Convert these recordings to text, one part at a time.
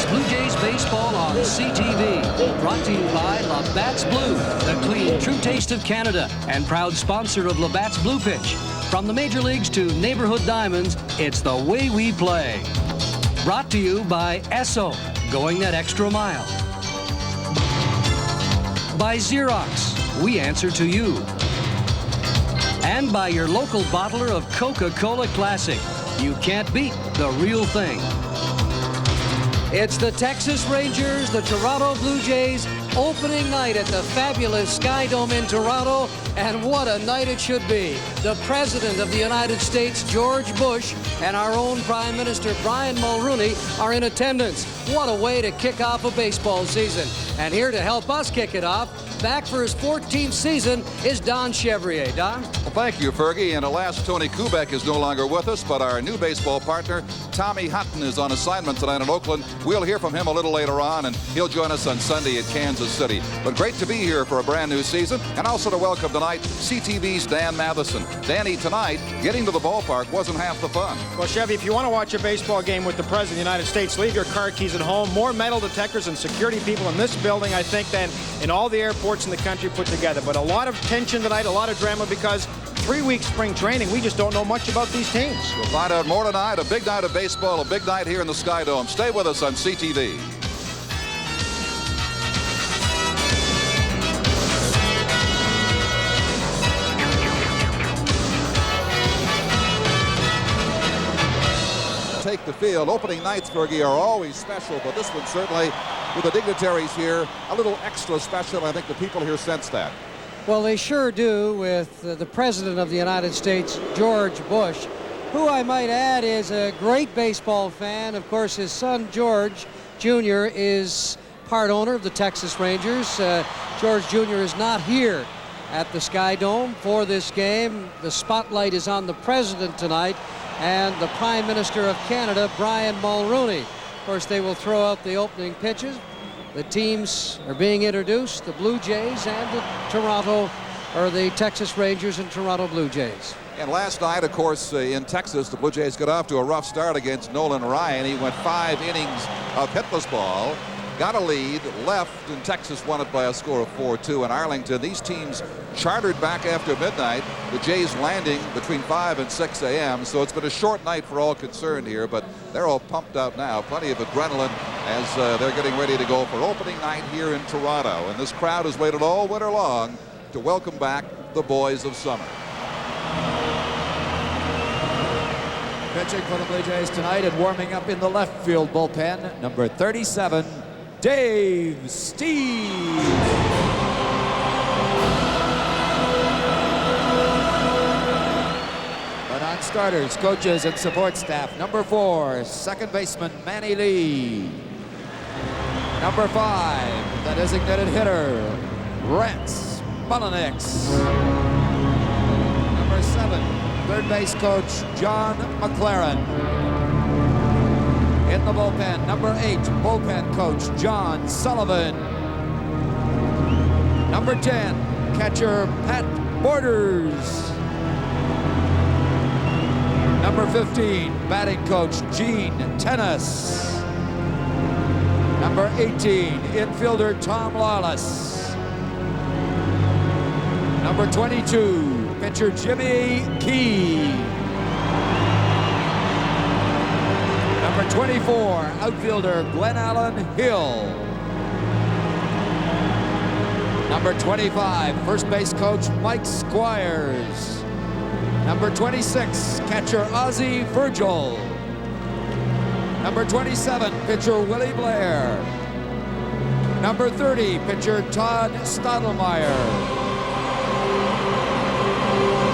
Blue Jays baseball on CTV. Brought to you by Labatt's Blue, the clean, true taste of Canada, and proud sponsor of Labatt's Blue Pitch. From the major leagues to neighborhood diamonds, it's the way we play. Brought to you by Esso, going that extra mile. By Xerox, we answer to you. And by your local bottler of Coca-Cola Classic. You can't beat the real thing. It's the Texas Rangers, the Toronto Blue Jays, opening night at the fabulous SkyDome in Toronto, and what a night it should be. The President of the United States, George Bush, and our own Prime Minister, Brian Mulroney, are in attendance. What a way to kick off a baseball season. And here to help us kick it off, back for his 14th season, is Don Chevrier. Don? Well, thank you, Fergie. And alas, Tony Kubek is no longer with us, but our new baseball partner, Tommy Hutton, is on assignment tonight in Oakland. We'll hear from him a little later on, and he'll join us on Sunday at Kansas City. But great to be here for a brand new season, and also to welcome tonight CTV's Dan Matheson. Danny, tonight, getting to the ballpark wasn't half the fun. Well, Chevy, if you want to watch a baseball game with the President of the United States, leave your car keys at home. More metal detectors and security people in this building, I think, than in all the airports in the country put together. But a lot of tension tonight, a lot of drama, because 3 weeks spring training, we just don't know much about these teams. We'll find out more tonight. A big night of baseball, a big night here in the SkyDome. Stay with us on CTV. Take the field. Opening nights, Fergie, are always special, but this one certainly, with the dignitaries here, a little extra special. I think the people here sense that. Well, they sure do, with the President of the United States, George Bush, who I might add is a great baseball fan. Of course, his son, George Jr., is part owner of the Texas Rangers. George Jr. is not here at the SkyDome for this game. The spotlight is on the President tonight and the Prime Minister of Canada, Brian Mulroney. Of course, they will throw out the opening pitches. The teams are being introduced, the Blue Jays and the Texas Rangers and Toronto Blue Jays. And last night, of course, in Texas, the Blue Jays got off to a rough start against Nolan Ryan. He went 5 innings of hitless ball, got a lead, left, and Texas won it by a score of 4-2 in Arlington. These teams chartered back after midnight, the Jays landing between 5 and 6 a.m. So it's been a short night for all concerned here, but they're all pumped up now. Plenty of adrenaline as they're getting ready to go for opening night here in Toronto. And this crowd has waited all winter long to welcome back the boys of summer. Pitching for the Blue Jays tonight and warming up in the left field bullpen, number 37, Dave Stieb. The non-starters, coaches, and support staff. Number 4, second baseman Manny Lee. Number 5, the designated hitter, Rance Mullenix. Number 7, third base coach John McLaren. In the bullpen, number 8, bullpen coach John Sullivan. Number 10, catcher Pat Borders. Number 15, batting coach Gene Tennis. Number 18, infielder Tom Lawless. Number 22, pitcher Jimmy Key. Number 24, outfielder Glenn Allen Hill. Number 25, first base coach Mike Squires. Number 26, catcher Ozzie Virgil. Number 27, pitcher Willie Blair. Number 30, pitcher Todd Stottlemyre.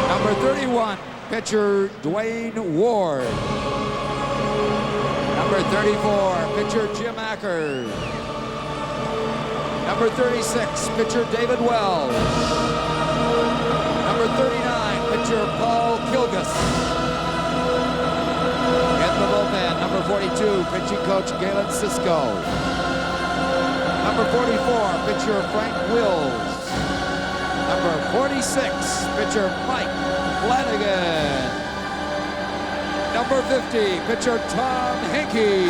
Number 31, pitcher Dwayne Ward. Number 34, pitcher Jim Acker. Number 36, pitcher David Wells. Number 39, pitcher Paul Kilgus. In the bullpen, number 42, pitching coach Galen Cisco. Number 44, pitcher Frank Wills. Number 46, pitcher Mike Flanagan. Number 50, pitcher Tom Hinkey.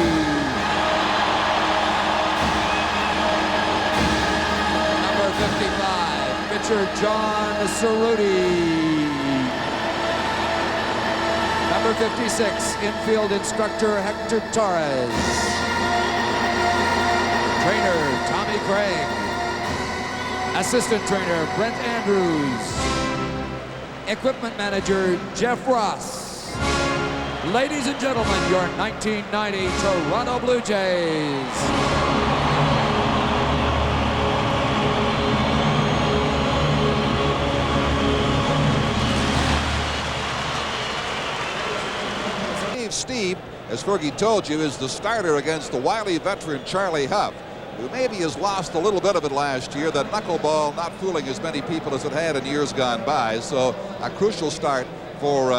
catcher John Cerruti. Number 56, infield instructor Hector Torres. Trainer Tommy Craig. Assistant trainer Brent Andrews. Equipment manager Jeff Ross. Ladies and gentlemen, your 1990 Toronto Blue Jays. Stieb, as Fergie told you, is the starter against the wily veteran Charlie Hough, who maybe has lost a little bit of it last year. That knuckleball not fooling as many people as it had in years gone by. So a crucial start for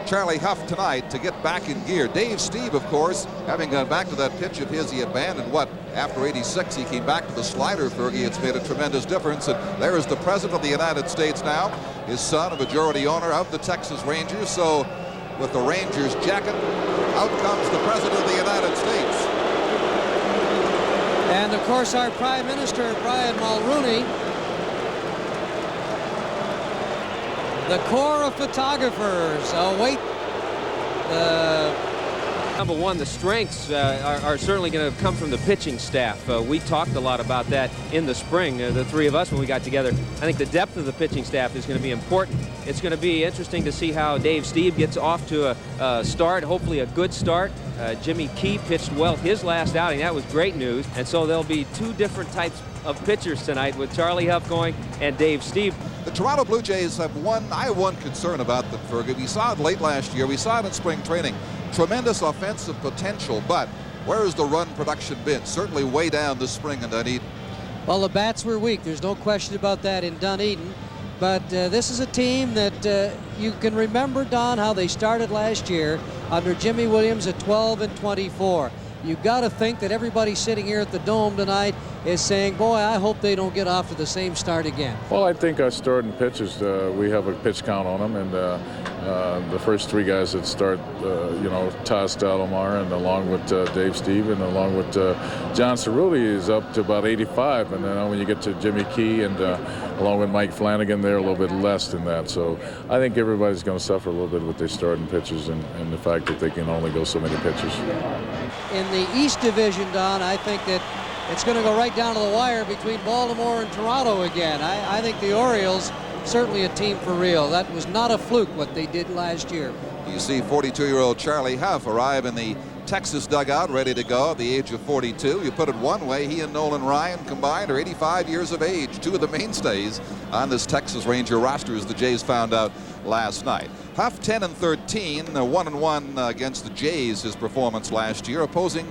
Charlie Hough tonight to get back in gear. Dave Stieb, of course, having gone back to that pitch of his he abandoned, after 86, he came back to the slider, Fergie. It's made a tremendous difference. And there is the President of the United States now, his son, a majority owner of the Texas Rangers. So with the Rangers jacket, out comes the President of the United States. And of course our Prime Minister, Brian Mulroney. The corps of photographers await the... Number one, the strengths are certainly going to come from the pitching staff. We talked a lot about that in the spring, the three of us when we got together. I think the depth of the pitching staff is going to be important. It's going to be interesting to see how Dave Stieb gets off to a start, hopefully a good start. Jimmy Key pitched well his last outing. That was great news. And so there'll be two different types of pitchers tonight with Charlie Hough going and Dave Stieb. The Toronto Blue Jays have I have one concern about them, Fergie. We saw it late last year. We saw it in spring training. Tremendous offensive potential, but where has the run production been? Certainly way down this spring in Dunedin. Well, the bats were weak. There's no question about that in Dunedin. But this is a team that you can remember, Don, how they started last year under Jimmy Williams at 12-24. You've got to think that everybody sitting here at the Dome tonight is saying, boy, I hope they don't get off to the same start again. Well, I think our starting pitchers, we have a pitch count on them, and the first three guys that start, Taz Stalomar, and along with Dave Stieb, and along with John Cerruti is up to about 85, and then when you get to Jimmy Key and along with Mike Flanagan, they're a little bit less than that. So I think everybody's going to suffer a little bit with their starting pitchers and the fact that they can only go so many pitchers. In the East Division, Don, I think that it's going to go right down to the wire between Baltimore and Toronto again. I think the Orioles, certainly a team for real. That was not a fluke what they did last year. You see 42-year-old Charlie Hough arrive in the Texas dugout, ready to go at the age of 42. You put it one way, he and Nolan Ryan combined are 85 years of age. Two of the mainstays on this Texas Ranger roster, as the Jays found out last night. Hough 10-13, 1-1 against the Jays, his performance last year, opposing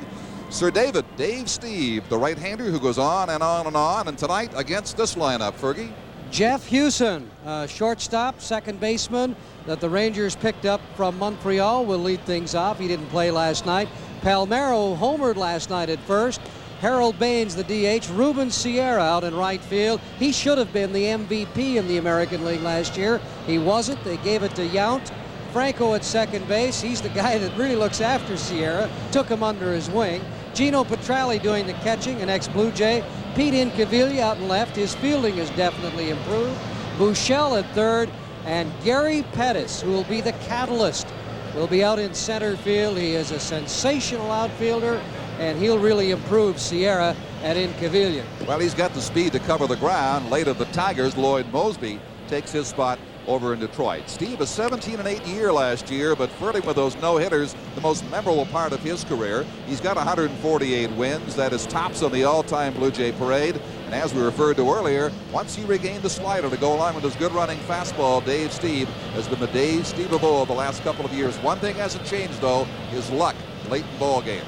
Sir Dave Stieb, the right-hander who goes on and on and on. And tonight against this lineup, Fergie. Jeff Hewson, shortstop, second baseman that the Rangers picked up from Montreal, will lead things off. He didn't play last night. Palmeiro homered last night at first. Harold Baines, the DH. Ruben Sierra out in right field. He should have been the MVP in the American League last year. He wasn't. They gave it to Yount. Franco at second base. He's the guy that really looks after Sierra. Took him under his wing. Gino Petralli doing the catching, an ex-Blue Jay. Pete Incaviglia out and left. His fielding has definitely improved. Buechele at third. And Gary Pettis, who will be the catalyst, will be out in center field. He is a sensational outfielder, and he'll really improve Sierra at Incaviglia. Well, he's got the speed to cover the ground. Later, the Tigers, Lloyd Mosby, takes his spot over in Detroit. Stieb, a 17-8 year last year, but flirting with those no-hitters, the most memorable part of his career. He's got 148 wins. That is tops on the all-time Blue Jay parade. And as we referred to earlier, once he regained the slider to go along with his good running fastball, Dave Stieb has been the Dave Stieb of old the last couple of years. One thing hasn't changed, though, his luck late in ball games.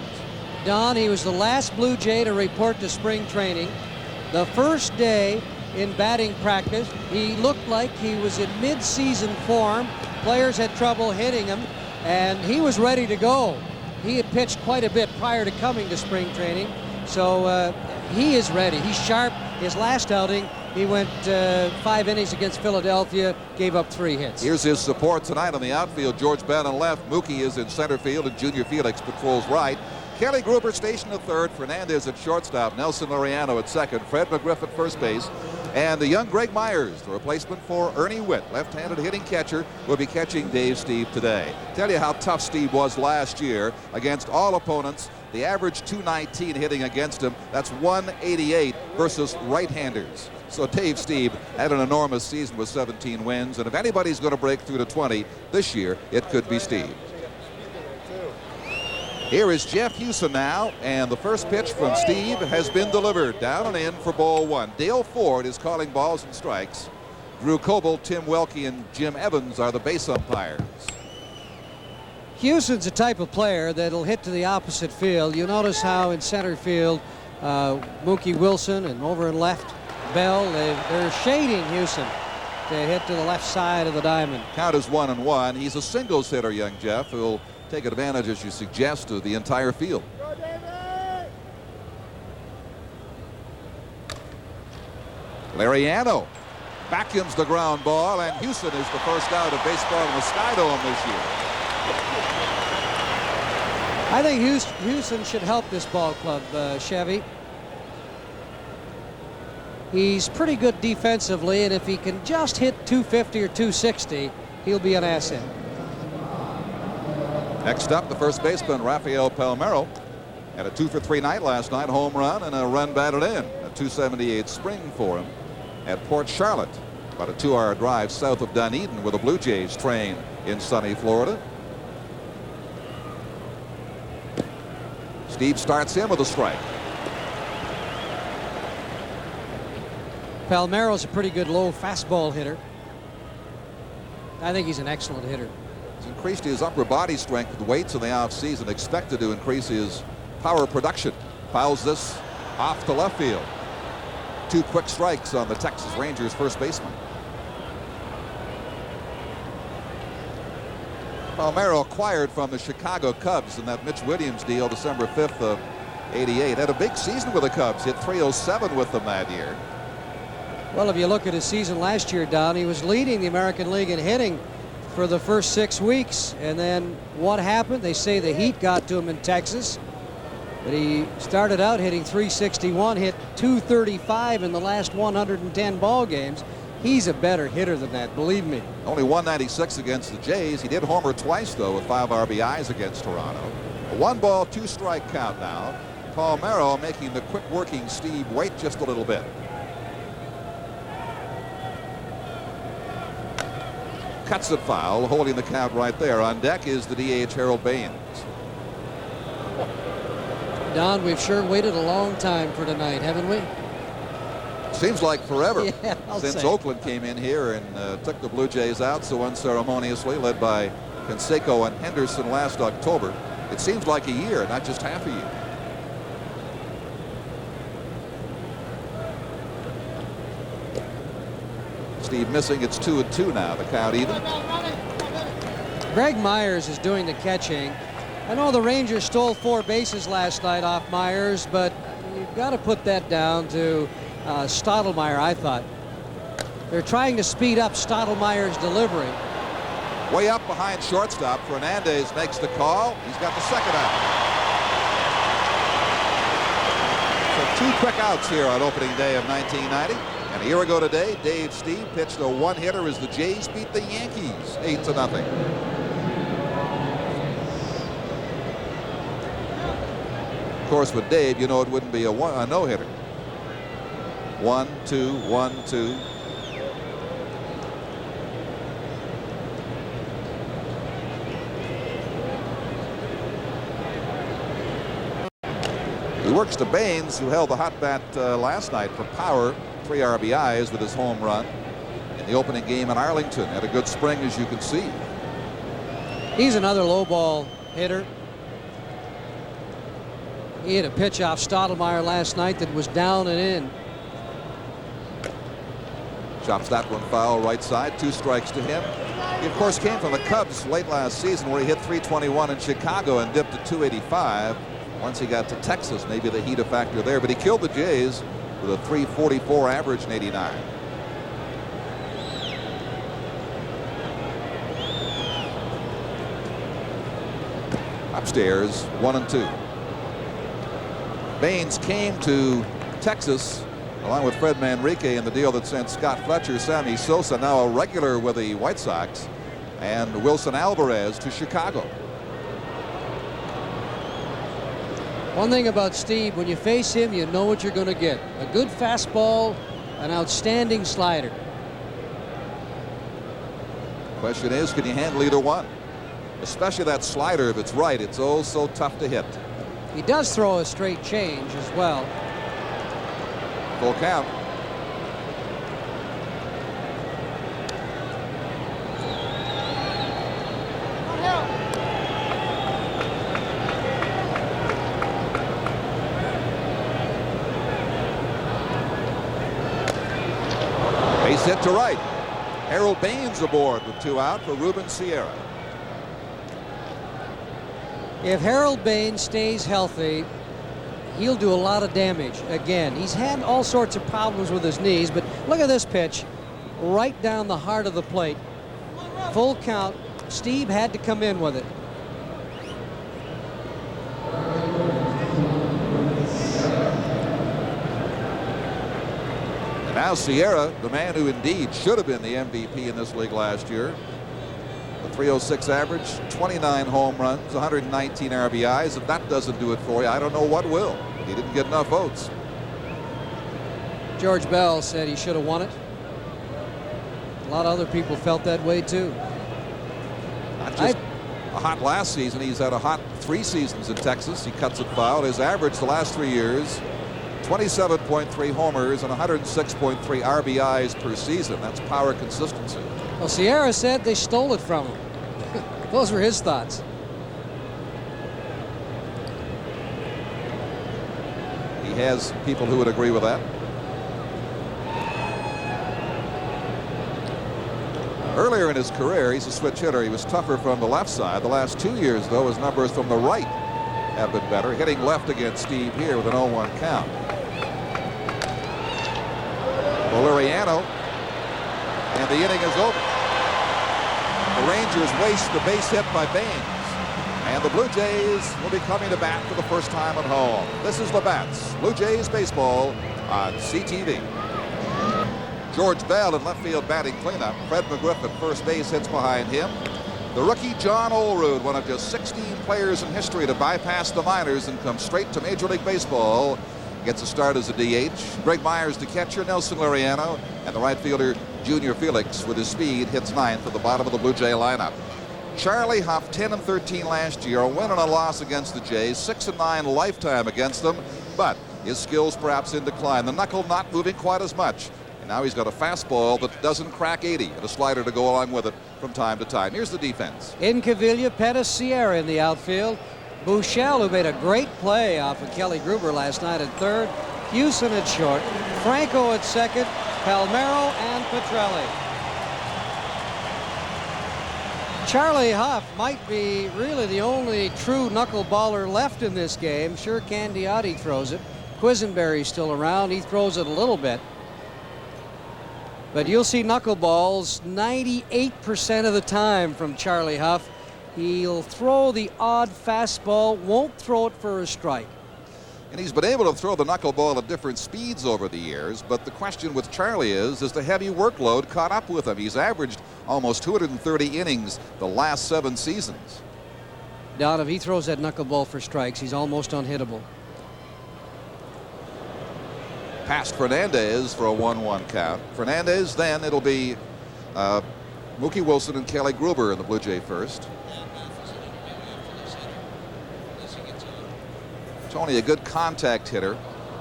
Don, he was the last Blue Jay to report to spring training. The first day in batting practice, he looked like he was in mid-season form. Players had trouble hitting him, and he was ready to go. He had pitched quite a bit prior to coming to spring training, so he is ready. He's sharp. His last outing, he went 5 innings against Philadelphia, gave up 3 hits. Here's his support tonight on the outfield. George Bannon left. Mookie is in center field, and Junior Felix patrols right. Kelly Gruber stationed at third. Fernandez at shortstop. Nelson Laureano at second. Fred McGriff at first base. And the young Greg Myers, the replacement for Ernie Witt, left-handed hitting catcher, will be catching Dave Stieb today. Tell you how tough Stieb was last year against all opponents. The average 219 hitting against him. That's 188 versus right-handers. So Dave Stieb had an enormous season with 17 wins. And if anybody's going to break through to 20 this year, it could be Stieb. Here is Jeff Hewson now, and the first pitch from Stieb has been delivered down and in for ball one. Dale Ford is calling balls and strikes. Drew Coble, Tim Welke, and Jim Evans are the base umpires. Hewson's a type of player that'll hit to the opposite field. You notice how in center field, Mookie Wilson and over in left, Bell, they're shading Hewson to hit to the left side of the diamond. Count is 1-1. He's a singles hitter, young Jeff, who'll take advantage, as you suggest, of the entire field. Lariano vacuums the ground ball, and Hewson is the first out of baseball in the SkyDome this year. I think Hewson should help this ball club, Chevy. He's pretty good defensively, and if he can just hit 250 or 260, he'll be an asset. Next up, the first baseman, Rafael Palmeiro, had a 2-for-3 night last night, home run and a run batted in. A 278 spring for him at Port Charlotte, about a 2-hour drive south of Dunedin, where the Blue Jays train in sunny Florida. Stieb starts in with a strike. Palmeiro's a pretty good low fastball hitter. I think he's an excellent hitter. He's increased his upper body strength with weights in the offseason, expected to increase his power production. Fouls this off to left field. 2 quick strikes on the Texas Rangers first baseman. Palmeiro acquired from the Chicago Cubs in that Mitch Williams deal December 5th of '88. Had a big season with the Cubs. Hit .307 with them that year. Well, if you look at his season last year, Don, he was leading the American League in hitting for the first 6 weeks. And then what happened? They say the heat got to him in Texas. But he started out hitting .361, hit .235 in the last 110 ball games. He's a better hitter than that, believe me. Only 196 against the Jays. He did homer twice, though, with 5 RBIs against Toronto. A 1-ball, 2-strike count now. Palmeiro making the quick working Stieb wait just a little bit. Cuts it foul, holding the count right there. On deck is the DH Harold Baines. Don, we've sure waited a long time for tonight, haven't we? Seems like forever. Yeah, since Oakland came in here and took the Blue Jays out so unceremoniously, led by Canseco and Henderson last October. It seems like a year, not just half a year. Stieb missing. It's 2-2 now. The count even. Greg Myers is doing the catching. I know the Rangers stole 4 bases last night off Myers, but you've got to put that down to Stottlemyre, I thought. They're trying to speed up Stottlemyre's delivery. Way up behind shortstop. Fernandez makes the call. He's got the second out. So 2 quick outs here on opening day of 1990. And a year ago today, Dave Stieb pitched a 1-hitter as the Jays beat the Yankees 8-0. Of course, with Dave, you know it wouldn't be a no-hitter. 1-2, 1-2. He works to Baines, who held the hot bat last night for power. 3 RBIs with his home run in the opening game in Arlington. Had a good spring, as you can see. He's another low ball hitter. He hit a pitch off Stottlemyre last night that was down and in. Chops that one foul right side. 2 strikes to him. He, of course, came from the Cubs late last season, where he hit .321 in Chicago and dipped to .285. Once he got to Texas, maybe the heat a factor there. But he killed the Jays with a .344 average in '89. Upstairs, 1-2. Baines came to Texas along with Fred Manrique in the deal that sent Scott Fletcher, Sammy Sosa, now a regular with the White Sox, and Wilson Alvarez to Chicago. One thing about Stieb, when you face him, you know what you're going to get. A good fastball, an outstanding slider. Question is, can you handle either one? Especially that slider, if it's right, it's oh so tough to hit. He does throw a straight change as well. Full count. Base hit to right. Harold Baines aboard with 2 out for Ruben Sierra. If Harold Baines stays healthy, he'll do a lot of damage. Again, he's had all sorts of problems with his knees, but look at this pitch. Right down the heart of the plate. Full count. Stieb had to come in with it. And now Sierra, the man who indeed should have been the MVP in this league last year. The .306 average, 29 home runs, 119 RBIs. If that doesn't do it for you, I don't know what will. He didn't get enough votes. George Bell said he should have won it. A lot of other people felt that way too. Not just a hot last season. He's had a hot 3 seasons in Texas. He cuts it foul. His average the last 3 years, 27.3 homers and 106.3 RBIs per season. That's power consistency. Well, Sierra said they stole it from him. Those were his thoughts. He has people who would agree with that. Earlier in his career, he's a switch hitter. He was tougher from the left side. The last 2 years, though, his numbers from the right have been better. Hitting left against Stieb here with an 0-1 count. Valeriano, and the inning is over. The Rangers waste the base hit by Baines, and the Blue Jays will be coming to bat for the first time at home. This is Labatt's Blue Jays baseball on CTV. George Bell in left field batting cleanup. Fred McGriff at first base hits behind him. The rookie John Olerud, one of just 16 players in history to bypass the minors and come straight to Major League Baseball, gets a start as a DH. Greg Myers, the catcher, Nelson Liriano, and the right fielder Junior Felix with his speed hits 9th at the bottom of the Blue Jay lineup. Charlie Hough, 10-13 last year, a win and a loss against the Jays, 6-9 lifetime against them, but his skills perhaps in decline. The knuckle not moving quite as much. And now he's got a fastball that doesn't crack 80 and a slider to go along with it from time to time. Here's the defense. In Cavilla, Pettis, Sierra in the outfield. Buechele, who made a great play off of Kelly Gruber last night at third. Houston at short. Franco at second. Palmeiro and Petrelli. Charlie Hough might be really the only true knuckleballer left in this game. Sure, Candiotti throws it. Quisenberry's still around. He throws it a little bit. But you'll see knuckleballs 98% of the time from Charlie Hough. He'll throw the odd fastball, won't throw it for a strike. And he's been able to throw the knuckleball at different speeds over the years, but the question with Charlie is the heavy workload caught up with him? He's averaged almost 230 innings the last 7 seasons. Don, if he throws that knuckleball for strikes, he's almost unhittable. Past Fernandez for a 1-1 count. Fernandez, then it'll be Mookie Wilson and Kelly Gruber in the Blue Jay first. Tony, a good contact hitter.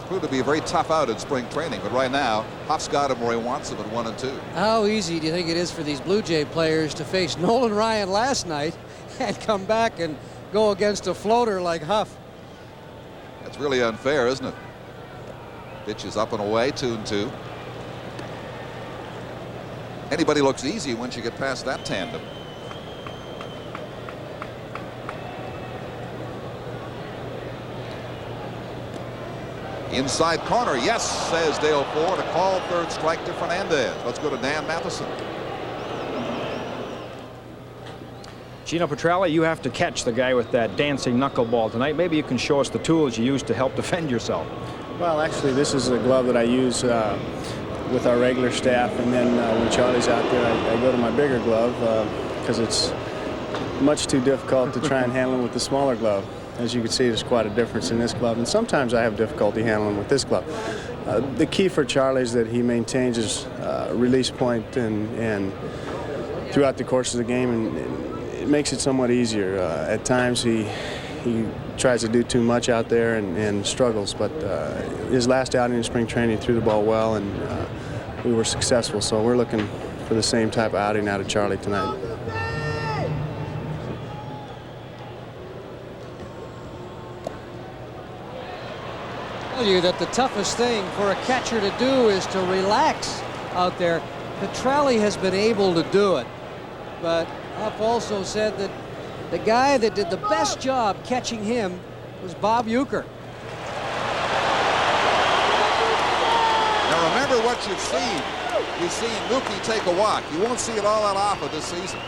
Proved to be a very tough out in spring training, but right now, Hough's got him where he wants him at 1 and 2. How easy do you think it is for these Blue Jay players to face Nolan Ryan last night and come back and go against a floater like Hough? That's really unfair, isn't it? Pitch is up and away, 2-2. Anybody looks easy once you get past that tandem. Inside corner, yes, says Dale Ford. A call, third strike to Fernandez. Let's go to Dan Matheson. Gino Petrelli, you have to catch the guy with that dancing knuckleball tonight. Maybe you can show us the tools you use to help defend yourself. Well, actually, this is a glove that I use with our regular staff, and then when Charlie's out there, I go to my bigger glove because it's much too difficult to try and handle him with the smaller glove. As you can see, there's quite a difference in this glove, and sometimes I have difficulty handling with this glove. The key for Charlie is that he maintains his release point and throughout the course of the game, and it makes it somewhat easier. At times he tries to do too much out there and struggles, but his last outing in spring training threw the ball well, and we were successful, so we're looking for the same type of outing out of Charlie tonight. Tell you that the toughest thing for a catcher to do is to relax out there. Petrelli has been able to do it, but Hough also said that the guy that did the best job catching him was Bob Uecker. Now remember what you've seen. You've seen Mookie take a walk. You won't see it all that often this season.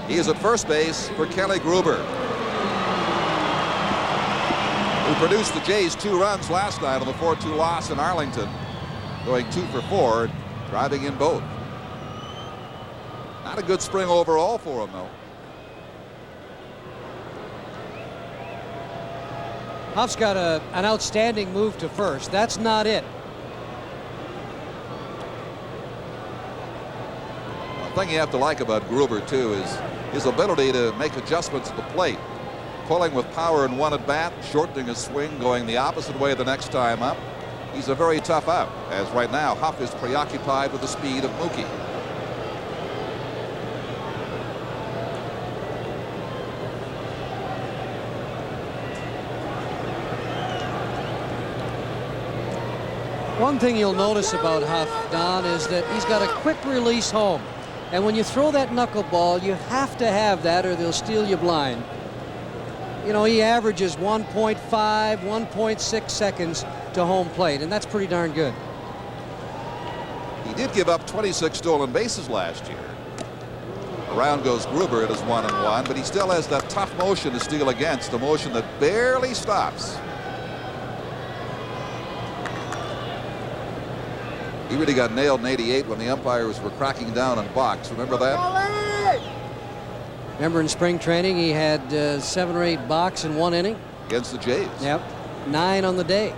He is at first base for Kelly Gruber, who produced the Jays 2 runs last night on the 4-2 loss in Arlington, going 2 for 4, driving in both. Not a good spring overall for him, though. Hough's got an outstanding move to first. That's not it. The thing you have to like about Gruber, too, is his ability to make adjustments at the plate. Pulling with power in one at bat, shortening his swing, going the opposite way the next time up. He's a very tough out, as right now Hough is preoccupied with the speed of Mookie. One thing you'll notice about Hough, Don, is that he's got a quick release home. And when you throw that knuckleball, you have to have that or they'll steal you blind. You know, he averages 1.5, 1.6 seconds to home plate, and that's pretty darn good. He did give up 26 stolen bases last year. Around goes Gruber. It is 1-1, but he still has that tough motion to steal against, a motion that barely stops. He really got nailed in '88 when the umpires were cracking down on balks. Remember that? Remember in spring training he had 7 or 8 balks in 1 inning? Against the Jays. Yep, 9 on the day.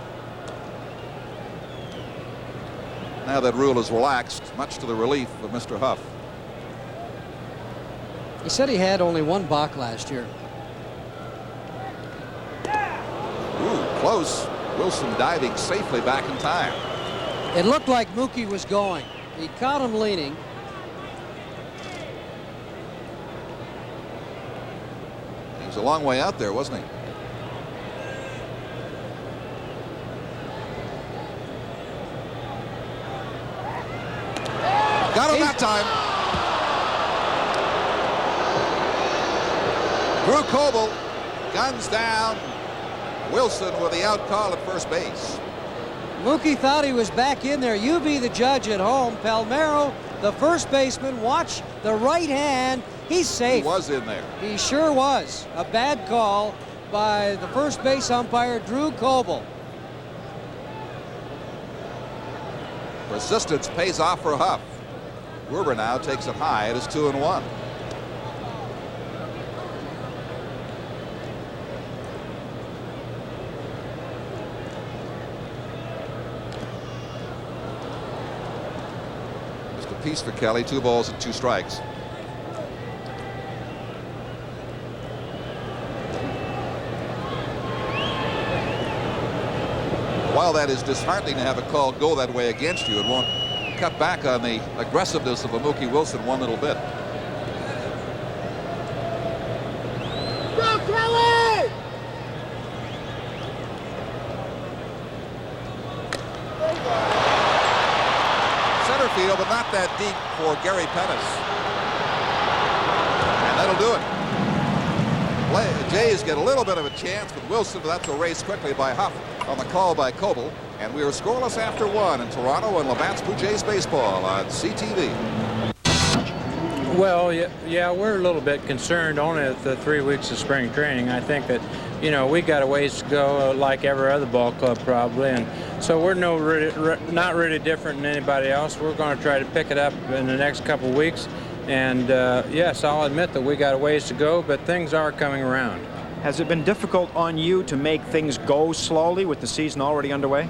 Now that rule is relaxed, much to the relief of Mr. Hough. He said he had only 1 balk last year. Ooh, close. Wilson diving safely back in time. It looked like Mookie was going. He caught him leaning. He was a long way out there, wasn't he? Got him that time. Drew Coble guns down Wilson with the out call at first base. Mookie thought he was back in there. You be the judge at home. Palmeiro, the first baseman, watch the right hand. He's safe. He was in there. He sure was. A bad call by the first base umpire, Drew Coble. Persistence pays off for Hough. Gruber now takes it high. It is 2-1. Just a piece for Kelly. 2 balls and 2 strikes. While that is disheartening to have a call go that way against you, it won't cut back on the aggressiveness of a Mookie Wilson one little bit. Go, Kelly! Center field, but not that deep for Gary Pettis. And that'll do it. Jays get a little bit of a chance with Wilson, but that's erased quickly by Hough on the call by Coble. And we are scoreless after 1 in Toronto and Labatt's Blue Jays baseball on CTV. Well, yeah, we're a little bit concerned only at the 3 weeks of spring training. I think that, you know, we got a ways to go, like every other ball club probably, and so we're not really different than anybody else. We're going to try to pick it up in the next couple weeks, and yes, I'll admit that we got a ways to go, but things are coming around. Has it been difficult on you to make things go slowly with the season already underway?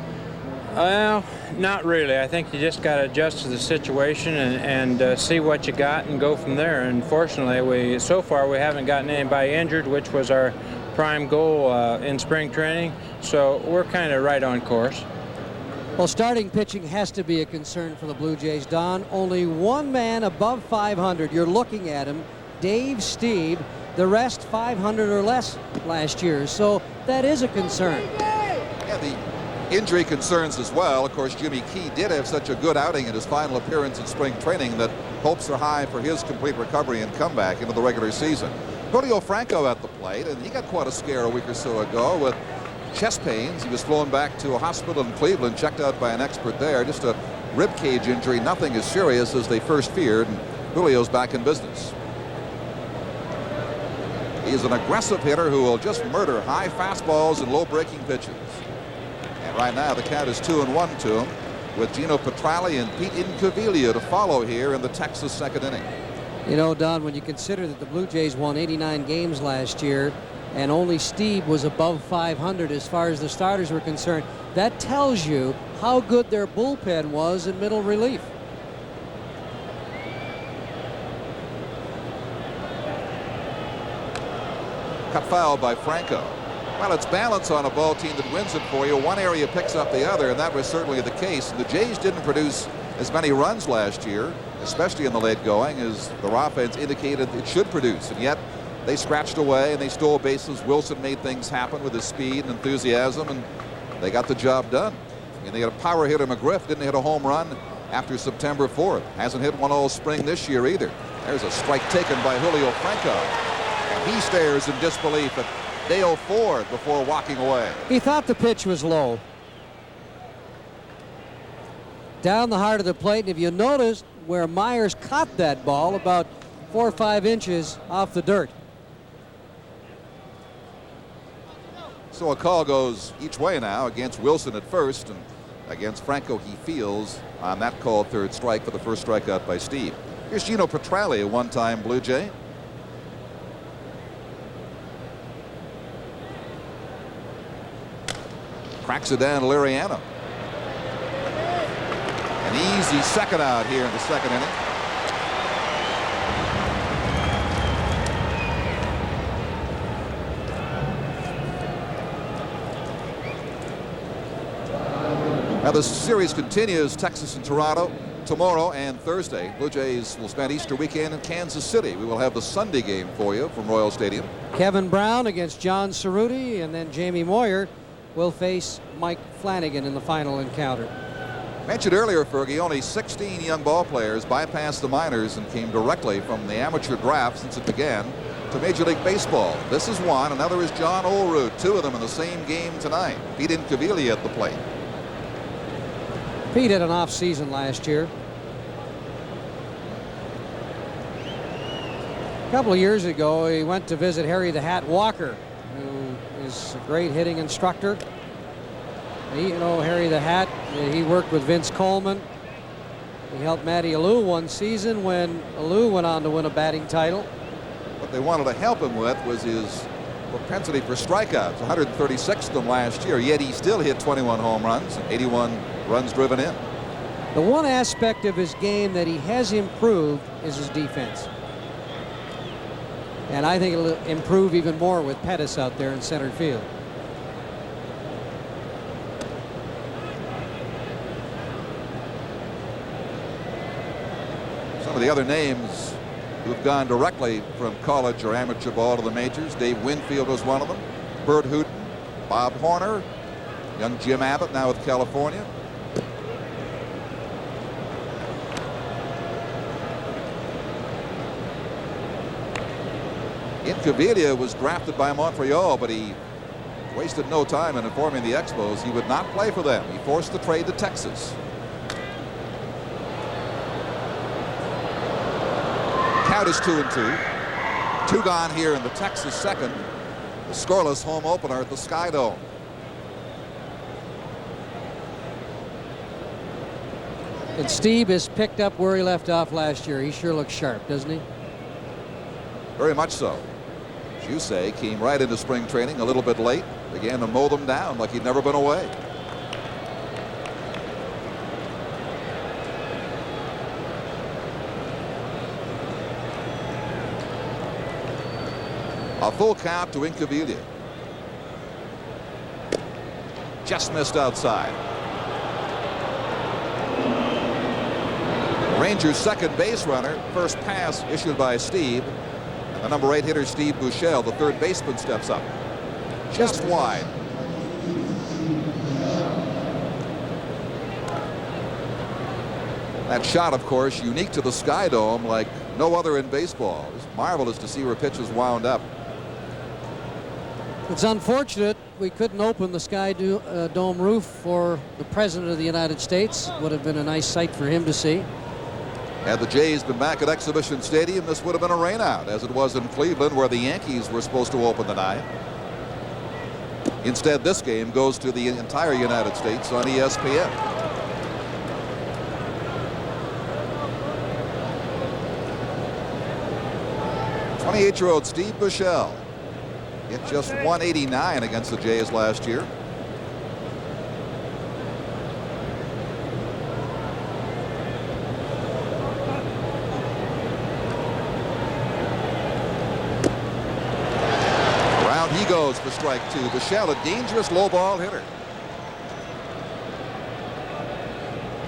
Well, not really. I think you just got to adjust to the situation and see what you got and go from there. And fortunately, so far we haven't gotten anybody injured, which was our prime goal in spring training. So we're kind of right on course. Well, starting pitching has to be a concern for the Blue Jays, Don. Only one man above 500. You're looking at him, Dave Stieb. The rest 500 or less last year. So that is a concern. Yeah, the injury concerns as well. Of course, Jimmy Key did have such a good outing in his final appearance in spring training that hopes are high for his complete recovery and comeback into the regular season. Julio Franco at the plate, and he got quite a scare a week or so ago with chest pains. He was flown back to a hospital in Cleveland, checked out by an expert there. Just a rib cage injury, nothing as serious as they first feared, and Julio's back in business. He's an aggressive hitter who will just murder high fastballs and low breaking pitches. And right now the count is 2-1 to him, with Gino Petralli and Pete Incaviglia to follow here in the Texas second inning. You know, Don, when you consider that the Blue Jays won 89 games last year and only Stieb was above 500 as far as the starters were concerned, that tells you how good their bullpen was in middle relief. Cut foul by Franco. Well, it's balance on a ball team that wins it for you. One area picks up the other, and that was certainly the case. The Jays didn't produce as many runs last year, especially in the late going, as their offense indicated it should produce. And yet they scratched away and they stole bases. Wilson made things happen with his speed and enthusiasm, and they got the job done. And they had a power hitter, McGriff, didn't hit a home run after September 4th. Hasn't hit one all spring this year either. There's a strike taken by Julio Franco. And he stares in disbelief at Dale Ford before walking away. He thought the pitch was low. Down the heart of the plate, and if you notice where Myers caught that ball, about 4 or 5 inches off the dirt. So a call goes each way now against Wilson at first, and against Franco he feels on that call, third strike for the first strikeout by Stieb. Here's Gino Petralli, a one-time Blue Jay. Cracks it down to Liriano. An easy second out here in the second inning. Now the series continues, Texas and Toronto tomorrow and Thursday. Blue Jays will spend Easter weekend in Kansas City. We will have the Sunday game for you from Royal Stadium. Kevin Brown against John Cerruti, and then Jamie Moyer will face Mike Flanagan in the final encounter. Mentioned earlier, Fergie, only 16 young ball players bypassed the minors and came directly from the amateur draft since it began to Major League Baseball. This is one. Another is John Olerud. Two of them in the same game tonight. Pete Incaviglia at the plate. Pete had an off season last year. A couple of years ago, he went to visit Harry the Hat Walker, who is a great hitting instructor. You know, Harry the Hat, he worked with Vince Coleman. He helped Matty Alou one season when Alou went on to win a batting title. What they wanted to help him with was his propensity for strikeouts, 136 of them last year, yet he still hit 21 home runs and 81 runs driven in. The one aspect of his game that he has improved is his defense. And I think it'll improve even more with Pettis out there in center field. Some of the other names who've gone directly from college or amateur ball to the majors. Dave Winfield was one of them. Bert Hooton, Bob Horner, young Jim Abbott now with California. Incaviglia was drafted by Montreal, but he wasted no time in informing the Expos he would not play for them. He forced the trade to Texas. count is 2-2. 2 gone here in the Texas second. The scoreless home opener at the SkyDome. And Stieb has picked up where he left off last year. He sure looks sharp, doesn't he? Very much so. As you say, came right into spring training a little bit late. Began to mow them down like he'd never been away. A full count to Incaviglia. Just missed outside. Rangers' second base runner. First pass issued by Stieb. The number 8 hitter, Steve Buechele, the third baseman, steps up. Just wide. That shot, of course, unique to the SkyDome like no other in baseball. It's marvelous to see where pitches wound up. It's unfortunate we couldn't open the SkyDome roof for the President of the United States. Would have been a nice sight for him to see. Had the Jays been back at Exhibition Stadium, this would have been a rainout, as it was in Cleveland, where the Yankees were supposed to open the night. Instead, this game goes to the entire United States on ESPN. '28-year-old Steve Buechele hit just 189 against the Jays last year. He goes for strike 2. Buechele, a dangerous low ball hitter.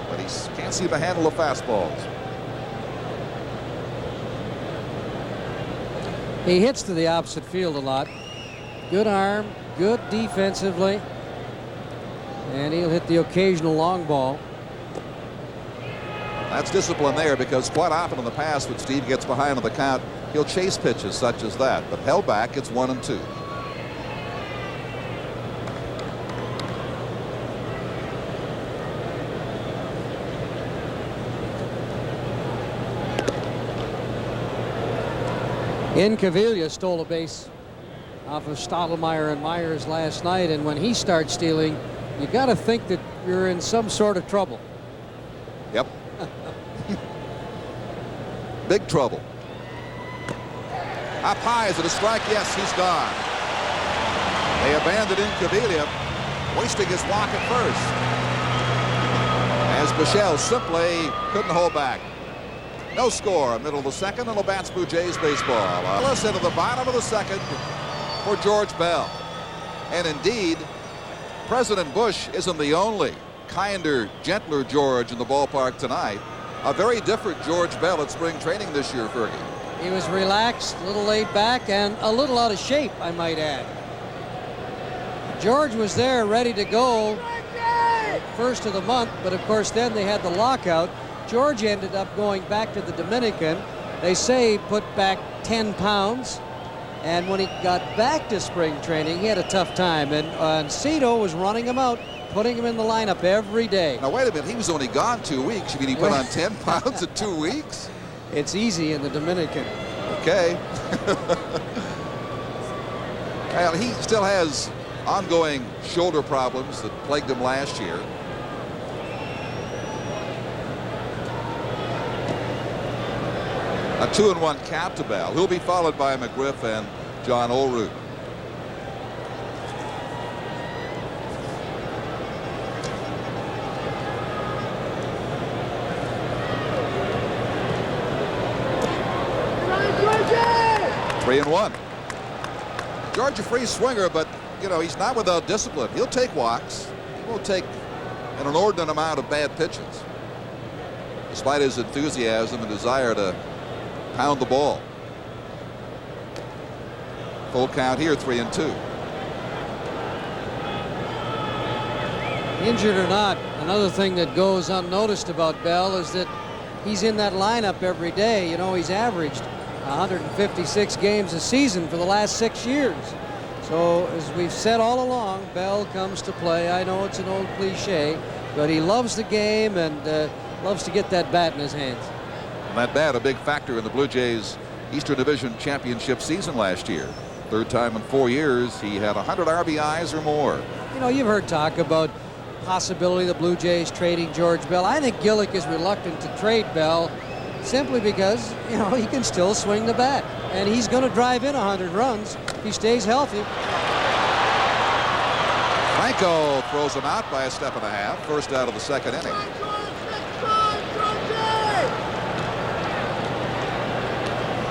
But he can't seem to handle the fastballs. He hits to the opposite field a lot. Good arm, good defensively. And he'll hit the occasional long ball. That's discipline there, because quite often in the past when Steve gets behind on the count, he'll chase pitches such as that. But held back, it's 1-2. Incaviglia stole a base off of Stottlemyre and Myers last night, and when he starts stealing, you got to think that you're in some sort of trouble. Yep. Big trouble. Up high, is it a strike? Yes, he's gone. They abandoned Incaviglia, wasting his walk at first, as Buechele simply couldn't hold back. No score, middle of the second, and Labatt's Blue Jays baseball. Let's into the bottom of the second for George Bell. And indeed, President Bush isn't the only kinder, gentler George in the ballpark tonight. A very different George Bell at spring training this year, Fergie. He was relaxed, a little laid back, and a little out of shape, I might add. George was there ready to go first of the month, but of course then they had the lockout. George ended up going back to the Dominican. They say he put back 10 pounds. And when he got back to spring training, he had a tough time. And Cito was running him out, putting him in the lineup every day. Now, wait a minute. He was only gone 2 weeks. You mean he put on 10 pounds in 2 weeks? It's easy in the Dominican. Okay. Well, he still has ongoing shoulder problems that plagued him last year. A 2-1 count to Bell. He'll be followed by McGriff and John Olerud. Three and one. George, a free swinger, but you know he's not without discipline. He'll take walks. He won't take an inordinate amount of bad pitches, despite his enthusiasm and desire to pound the ball. Full count here, 3-2. Injured or not, another thing that goes unnoticed about Bell is that he's in that lineup every day. You know, he's averaged 156 games a season for the last 6 years. So as we've said all along, Bell comes to play. I know it's an old cliche, but he loves the game and loves to get that bat in his hands. that bat a big factor in the Blue Jays Eastern Division Championship season last year. Third time in 4 years he had 100 RBIs or more. You know, you've heard talk about possibility of the Blue Jays trading George Bell. I think Gillick is reluctant to trade Bell simply because, you know, he can still swing the bat. And he's going to drive in 100 runs if he stays healthy. Franco throws him out by a step and a half. First out of the second inning.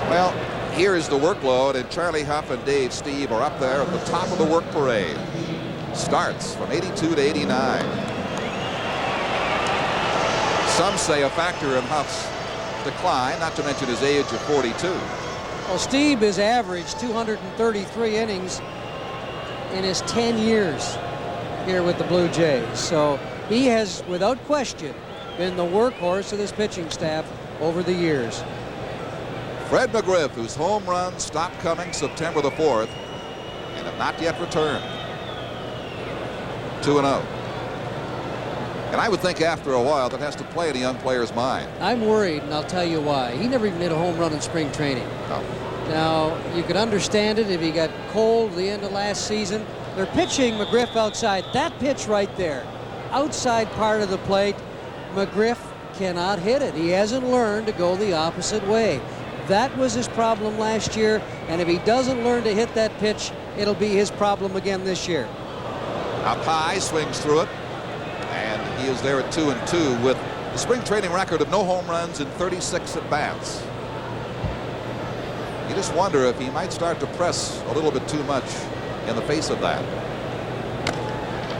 Well, here is the workload, and Charlie Hough and Dave Stieb are up there at the top of the work parade. Starts from 82 to 89. Some say a factor in Hough's decline, not to mention his age of 42. Well, Stieb has averaged 233 innings in his 10 years here with the Blue Jays. So he has, without question, been the workhorse of this pitching staff over the years. Fred McGriff, whose home runs stopped coming September the 4th and have not yet returned. 2-0. And I would think after a while that has to play in a young player's mind. I'm worried, and I'll tell you why. He never even hit a home run in spring training. No. Now, you could understand it if he got cold at the end of last season. They're pitching McGriff outside. That pitch right there, outside part of the plate, McGriff cannot hit it. He hasn't learned to go the opposite way. That was his problem last year, and if he doesn't learn to hit that pitch, it'll be his problem again this year. Up high, swings through it, and he is there at 2-2 with the spring training record of no home runs in 36 at-bats. You just wonder if he might start to press a little bit too much in the face of that.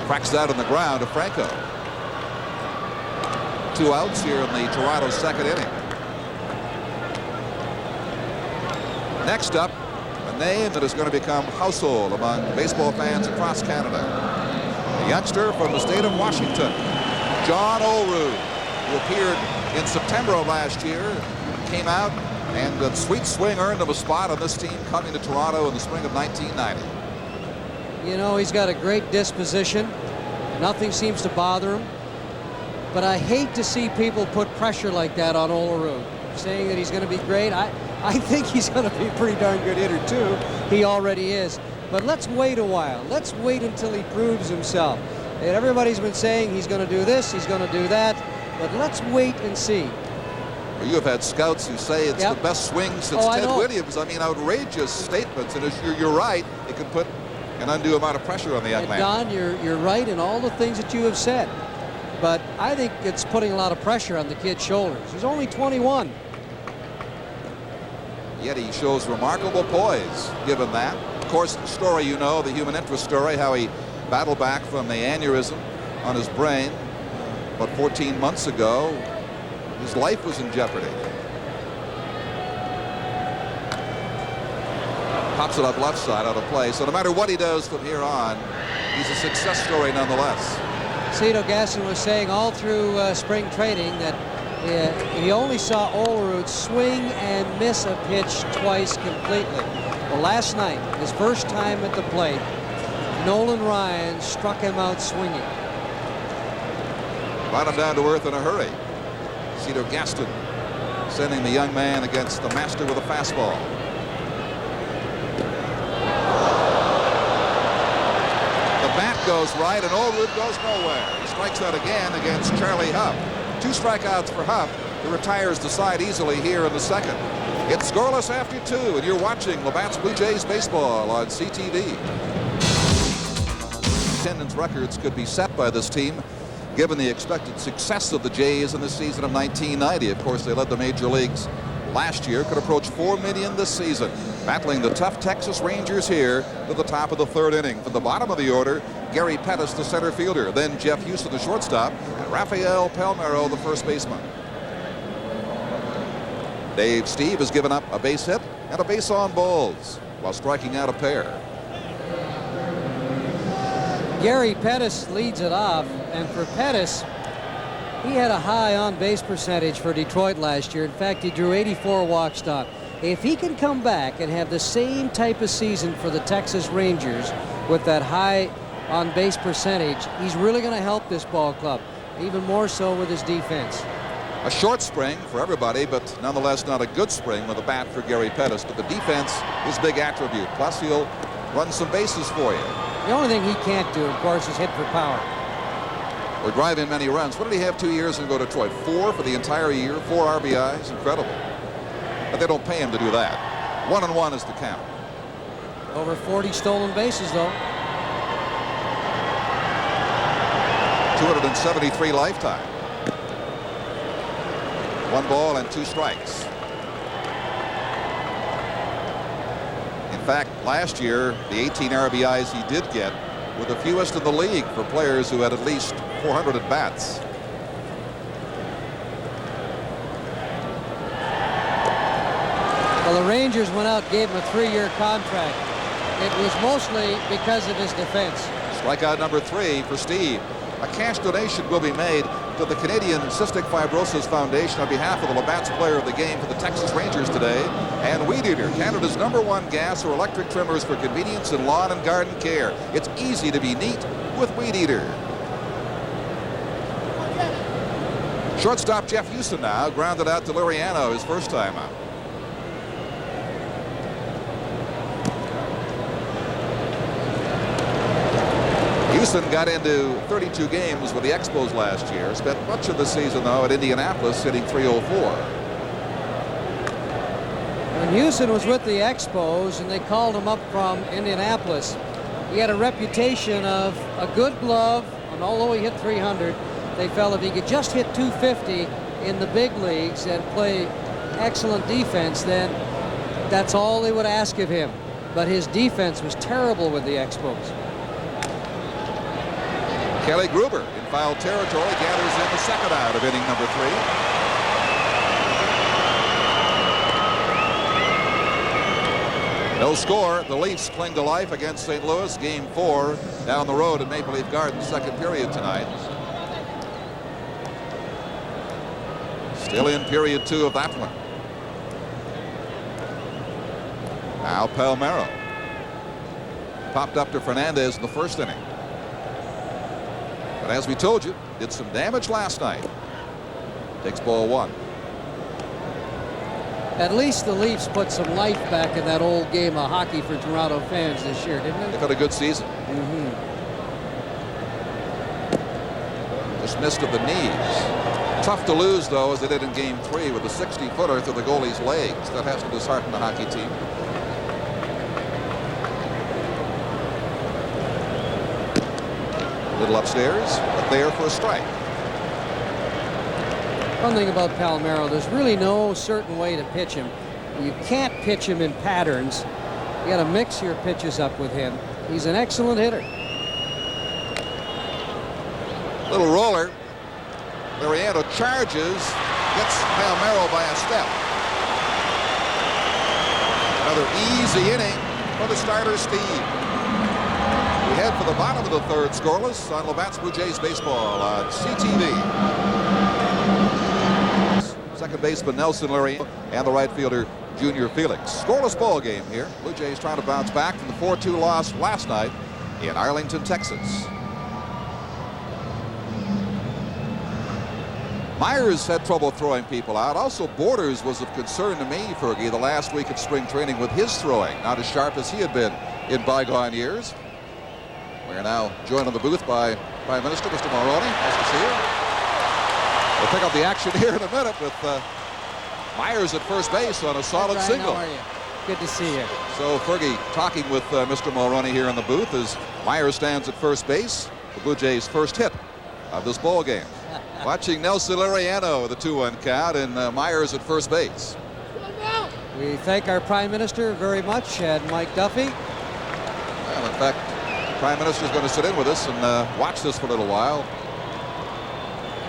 Cracks that on the ground to Franco. 2 outs here in the Toronto second inning. Next up, a name that is going to become household among baseball fans across Canada. A youngster from the state of Washington, John Olerud, who appeared in September of last year, came out, and the sweet swing earned him a spot on this team coming to Toronto in the spring of 1990. You know, he's got a great disposition. Nothing seems to bother him. But I hate to see people put pressure like that on Olerud, saying that he's going to be great. I think he's going to be a pretty darn good hitter, too. He already is. But let's wait a while. Let's wait until he proves himself. And everybody's been saying he's going to do this, he's going to do that. But let's wait and see. Well, you have had scouts who say it's the best swing since Ted Williams. I mean, outrageous statements. And you're right, it can put an undue amount of pressure on the young man. Don, you're right in all the things that you have said. But I think it's putting a lot of pressure on the kid's shoulders. He's only 21. Yet he shows remarkable poise, given that. Of course, the story, you know, the human interest story, how he battled back from the aneurysm on his brain. But 14 months ago, his life was in jeopardy. Pops it up left side out of play. So no matter what he does from here on, he's a success story nonetheless. Cito Gaston was saying all through spring training that he only saw Olerud swing and miss a pitch twice completely. Well, last night, his first time at the plate, Nolan Ryan struck him out swinging. Brought him down to earth in a hurry. Cito Gaston sending the young man against the master with a fastball. The bat goes right, and Olerud goes nowhere. He strikes out again against Charlie Hough. 2 strikeouts for Hough. He retires the side easily here in the second. It's scoreless after 2, and you're watching Labatt's Blue Jays baseball on CTV. Attendance records could be set by this team given the expected success of the Jays in the season of 1990. Of course, they led the major leagues last year, could approach 4 million this season. Battling the tough Texas Rangers here to the top of the 3rd inning. From the bottom of the order, Gary Pettis, the center fielder, then Jeff Houston, the shortstop, and Rafael Palmeiro, the first baseman. Dave Stieb has given up a base hit and a base on balls while striking out a pair. Gary Pettis leads it off, and for Pettis, he had a high on-base percentage for Detroit last year. In fact, he drew 84 walks down. If he can come back and have the same type of season for the Texas Rangers with that high on-base percentage, he's really going to help this ball club, even more so with his defense. A short spring for everybody, but nonetheless not a good spring with a bat for Gary Pettis. But the defense is big attribute. Plus, he'll run some bases for you. The only thing he can't do, of course, is hit for power. Or drive in many runs. What did he have 2 years ago, Detroit? 4 for the entire year, 4 RBIs. Incredible. But they don't pay him to do that. 1-1 is the count. Over 40 stolen bases, though. 273 lifetime. 1 ball and 2 strikes. In fact, last year, the 18 RBIs he did get were the fewest in the league for players who had at least 400 at bats. Well, the Rangers went out, gave him a 3-year contract. It was mostly because of his defense. Strikeout number 3 for Stieb. A cash donation will be made to the Canadian Cystic Fibrosis Foundation on behalf of the Labatt's Player of the Game for the Texas Rangers today. And Weed Eater, Canada's #1 gas or electric trimmers for convenience in lawn and garden care. It's easy to be neat with Weed Eater. Shortstop Jeff Houston now grounded out to Liriano his first time out. Houston got into 32 games with the Expos last year. Spent much of the season, though, at Indianapolis, hitting .304. When Houston was with the Expos and they called him up from Indianapolis, he had a reputation of a good glove, and although he hit .300, they felt if he could just hit .250 in the big leagues and play excellent defense, then that's all they would ask of him. But his defense was terrible with the Expos. Kelly Gruber in foul territory gathers in the second out of inning number 3. No score. The Leafs cling to life against St. Louis. Game 4 down the road at Maple Leaf Gardens, second period tonight. Still in period 2 of that one. Now Palmeiro. Popped up to Fernandez in the first inning. But as we told you, did some damage last night. Takes ball 1. At least the Leafs put some life back in that old game of hockey for Toronto fans this year, didn't they? They've had a good season. Just missed at the knees. Tough to lose, though, as they did in game 3 with a 60-footer to the goalie's legs. That has to dishearten the hockey team. Little upstairs, but there for a strike. One thing about Palmeiro, there's really no certain way to pitch him. You can't pitch him in patterns. You got to mix your pitches up with him. He's an excellent hitter. Little roller. Liriano charges, gets Palmeiro by a step. Another easy inning for the starter, Stieb. We head for the bottom of the third, scoreless on Labatt's Blue Jays baseball on CTV. Second baseman Nelson Liriano and the right fielder Junior Felix. Scoreless ball game here. Blue Jays trying to bounce back from the 4-2 loss last night in Arlington, Texas. Myers had trouble throwing people out. Also, Borders was of concern to me, Fergie, the last week of spring training with his throwing. Not as sharp as he had been in bygone years. We are now joined on the booth by Prime Minister, Mr. Mulroney. Nice to see you. We'll pick up the action here in a minute with Myers at first base on a solid Brian, single. how are you? Good to see you. So, Fergie, talking with Mr. Mulroney here in the booth as Myers stands at first base. The Blue Jays' first hit of this ball game. Watching Nelson Liriano with a 2-1 count and Myers at first base. We thank our Prime Minister very much and Mike Duffy. Well, in fact, the Prime Minister is going to sit in with us and watch this for a little while.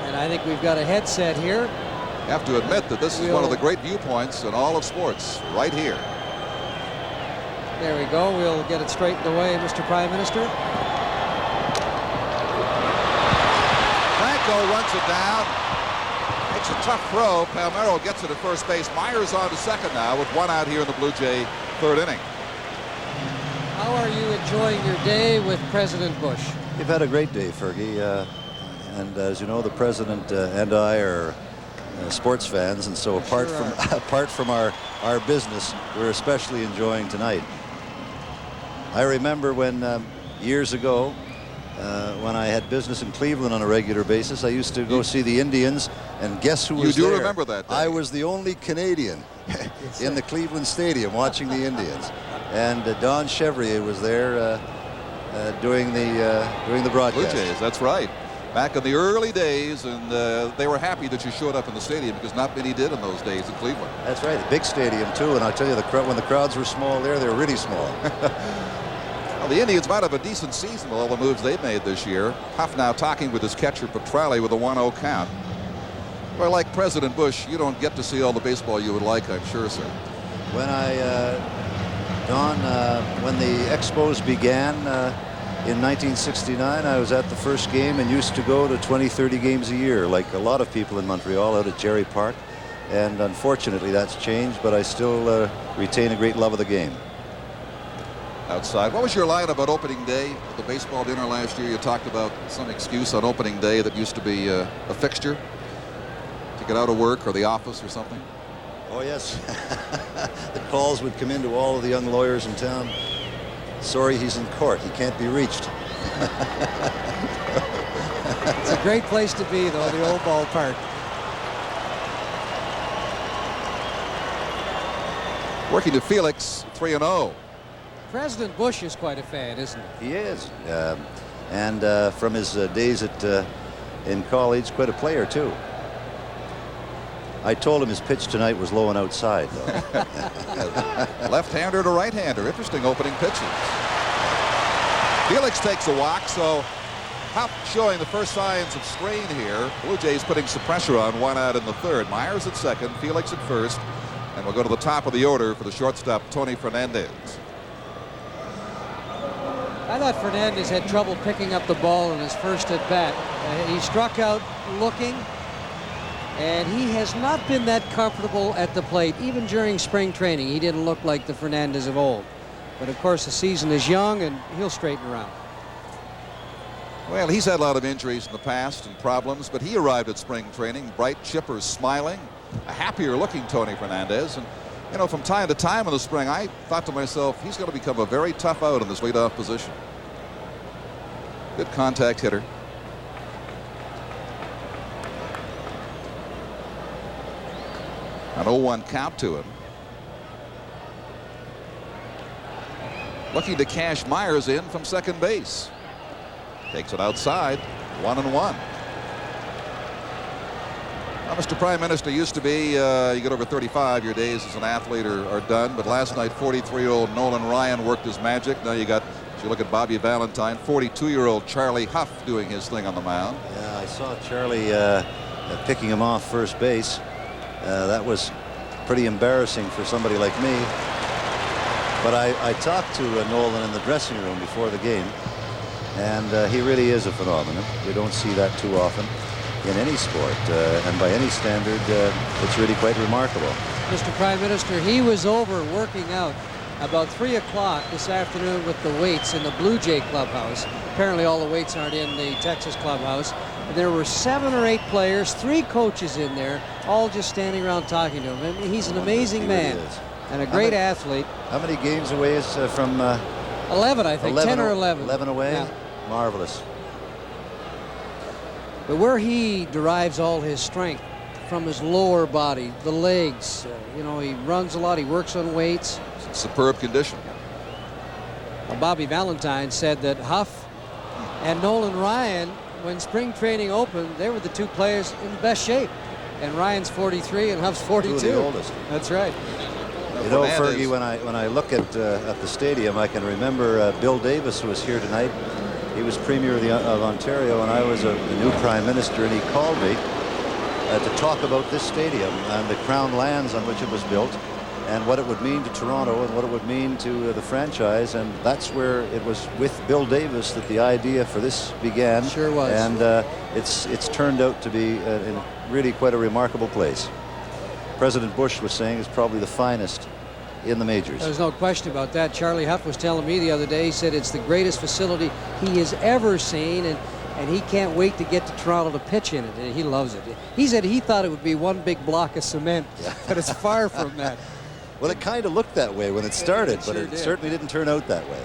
And I think we've got a headset here. You have to admit that this is one of the great viewpoints in all of sports, right here. There we go. We'll get it straightened away, Mr. Prime Minister. Runs it down. Makes a tough throw. Palmeiro gets it at first base. Myers on to second now with 1 out here in the Blue Jay third inning. How are you enjoying your day with President Bush? We've had a great day, Fergie. And as you know, the President and I are sports fans, and so apart from our business, we're especially enjoying tonight. I remember when years ago, when I had business in Cleveland on a regular basis, I used to go see the Indians, and guess who was there? You do remember that day. I was the only Canadian in the Cleveland Stadium watching the Indians, and Don Chevrier was there doing the broadcast. Blue Jays, that's right. Back in the early days, and they were happy that you showed up in the stadium because not many did in those days in Cleveland. That's right, the big stadium too, and I'll tell you, when the crowds were small there, they were really small. Well, the Indians might have a decent season with all the moves they've made this year. Hough now talking with his catcher Petrale with a 1-0 count. Well, like President Bush, you don't get to see all the baseball you would like, I'm sure, sir. When Don, when the Expos began in 1969, I was at the first game and used to go to 20-30 games a year, like a lot of people in Montreal, out at Jerry Park. And unfortunately, that's changed, but I still retain a great love of the game. Outside. What was your line about opening day at the baseball dinner last year? You talked about some excuse on opening day that used to be a fixture to get out of work or the office or something. Oh, yes. The calls would come in to all of the young lawyers in town. Sorry, he's in court. He can't be reached. It's a great place to be, though, the old ballpark. Working to Felix, 3-0. President Bush is quite a fan, isn't he? He is. And from his days in college, quite a player, too. I told him his pitch tonight was low and outside, though. Left-hander to right-hander. Interesting opening pitches. Felix takes a walk, so Hough showing the first signs of strain here. Blue Jays putting some pressure on, 1 out in the third. Myers at second, Felix at first, and we'll go to the top of the order for the shortstop, Tony Fernandez. I thought Fernandez had trouble picking up the ball in his first at bat. He struck out looking, and he has not been that comfortable at the plate. Even during spring training, he didn't look like the Fernandez of old. But of course, the season is young, and he'll straighten around. Well, he's had a lot of injuries in the past and problems, but he arrived at spring training bright, chipper, smiling, a happier looking Tony Fernandez. And you know, from time to time in the spring, I thought to myself, he's going to become a very tough out in this leadoff position. Good contact hitter. An 0-1 count to him. Looking to cash Myers in from second base. Takes it outside, 1-1. Well, Mr. Prime Minister, used to be you get over 35, your days as an athlete are done. But last night, 43-year-old Nolan Ryan worked his magic. Now you got, if you look at Bobby Valentine, 42-year-old Charlie Hough doing his thing on the mound. Yeah, I saw Charlie picking him off first base. That was pretty embarrassing for somebody like me. But I talked to Nolan in the dressing room before the game, and he really is a phenomenon. We don't see that too often in any sport, and by any standard, it's really quite remarkable. Mr. Prime Minister, he was over working out about 3 o'clock this afternoon with the weights in the Blue Jay clubhouse. Apparently all the weights aren't in the Texas clubhouse. And there were 7 or 8 players, 3 coaches in there, all just standing around talking to him. I mean, he's an amazing man and a great athlete. How many games away is from 11, I think. 10 or 11. 11 away? Yeah. Marvelous. But where he derives all his strength from his lower body, the legs, you know, he runs a lot, he works on weights. Superb condition. Well, Bobby Valentine said that Hough and Nolan Ryan, when spring training opened, they were the 2 players in the best shape. And Ryan's 43 and Hough's 42. 2 of the oldest. That's right. You know, Fergie, when I look at the stadium, I can remember Bill Davis was here tonight. He was Premier of Ontario, and I was the new Prime Minister, and he called me to talk about this stadium and the Crown lands on which it was built, and what it would mean to Toronto and what it would mean to the franchise. And that's where it was with Bill Davis that the idea for this began. Sure was. And it's turned out to be really quite a remarkable place. President Bush was saying it's probably the finest in the majors. There's no question about that. Charlie Hough was telling me the other day, he said it's the greatest facility he has ever seen, and he can't wait to get to Toronto to pitch in it. He loves it. He said he thought it would be one big block of cement, but it's far from that. Well, it kind of looked that way when it started, but it certainly didn't turn out that way.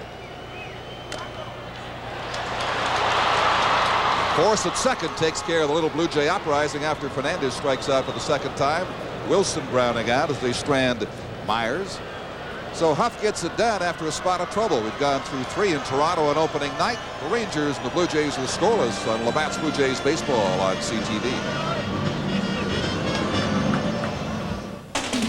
Force at second takes care of the little Blue Jay uprising after Fernandez strikes out for the second time. Wilson grounding out as they strand Myers. So Hough gets it done after a spot of trouble. We've gone through 3 in Toronto on opening night. The Rangers and the Blue Jays were scoreless on Labatt's Blue Jays baseball on CTV.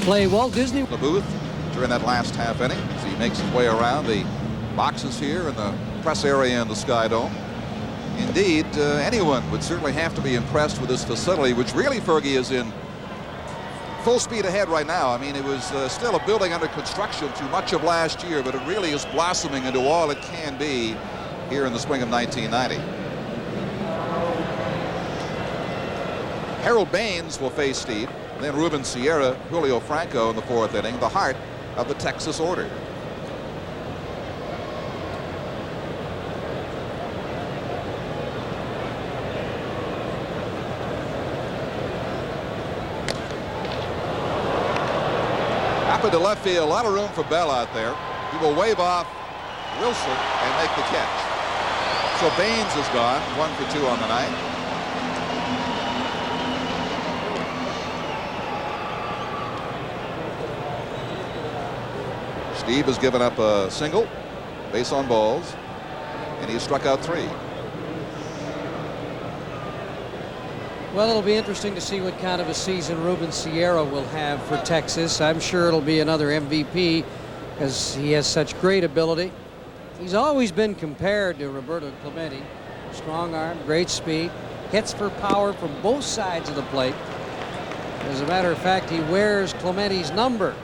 Play Walt Disney. The booth during that last half inning as he makes his way around the boxes here in the press area in the SkyDome. Indeed, anyone would certainly have to be impressed with this facility, which really, Fergie, is in full speed ahead right now. I mean, it was still a building under construction through much of last year, but it really is blossoming into all it can be here in the spring of 1990. Harold Baines will face Stieb, then Ruben Sierra, Julio Franco in the 4th inning, the heart of the Texas order. Up into left field, a lot of room for Bell out there. He will wave off Wilson and make the catch. So Baines is gone, 1 for 2 on the night. Stieb has given up a single, base on balls, and he's struck out 3. Well, it'll be interesting to see what kind of a season Ruben Sierra will have for Texas. I'm sure it'll be another MVP because he has such great ability. He's always been compared to Roberto Clemente. Strong arm, great speed, hits for power from both sides of the plate. As a matter of fact, he wears Clemente's number.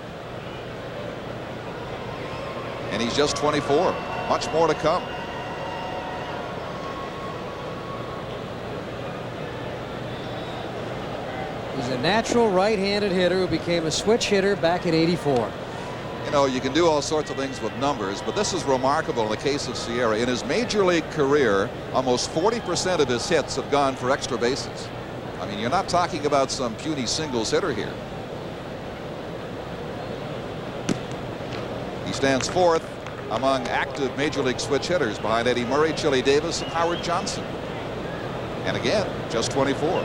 And he's just 24. Much more to come. He's a natural right-handed hitter who became a switch hitter back in '84. You know, you can do all sorts of things with numbers, but this is remarkable in the case of Sierra. In his major league career, almost 40% of his hits have gone for extra bases. I mean, you're not talking about some puny singles hitter here. He stands 4th among active major league switch hitters behind Eddie Murray, Chili Davis, and Howard Johnson. And again, just 24.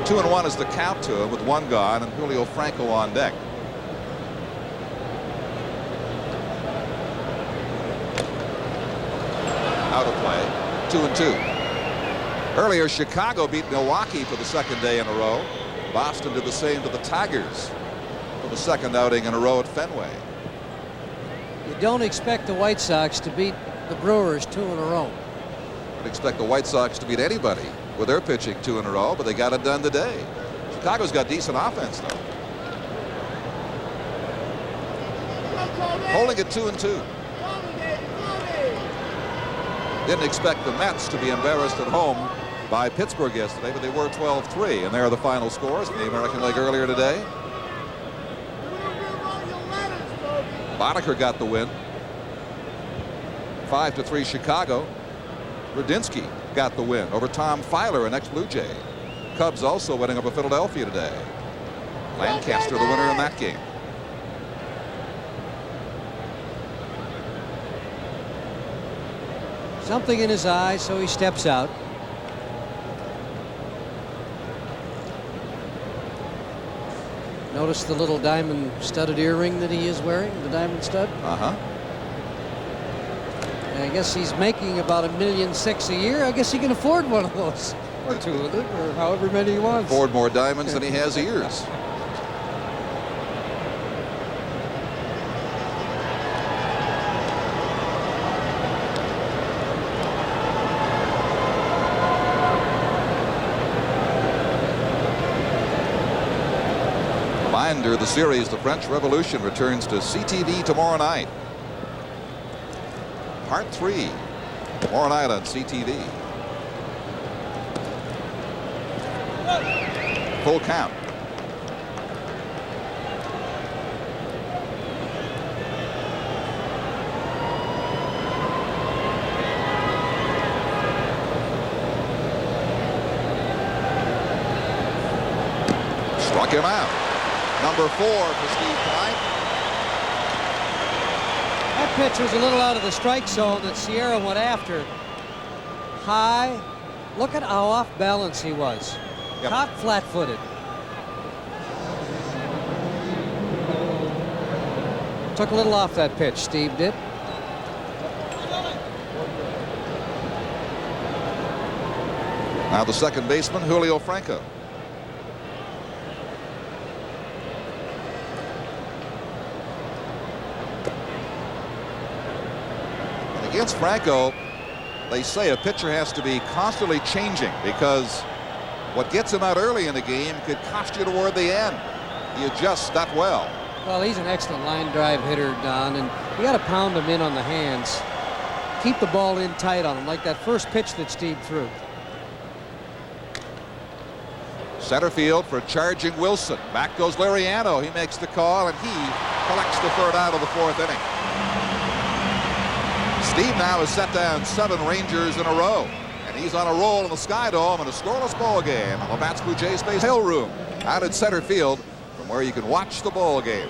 2-1 is the count to him with 1 gone and Julio Franco on deck. Out of play, 2-2. Earlier, Chicago beat Milwaukee for the 2nd day in a row. Boston did the same to the Tigers for the 2nd outing in a row at Fenway. You don't expect the White Sox to beat the Brewers 2 in a row. I'd expect the White Sox to beat anybody with their pitching 2 in a row, but they got it done today. Chicago's got decent offense, though. Holding it 2-2. Didn't expect the Mets to be embarrassed at home by Pittsburgh yesterday, but they were 12-3, and there are the final scores in the American League earlier today. Boddicker got the win. 5-3 Chicago. Radinsky got the win over Tom Filer, an ex-Blue Jay. Cubs also winning over Philadelphia today. Lancaster the winner in that game. Something in his eye, so he steps out. Notice the little diamond studded earring that he is wearing, the diamond stud. And I guess he's making about $1.6 million a year. I guess he can afford one of those, or 2 of them, or however many he wants. Afford more diamonds than he has ears. Reminder, the series, the French Revolution, returns to CTV tomorrow night. Part 3 tomorrow night on CTV. Full count. Struck him out. Number 4 for Stieb tonight. That pitch was a little out of the strike zone that Sierra went after. High. Look at how off balance he was. Yep. Caught flat-footed. Took a little off that pitch, Stieb did. Now the second baseman, Julio Franco. And against Franco, they say a pitcher has to be constantly changing because what gets him out early in the game could cost you toward the end. He adjusts that well. Well, he's an excellent line drive hitter, Don, and you got to pound him in on the hands. Keep the ball in tight on him, like that first pitch that Stieb threw. Center field for charging Wilson. Back goes Liriano. He makes the call, and he collects the third out of the 4th inning. Stieb now has set down 7 Rangers in a row, and he's on a roll in the SkyDome in a scoreless ball game on the Bats Blue Jays base hill room out at center field, from where you can watch the ball game.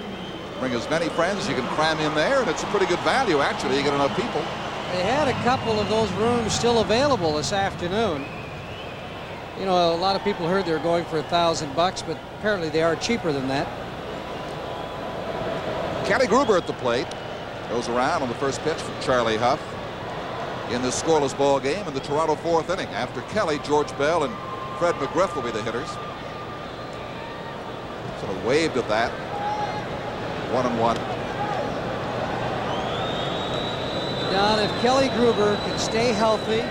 Bring as many friends you can cram in there, and it's a pretty good value actually. You get enough people. They had a couple of those rooms still available this afternoon. You know, a lot of people heard they were going for $1,000, but apparently they are cheaper than that. Kelly Gruber at the plate. Goes around on the first pitch from Charlie Hough in this scoreless ball game in the Toronto 4th inning. After Kelly, George Bell and Fred McGriff will be the hitters. Sort of waved at that. 1-1. Don, if Kelly Gruber can stay healthy,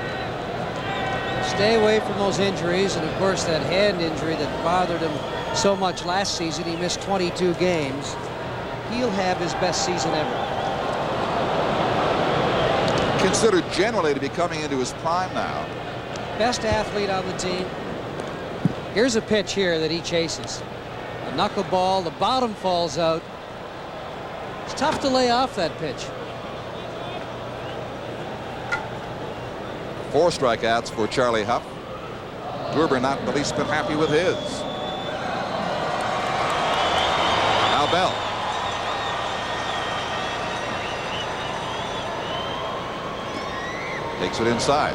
stay away from those injuries, and of course that hand injury that bothered him so much last season, he missed 22 games, he'll have his best season ever. Considered generally to be coming into his prime now. Best athlete on the team. Here's a pitch here that he chases. A knuckleball, the bottom falls out. It's tough to lay off that pitch. 4 strikeouts for Charlie Hough. Gruber not the least bit happy with his. Now Bell. Takes it inside.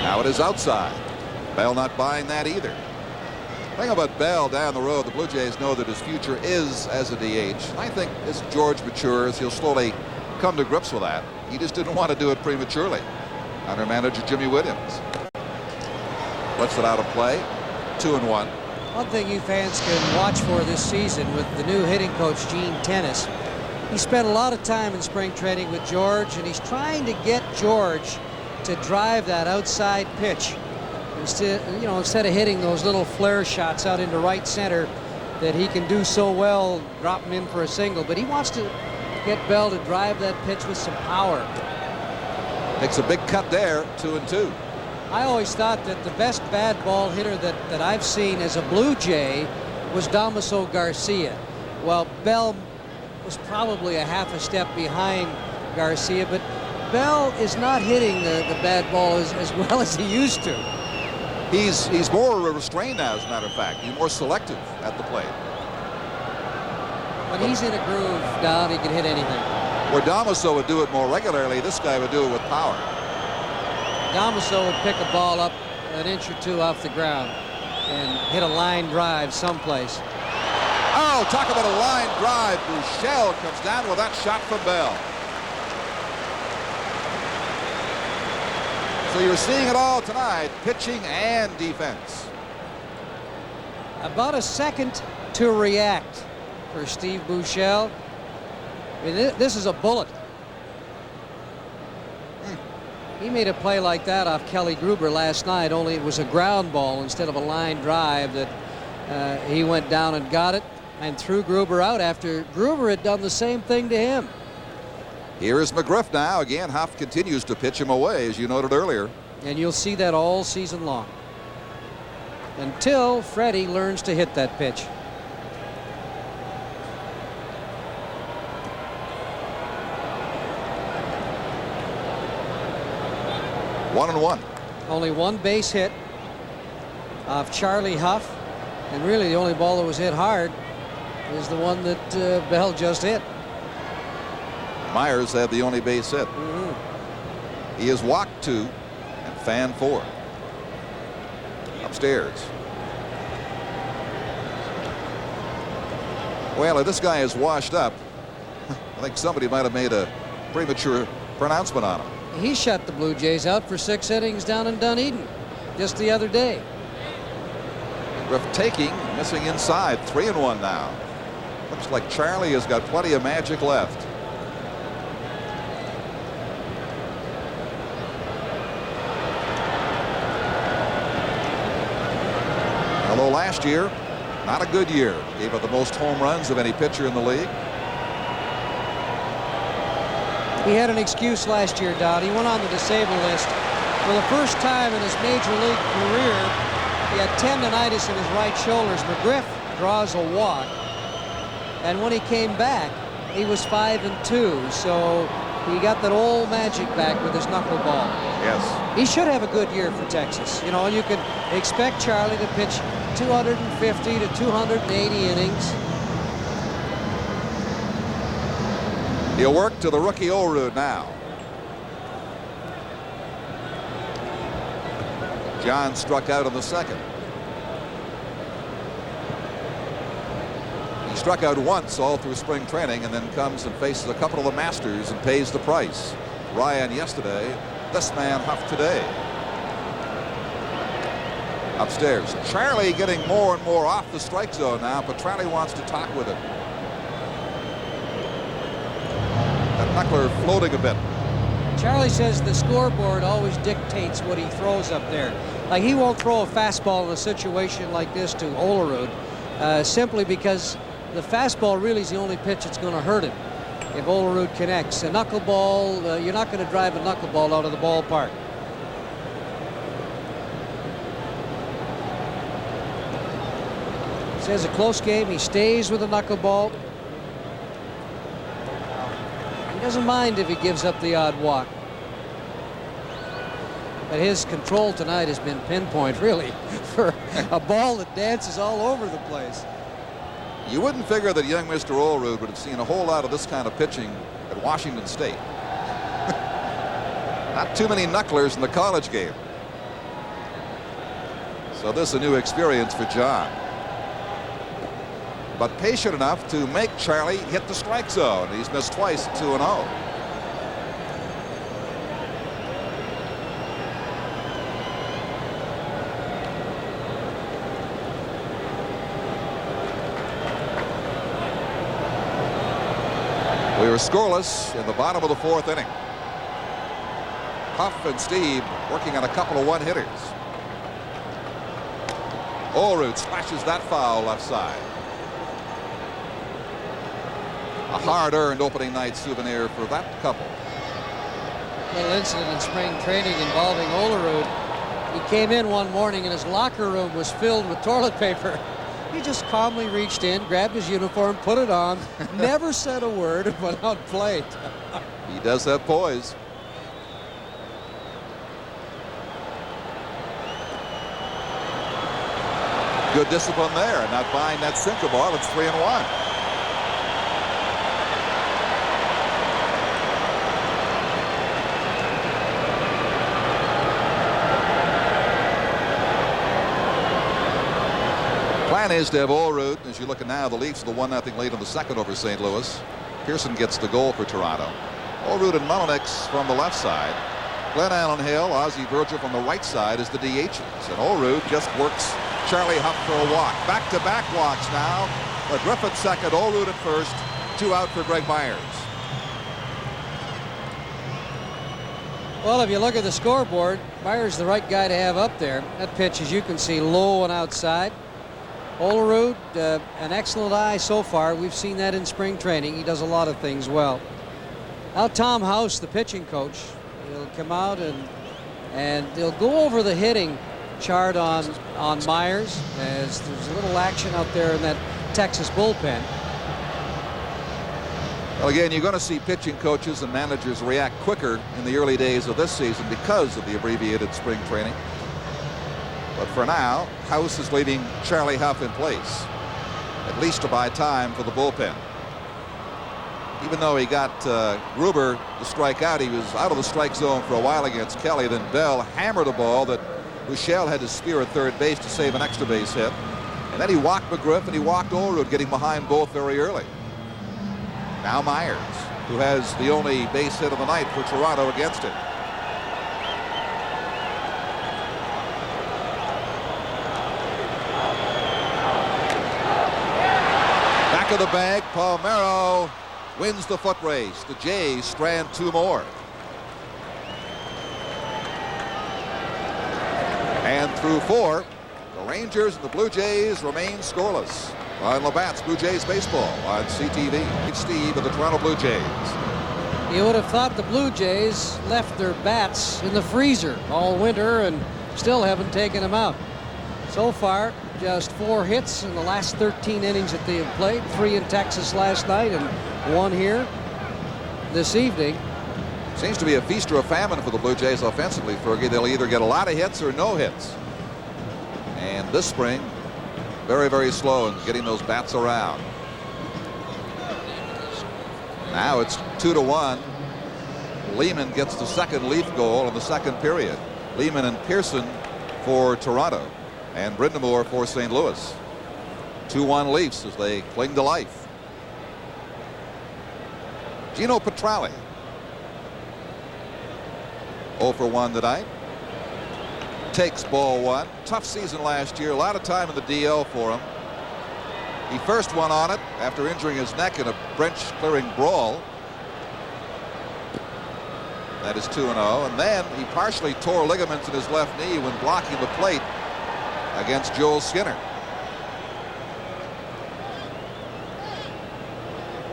Now it is outside. Bell not buying that either. The thing about Bell down the road, the Blue Jays know that his future is as a DH. I think as George matures, he'll slowly come to grips with that. He just didn't want to do it prematurely under manager Jimmy Williams. Lets it out of play. 2-1. One thing you fans can watch for this season with the new hitting coach Gene Tennis, he spent a lot of time in spring training with George, and he's trying to get George to drive that outside pitch. Instead of hitting those little flare shots out into right center that he can do so well, drop him in for a single. But he wants to get Bell to drive that pitch with some power. Makes a big cut there. 2-2. I always thought that the best bad ball hitter that I've seen as a Blue Jay was Damaso Garcia. Well, Bell was probably a half a step behind Garcia, but Bell is not hitting the bad ball as well as he used to. He's more restrained now, as a matter of fact. He's more selective at the plate. When he's in a groove, Don, he can hit anything. Where Damaso would do it more regularly, this guy would do it with power. Damaso would pick a ball up an inch or two off the ground and hit a line drive someplace. Oh, talk about a line drive. Buechele comes down with that shot from Bell. So you're seeing it all tonight, pitching and defense. About a second to react for Steve Buechele. I mean, this is a bullet. He made a play like that off Kelly Gruber last night, only it was a ground ball instead of a line drive that he went down and got it and threw Gruber out after Gruber had done the same thing to him. Here is McGriff now. Again, Hough continues to pitch him away, as you noted earlier. And you'll see that all season long until Freddie learns to hit that pitch. 1-1. Only one base hit of Charlie Hough, and really the only ball that was hit hard is the one that Bell just hit. Myers had the only base hit. He has walked 2 and fanned 4. Upstairs. Well, if this guy is washed up, I think somebody might have made a premature pronouncement on him. He shut the Blue Jays out for 6 innings down in Dunedin just the other day. Griff taking, missing inside. 3-1 now. Looks like Charlie has got plenty of magic left. Although last year, not a good year. Gave up the most home runs of any pitcher in the league. He had an excuse last year, Dowd. He went on the disabled list. For the first time in his major league career, he had tendonitis in his right shoulders. McGriff draws a walk. And when he came back, he was 5-2. So he got that old magic back with his knuckleball. Yes. He should have a good year for Texas. You know, you can expect Charlie to pitch 250 to 280 innings. He'll work to the rookie Olerud now. John struck out in the second. He struck out once all through spring training and then comes and faces a couple of the Masters and pays the price. Ryan yesterday, this man Hough today. Upstairs. Charlie getting more and more off the strike zone now. Petralli wants to talk with him. That knuckler floating a bit. Charlie says the scoreboard always dictates what he throws up there. Like, he won't throw a fastball in a situation like this to Olerud simply because the fastball really is the only pitch that's going to hurt him if Olerud connects. A knuckleball, you're not going to drive a knuckleball out of the ballpark. He says a close game. He stays with the knuckleball. He doesn't mind if he gives up the odd walk. But his control tonight has been pinpoint, really, for a ball that dances all over the place. You wouldn't figure that young Mr. Olerud would have seen a whole lot of this kind of pitching at Washington State. Not too many knucklers in the college game. So this is a new experience for John. But patient enough to make Charlie hit the strike zone. He's missed twice at 2-0. We were scoreless in the bottom of the 4th inning. Hough and Stieb working on a couple of one-hitters. Olerud slashes that foul left side. A hard-earned opening night souvenir for that couple. Little incident in spring training involving Olerud. He came in one morning and his locker room was filled with toilet paper. He just calmly reached in, grabbed his uniform, put it on, never said a word, and went out and played. He does have poise. Good discipline there, and not buying that sinker ball. It's 3-1. Plan is to have Olerud. As you're looking now, the Leafs are the 1-0 lead in the second over St. Louis. Pearson gets the goal for Toronto. Olerud and Mullenix from the left side. Glenn Allen Hill, Ozzie Virgil from the right side is the DHs. And Olerud just works Charlie Hough for a walk. Back-to-back walks now. But Griffith second, Olerud at first. 2 out for Greg Myers. Well, if you look at the scoreboard, Myers the right guy to have up there. That pitch, as you can see, low and outside. Olerud, an excellent eye so far. We've seen that in spring training. He does a lot of things well. Now Tom House, the pitching coach, he'll come out and they'll go over the hitting chart on Myers, as there's a little action out there in that Texas bullpen. Well, again, you're going to see pitching coaches and managers react quicker in the early days of this season because of the abbreviated spring training. But for now, Hough is leading Charlie Hough in place, at least to buy time for the bullpen. Even though he got Gruber to strike out, he was out of the strike zone for a while against Kelly. Then Bell hammered a ball that Buechele had to spear at third base to save an extra base hit. And then he walked McGriff and he walked Olerud, getting behind both very early. Now Myers, who has the only base hit of the night for Toronto against him. Back of the bag, Palmeiro wins the foot race. The Jays strand 2 more. And through 4, the Rangers and the Blue Jays remain scoreless. On Labatt's Blue Jays Baseball on CTV. Stieb of the Toronto Blue Jays. You would have thought the Blue Jays left their bats in the freezer all winter and still haven't taken them out. So far, just 4 hits in the last 13 innings that they have played. 3 in Texas last night and 1 here this evening. Seems to be a feast or a famine for the Blue Jays offensively, Fergie. They'll either get a lot of hits or no hits. And this spring, very, very slow in getting those bats around. Now it's 2-1. Lehman gets the second Leaf goal in the second period. Lehman and Pearson for Toronto and Brindamore for St. Louis. 2-1 Leafs as they cling to life. Gino Petralli 0 for 1 tonight. Takes ball 1. Tough season last year. A lot of time in the DL for him. He first won on it after injuring his neck in a bench clearing brawl. That is 2-0. And then he partially tore ligaments in his left knee when blocking the plate against Joel Skinner.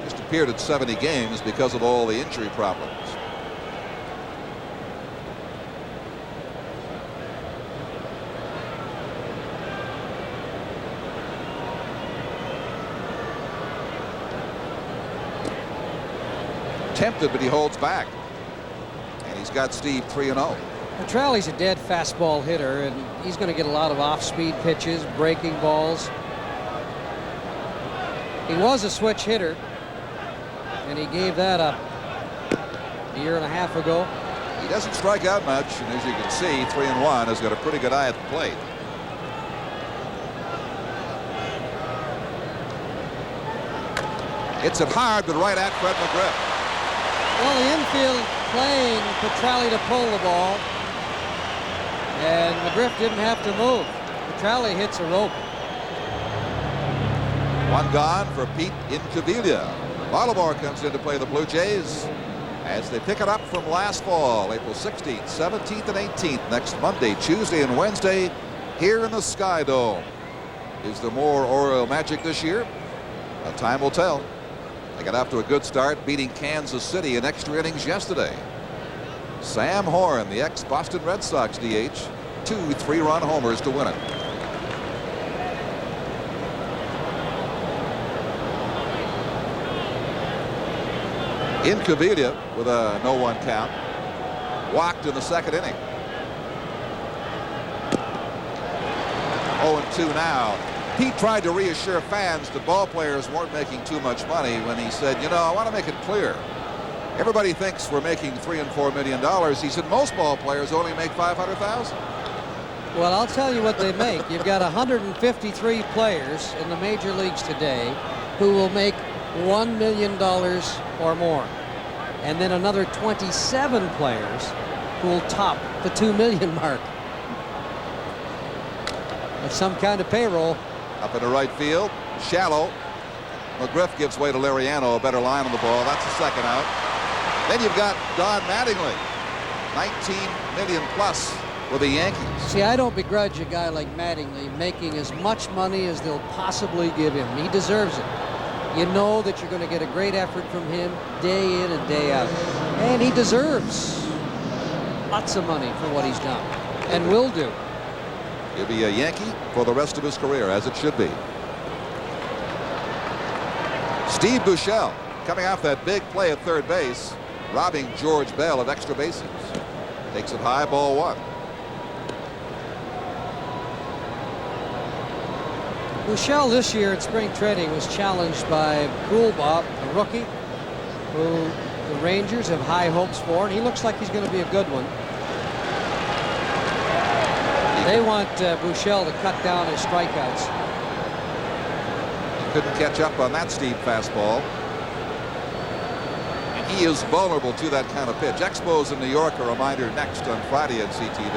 Just appeared at 70 games because of all the injury problems. Tempted, but he holds back. And he's got Stieb 3-0. Petralli's a dead fastball hitter, and he's going to get a lot of off-speed pitches, breaking balls. He was a switch hitter, and he gave that up a year and a half ago. He doesn't strike out much, and as you can see, 3-1, has got a pretty good eye at the plate. Hits it hard, but right at Fred McGriff. Well, the infield playing Petralli to pull the ball, and McGriff didn't have to move. Petralli hits a rope. 1 gone for Pete Incaviglia. Baltimore comes in to play the Blue Jays as they pick it up from last fall, April 16th, 17th, and 18th, next Monday, Tuesday, and Wednesday here in the SkyDome. Is there more Oriole magic this year? Well, time will tell. They got off to a good start, beating Kansas City in extra innings yesterday. Sam Horn, the ex-Boston Red Sox DH, 2 3-run homers to win it. Incaviglia with a 0-1 count. Walked in the second inning. 0-2 now. Pete tried to reassure fans that ball players weren't making too much money when he said, you know, I want to make it clear. Everybody thinks we're making $3 and $4 million. He said most ball players only make $500,000. Well, I'll tell you what they make. You've got 153 players in the major leagues today who will make $1 million or more. And then another 27 players who will top the 2 million mark. That's some kind of payroll. Up in the right field, shallow. McGriff gives way to Liriano, a better line on the ball. That's the second out. Then you've got Don Mattingly, 19 million plus with the Yankees. See, I don't begrudge a guy like Mattingly making as much money as they'll possibly give him. He deserves it. You know that you're going to get a great effort from him day in and day out. And he deserves lots of money for what he's done and will do. He'll be a Yankee for the rest of his career, as it should be. Steve Buechele coming off that big play at third base, robbing George Bell of extra bases. Takes it high, ball 1. Buechele this year at spring training was challenged by Goulbob, a rookie, who the Rangers have high hopes for, and he looks like he's going to be a good one. They want Buechele to cut down his strikeouts. Couldn't catch up on that steep fastball. And he is vulnerable to that kind of pitch. Expos in New York, a reminder next on Friday at CTV.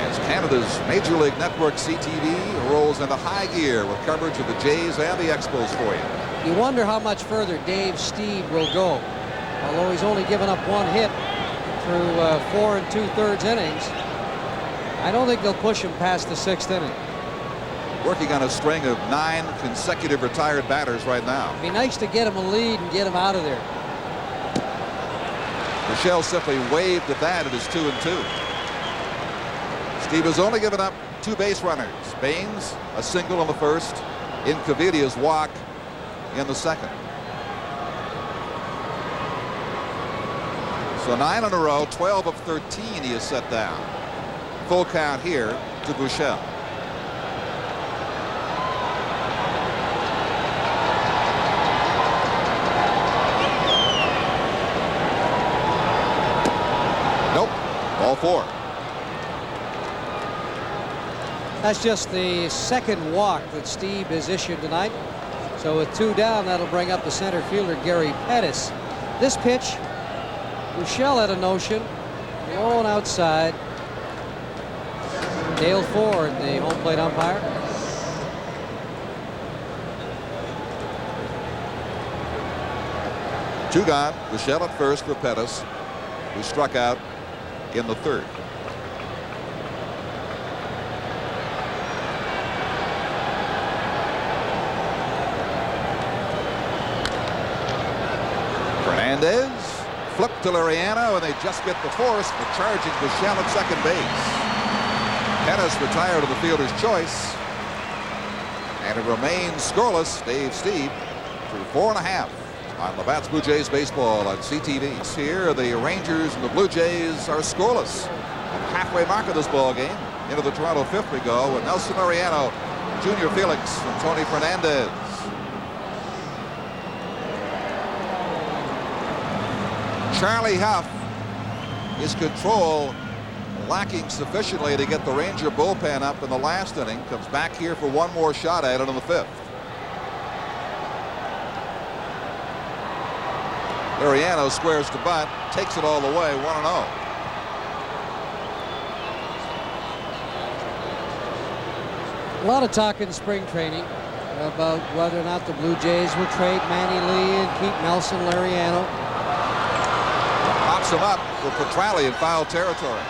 As Canada's Major League Network CTV rolls into high gear with coverage of the Jays and the Expos for you. You wonder how much further Dave Stieb will go. Although he's only given up 1 hit through 4 2/3 innings, I don't think they'll push him past the 6th inning. Working on a string of 9 consecutive retired batters right now. It'd be nice to get him a lead and get him out of there. Buechele simply waved at that. It is 2-2. Stieb has only given up 2 base runners. Baines, a single in the first. Incavidia's walk in the second. So 9 in a row, 12 of 13 he has set down. Full count here to Buechele. Nope, ball 4. That's just the second walk that Stieb has issued tonight. So with 2 down, that'll bring up the center fielder Gary Pettis. This pitch, Buechele had a notion, low and outside. Dale Ford, the home plate umpire. Two gone. Buechele at first for Pettis, who struck out in the 3rd. Fernandez flipped to Liriano, and they just get the force for charging Buechele at second base. Pettis retired to the fielder's choice, and it remains scoreless. Dave Stieb through 4.5 on Labatt's Blue Jays baseball on CTV. Here, the Rangers and the Blue Jays are scoreless. At the halfway mark of this ball game, into the Toronto 5th we go, with Nelson Liriano, Junior Felix, and Tony Fernandez. Charlie Hough, his control lacking sufficiently to get the Ranger bullpen up in the last inning. Comes back here for one more shot at it in the 5th. Liriano squares to bunt, takes it all the way, 1-0. A lot of talk in spring training about whether or not the Blue Jays will trade Manny Lee and keep Nelson Liriano. Pops him up for Petrali in foul territory.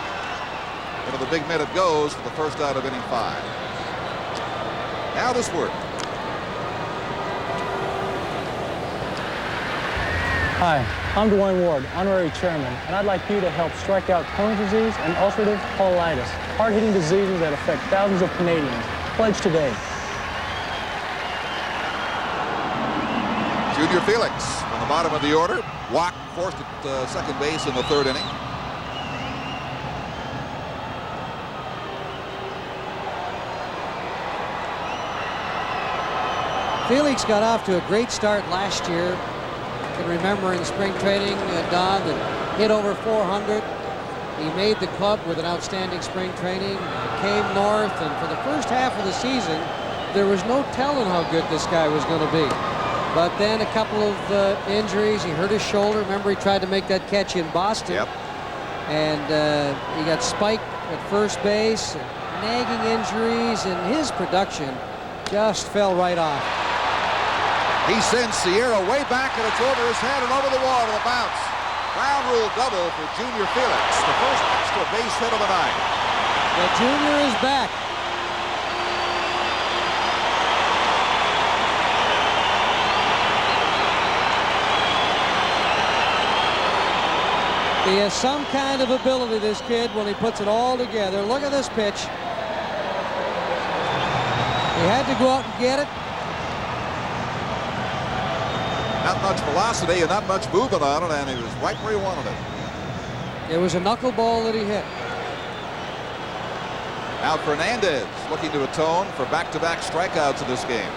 Into the big minute goes for the first out of inning 5. Now this work. Hi, I'm Dwayne Ward, honorary chairman, and I'd like you to help strike out Crohn's disease and ulcerative colitis, hard-hitting diseases that affect thousands of Canadians. Pledge today. Junior Felix on the bottom of the order. Walk forced at second base in the 3rd inning. Felix got off to a great start last year. I can remember in spring training, Don, that hit over 400. He made the club with an outstanding spring training, came north, and for the first half of the season, there was no telling how good this guy was going to be. But then a couple of injuries. He hurt his shoulder. Remember, he tried to make that catch in Boston. Yep. And he got spiked at first base, nagging injuries, and his production just fell right off. He sends Sierra way back, and it's over his head and over the wall to the bounce. Ground rule double for Junior Felix, the first extra base hit of the night. The Junior is back. He has some kind of ability, this kid, when he puts it all together. Look at this pitch. He had to go out and get it. Not much velocity and not much movement on it, and he was right where he wanted it. It was a knuckleball that he hit. Now Fernandez looking to atone for back-to-back strikeouts in this game.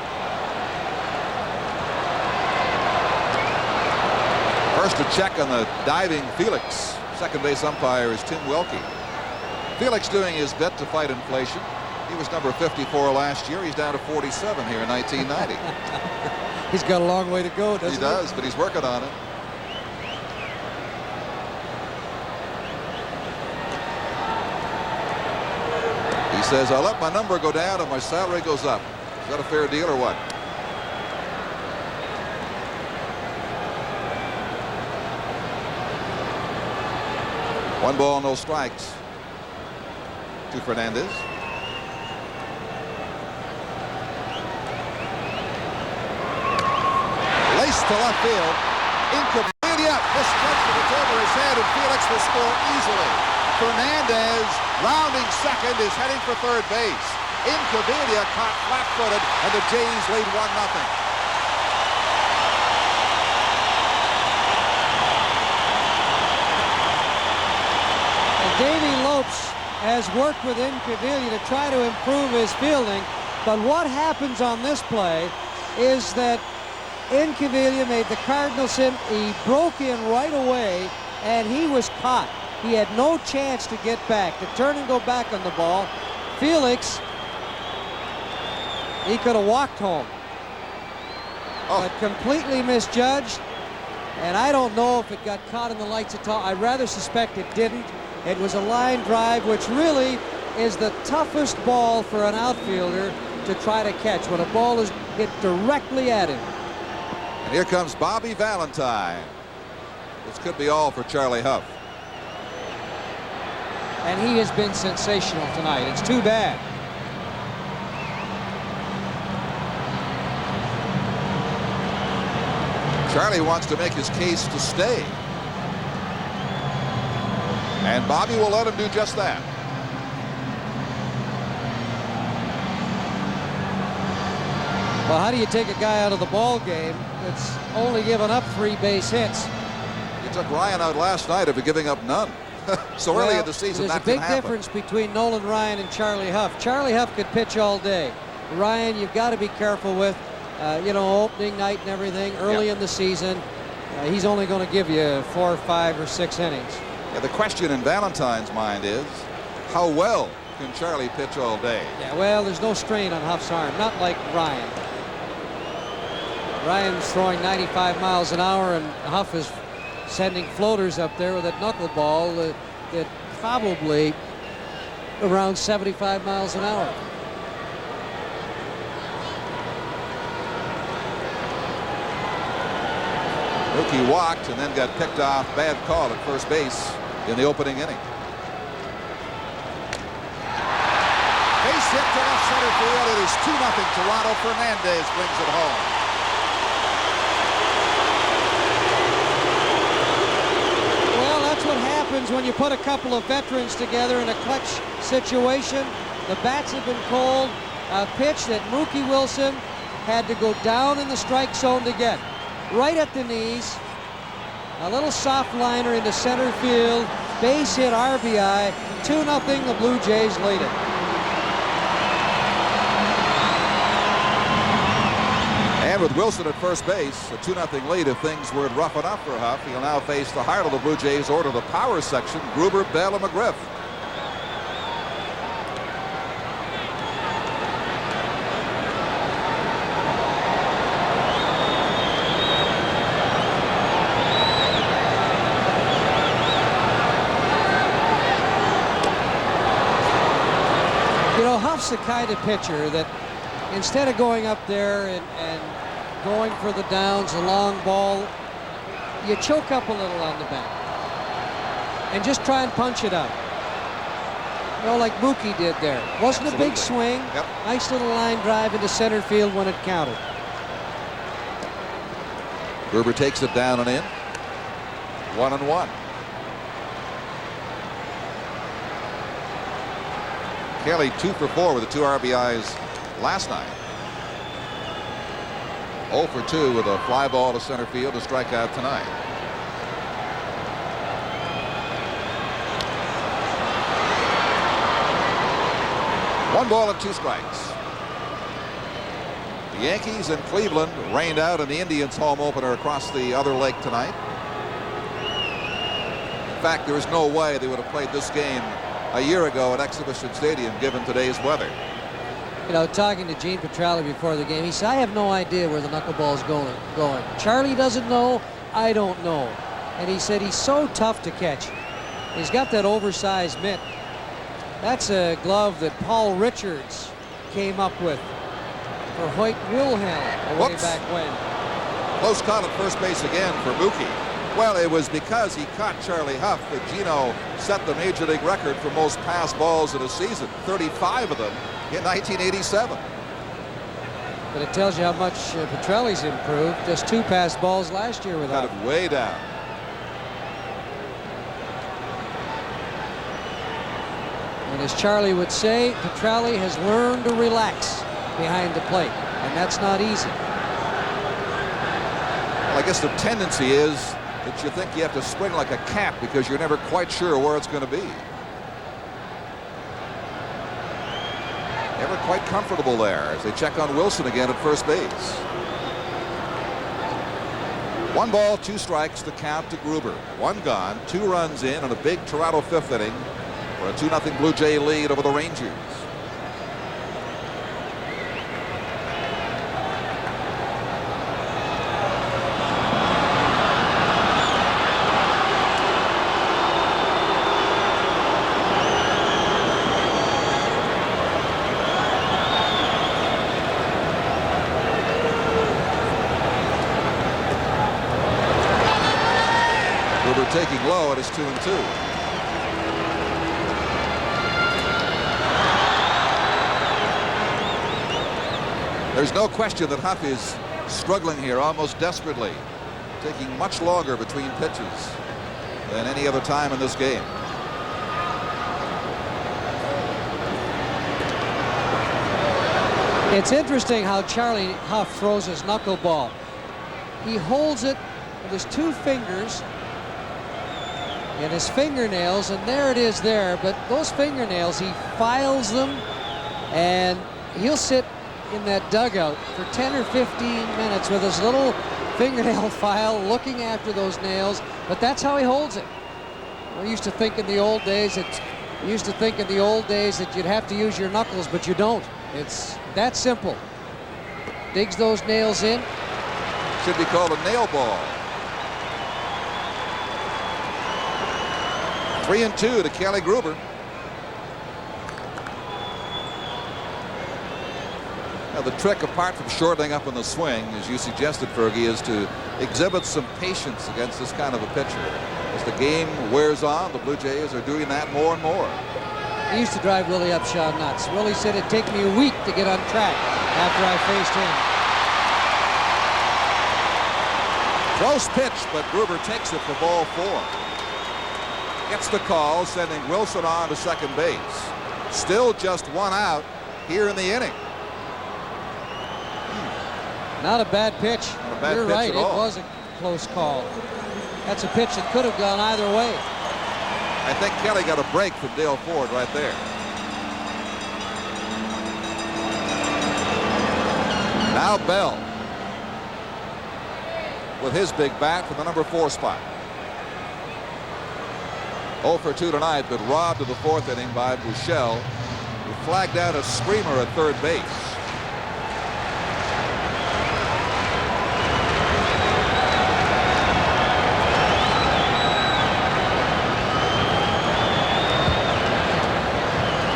First to check on the diving Felix. Second base umpire is Tim Wilkie. Felix doing his bit to fight inflation. He was number 54 last year. He's down to 47 here in 1990. He's got a long way to go, doesn't he? He does, but he's working on it. He says, I'll let my number go down if my salary goes up. Is that a fair deal or what? One ball, no strikes to Fernandez. Laced to left field. Incabilia. This catch it over his head, and Felix will score easily. Fernandez, rounding second, is heading for third base. Incabilia caught flat-footed, and the Jays lead 1-0. Davey Lopes has worked with Incabilia to try to improve his fielding, but what happens on this play is that Incabilia made the Cardinals in. He broke in right away, and he was caught. He had no chance to get back, to turn and go back on the ball. Felix, he could have walked home, but completely misjudged, and I don't know if it got caught in the lights at all. I rather suspect it didn't. It was a line drive, which really is the toughest ball for an outfielder to try to catch, when a ball is hit directly at him. And here comes Bobby Valentine. This could be all for Charlie Hough. And he has been sensational tonight. It's too bad. Charlie wants to make his case to stay. And Bobby will let him do just that. Well, how do you take a guy out of the ball game that's only given up 3 base hits? He took Ryan out last night after giving up none. So early in the season, that there's can a big happen. difference between Nolan Ryan and Charlie Hough. Charlie Hough could pitch all day. Ryan, you've got to be careful with, you know, opening night and everything early in the season. He's only going to give you 4, 5, or 6 innings. Yeah, the question in Valentine's mind is, how well can Charlie pitch all day? Yeah, well, there's no strain on Hough's arm, not like Ryan. Ryan's throwing 95 miles an hour, and Hough is sending floaters up there with that knuckleball that probably around 75 miles an hour. Mookie walked and then got picked off. Bad call at first base in the opening inning. Base hit to left center field. It is 2-0 Toronto. Fernandez brings it home. Well, that's what happens when you put a couple of veterans together in a clutch situation. The bats have been cold. A pitch that Mookie Wilson had to go down in the strike zone to get. Right at the knees. A little soft liner into center field. Base hit RBI. 2-0. The Blue Jays lead it. And with Wilson at first base, a 2-0 lead. If things weren't rough enough for Hough, he'll now face the heart of the Blue Jays order, the power section, Gruber, Bell, and McGriff. You know, Hough's the kind of pitcher that instead of going up there and going for the downs, a long ball, you choke up a little on the back and just try and punch it out. You know, like Mookie did there. Wasn't a big swing. Yep. Nice little line drive into center field when it counted. Gruber takes it down and in. 1-1. Kelly 2 for 4 with the 2 RBIs last night. 0 for 2 with a fly ball to center field to strike out tonight. One ball and 2 strikes. The Yankees and Cleveland rained out in the Indians' home opener across the other lake tonight. In fact, there is no way they would have played this game a year ago at Exhibition Stadium given today's weather. You know, talking to Gene Petralli before the game, he said, I have no idea where the knuckleball is going. Charlie doesn't know, I don't know. And he said he's so tough to catch. He's got that oversized mitt. That's a glove that Paul Richards came up with for Hoyt Wilhelm way back when. Close call at first base again for Mookie. Well, it was because he caught Charlie Hough that Gino set the Major League record for most pass balls in a season, 35 of them in 1987. But it tells you how much Petrelli's improved. Just 2 pass balls last year with Hough. Got it way down. And as Charlie would say, Petrelli has learned to relax behind the plate, and that's not easy. Well, I guess the tendency is that you think you have to spring like a cat because you're never quite sure where it's going to be. Never quite comfortable there as they check on Wilson again at first base. 1 ball, 2 strikes to count to Gruber. 1 gone, 2 runs in, and a big Toronto 5th inning for a 2-0 Blue Jay lead over the Rangers. Taking low at his 2-2. There's no question that Hough is struggling here almost desperately, taking much longer between pitches than any other time in this game. It's interesting how Charlie Hough throws his knuckleball. He holds it with his 2 fingers and his fingernails, and there it is there, but those fingernails, he files them, and he'll sit in that dugout for 10 or 15 minutes with his little fingernail file looking after those nails, but that's how he holds it. We used to think in the old days that you'd have to use your knuckles, but you don't. It's that simple. Digs those nails in. Should be called a nail ball. 3-2 to Kelly Gruber. Now the trick, apart from shortening up in the swing, as you suggested, Fergie, is to exhibit some patience against this kind of a pitcher. As the game wears on, the Blue Jays are doing that more and more. He used to drive Willie Upshaw nuts. Willie said it'd take me a week to get on track after I faced him. Close pitch, but Gruber takes it for ball 4. Gets the call, sending Wilson on to second base. Still just 1 out here in the inning. Not a bad pitch. Not a bad You're pitch right, at all. It was a close call. That's a pitch that could have gone either way. I think Kelly got a break from Dale Ford right there. Now Bell with his big bat from the number 4 spot. 0 for 2 tonight, but robbed of the 4th inning by Buechele, who flagged out a screamer at third base.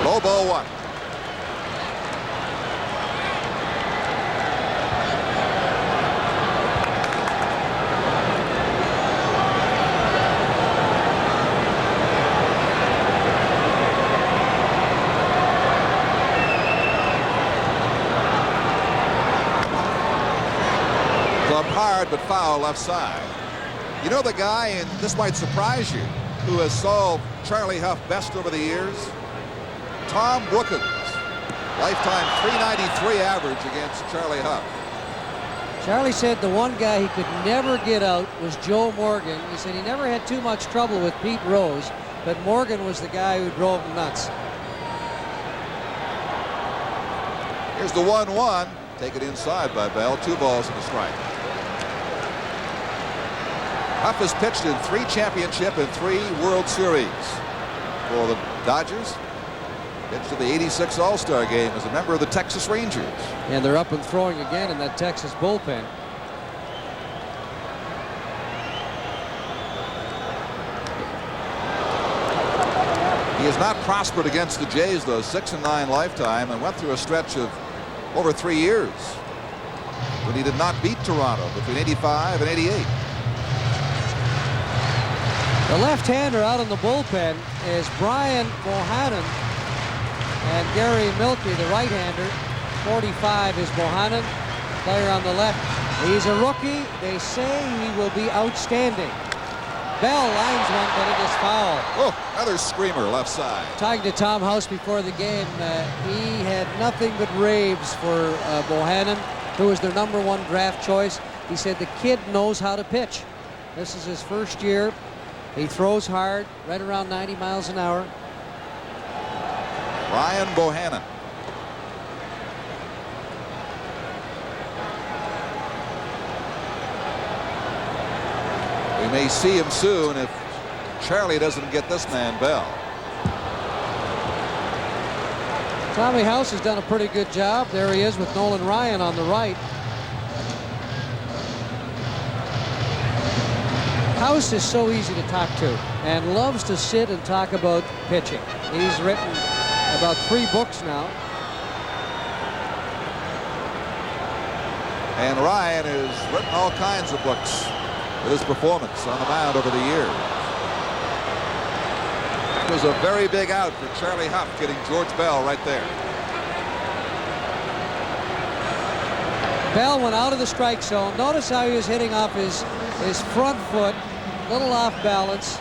Low ball 1. Hard but foul left side. You know the guy, and this might surprise you, who has solved Charlie Hough best over the years? Tom Brookins. Lifetime .393 average against Charlie Hough. Charlie said the one guy he could never get out was Joe Morgan. He said he never had too much trouble with Pete Rose, but Morgan was the guy who drove him nuts. Here's the 1-1. Taken inside by Bell. 2 balls and a strike. Hough has pitched in 3 championship and 3 World Series for the Dodgers. Pitched in the '86 All-Star game as a member of the Texas Rangers. And they're up and throwing again in that Texas bullpen. He has not prospered against the Jays, though. 6-9 lifetime, and went through a stretch of over 3 years when he did not beat Toronto between '85 and '88. The left-hander out in the bullpen is Brian Bohannon, and Gary Milkey, the right-hander. 45 is Bohannon, player on the left. He's a rookie. They say he will be outstanding. Bell lines one, but it is foul. Oh, another screamer left side. Talking to Tom Hough before the game, he had nothing but raves for Bohannon, who was their #1 draft choice. He said the kid knows how to pitch. This is his first year. He throws hard, right around 90 miles an hour. Ryan Bohannon. We may see him soon if Charlie doesn't get this man Bell. Tommy House has done a pretty good job. There he is with Nolan Ryan on the right. House is so easy to talk to and loves to sit and talk about pitching. He's written about 3 books now. And Ryan has written all kinds of books with his performance on the mound over the years. It was a very big out for Charlie Hough, getting George Bell right there. Bell went out of the strike zone. Notice how he was hitting off his front foot, little off balance.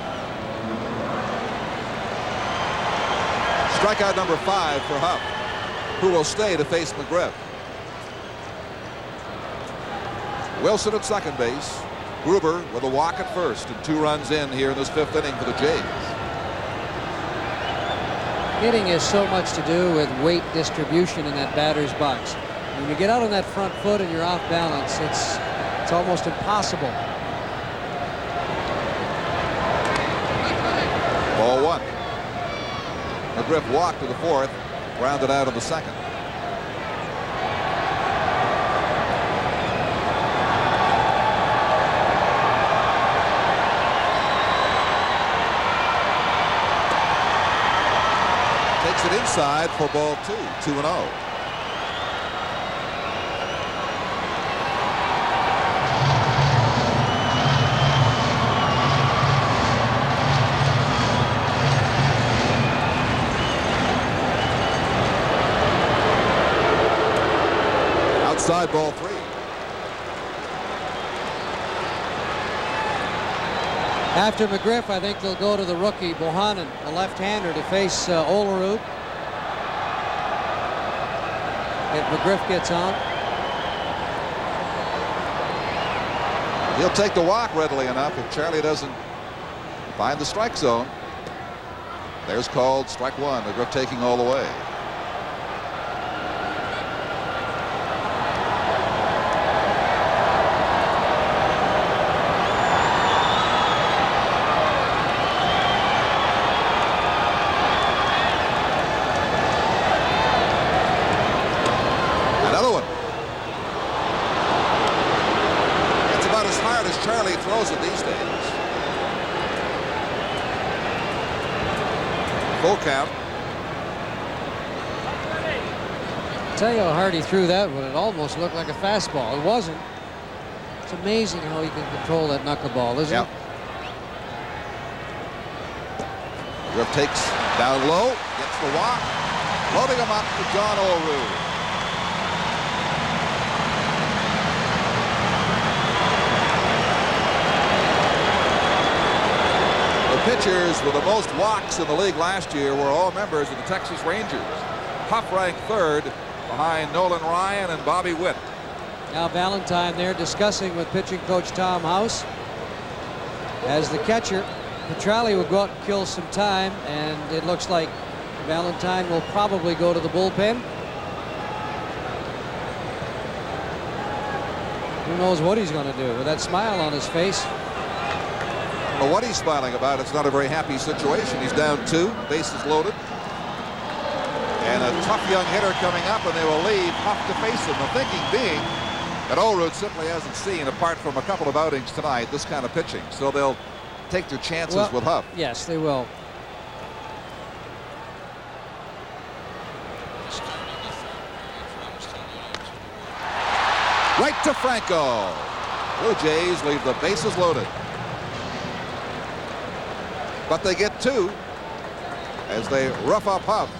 Strikeout number 5 for Hough, who will stay to face McGriff. Wilson at second base. Gruber with a walk at first and 2 runs in here in this 5th inning for the Jays. Hitting has so much to do with weight distribution in that batter's box. When you get out on that front foot and you're off balance, it's almost impossible. Ball 1. McGriff walked to the 4th, grounded out of the 2nd. Takes it inside for ball 2, 2-0. Outside ball 3. After McGriff, I think they'll go to the rookie Bohannon, a left-hander, to face Olerud. If McGriff gets on. He'll take the walk readily enough if Charlie doesn't find the strike zone. There's called strike 1. McGriff taking all the way. Charlie throws it these days. Full count. Tell you how hard he threw that one. It almost looked like a fastball. It wasn't. It's amazing how he can control that knuckleball, isn't it? Griff takes down low, gets the walk, loading him up to John Olerud. Pitchers with the most walks in the league last year were all members of the Texas Rangers. Hough ranked 3rd behind Nolan Ryan and Bobby Witt. Now Valentine there discussing with pitching coach Tom Hough. As the catcher, Petralli will go out and kill some time, and it looks like Valentine will probably go to the bullpen. Who knows what he's going to do with that smile on his face. Well, what he's smiling about, it's not a very happy situation. He's down 2, bases loaded. And a tough young hitter coming up, and they will leave Hough to face him. The thinking being that Olerud simply hasn't seen, apart from a couple of outings tonight, this kind of pitching. So they'll take their chances with Hough. Yes, they will. Right to Franco. Blue Jays leave the bases loaded. But they get 2 as they rough up Hough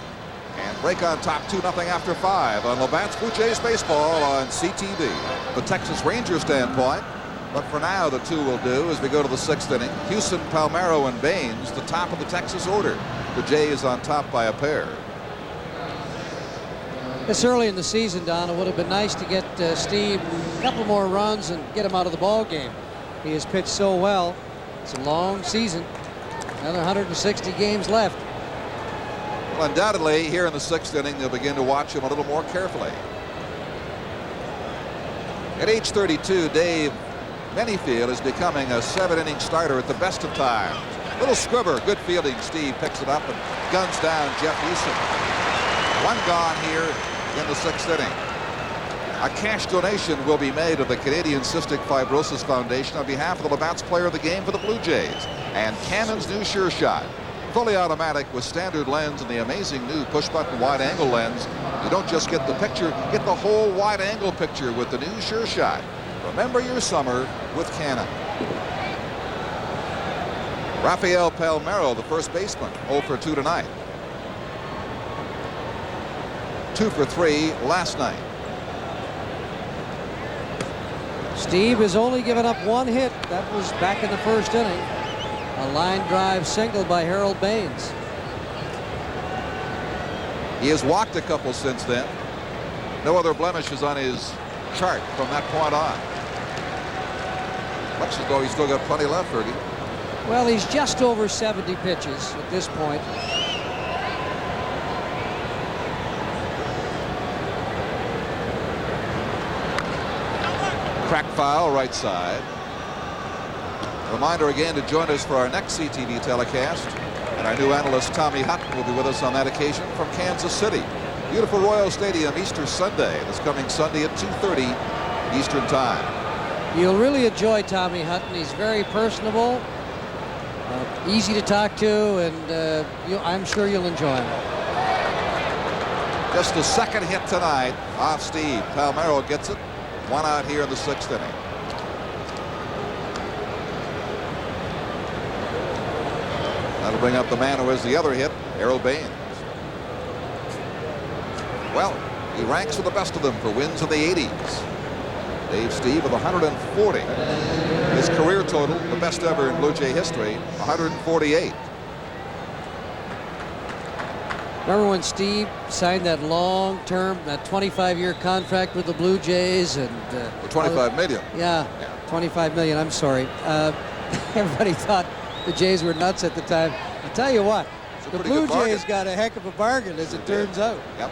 and break on top 2-0 after 5 on Labatt's Blue Jays baseball on CTV. The Texas Rangers standpoint, but for now the 2 will do as we go to the 6th inning. Houston, Palmeiro, and Baines, the top of the Texas order. The Jays on top by a pair. This early in the season, Don, it would have been nice to get Stieb a couple more runs and get him out of the ball game. He has pitched so well. It's a long season. Another 160 games left. Well, undoubtedly, here in the 6th inning, they'll begin to watch him a little more carefully. At age 32, Dave Manyfield is becoming a 7-inning starter at the best of times. Little squibber, good fielding. Steve picks it up and guns down Jeff Houston. 1 gone here in the 6th inning. A cash donation will be made to the Canadian Cystic Fibrosis Foundation on behalf of the Labatt's Player of the Game for the Blue Jays. And Cannon's new Sure Shot. Fully automatic with standard lens and the amazing new push-button wide-angle lens. You don't just get the picture, get the whole wide-angle picture with the new Sure Shot. Remember your summer with Cannon. Rafael Palmeiro, the first baseman, 0 for 2 tonight. 2 for 3 last night. Steve has only given up 1 hit. That was back in the 1st inning. A line drive single by Harold Baines. He has walked a couple since then. No other blemishes on his chart from that point on. Looks as though he's still got plenty left, Fergie. Well, he's just over 70 pitches at this point. Crack foul right side. Reminder again to join us for our next CTV telecast. And our new analyst Tommy Hutton will be with us on that occasion from Kansas City. Beautiful Royal Stadium Easter Sunday. This coming Sunday at 2:30 Eastern Time. You'll really enjoy Tommy Hutton. He's very personable, easy to talk to, and I'm sure you'll enjoy him. Just the 2nd hit tonight off Steve. Palmeiro gets it. 1 out here in the 6th inning. That'll bring up the man who has the other hit, Harold Baines. Well, he ranks with the best of them for wins in the 80s. Dave Stieb with 140. His career total, the best ever in Blue Jay history, 148. Remember when Steve signed that long-term, that 25-year contract with the Blue Jays, and for $25 million. Yeah, $25 million. I'm sorry. Everybody thought the Jays were nuts at the time. I'll tell you what, the Blue Jays got a heck of a bargain, as it turns out. Yep.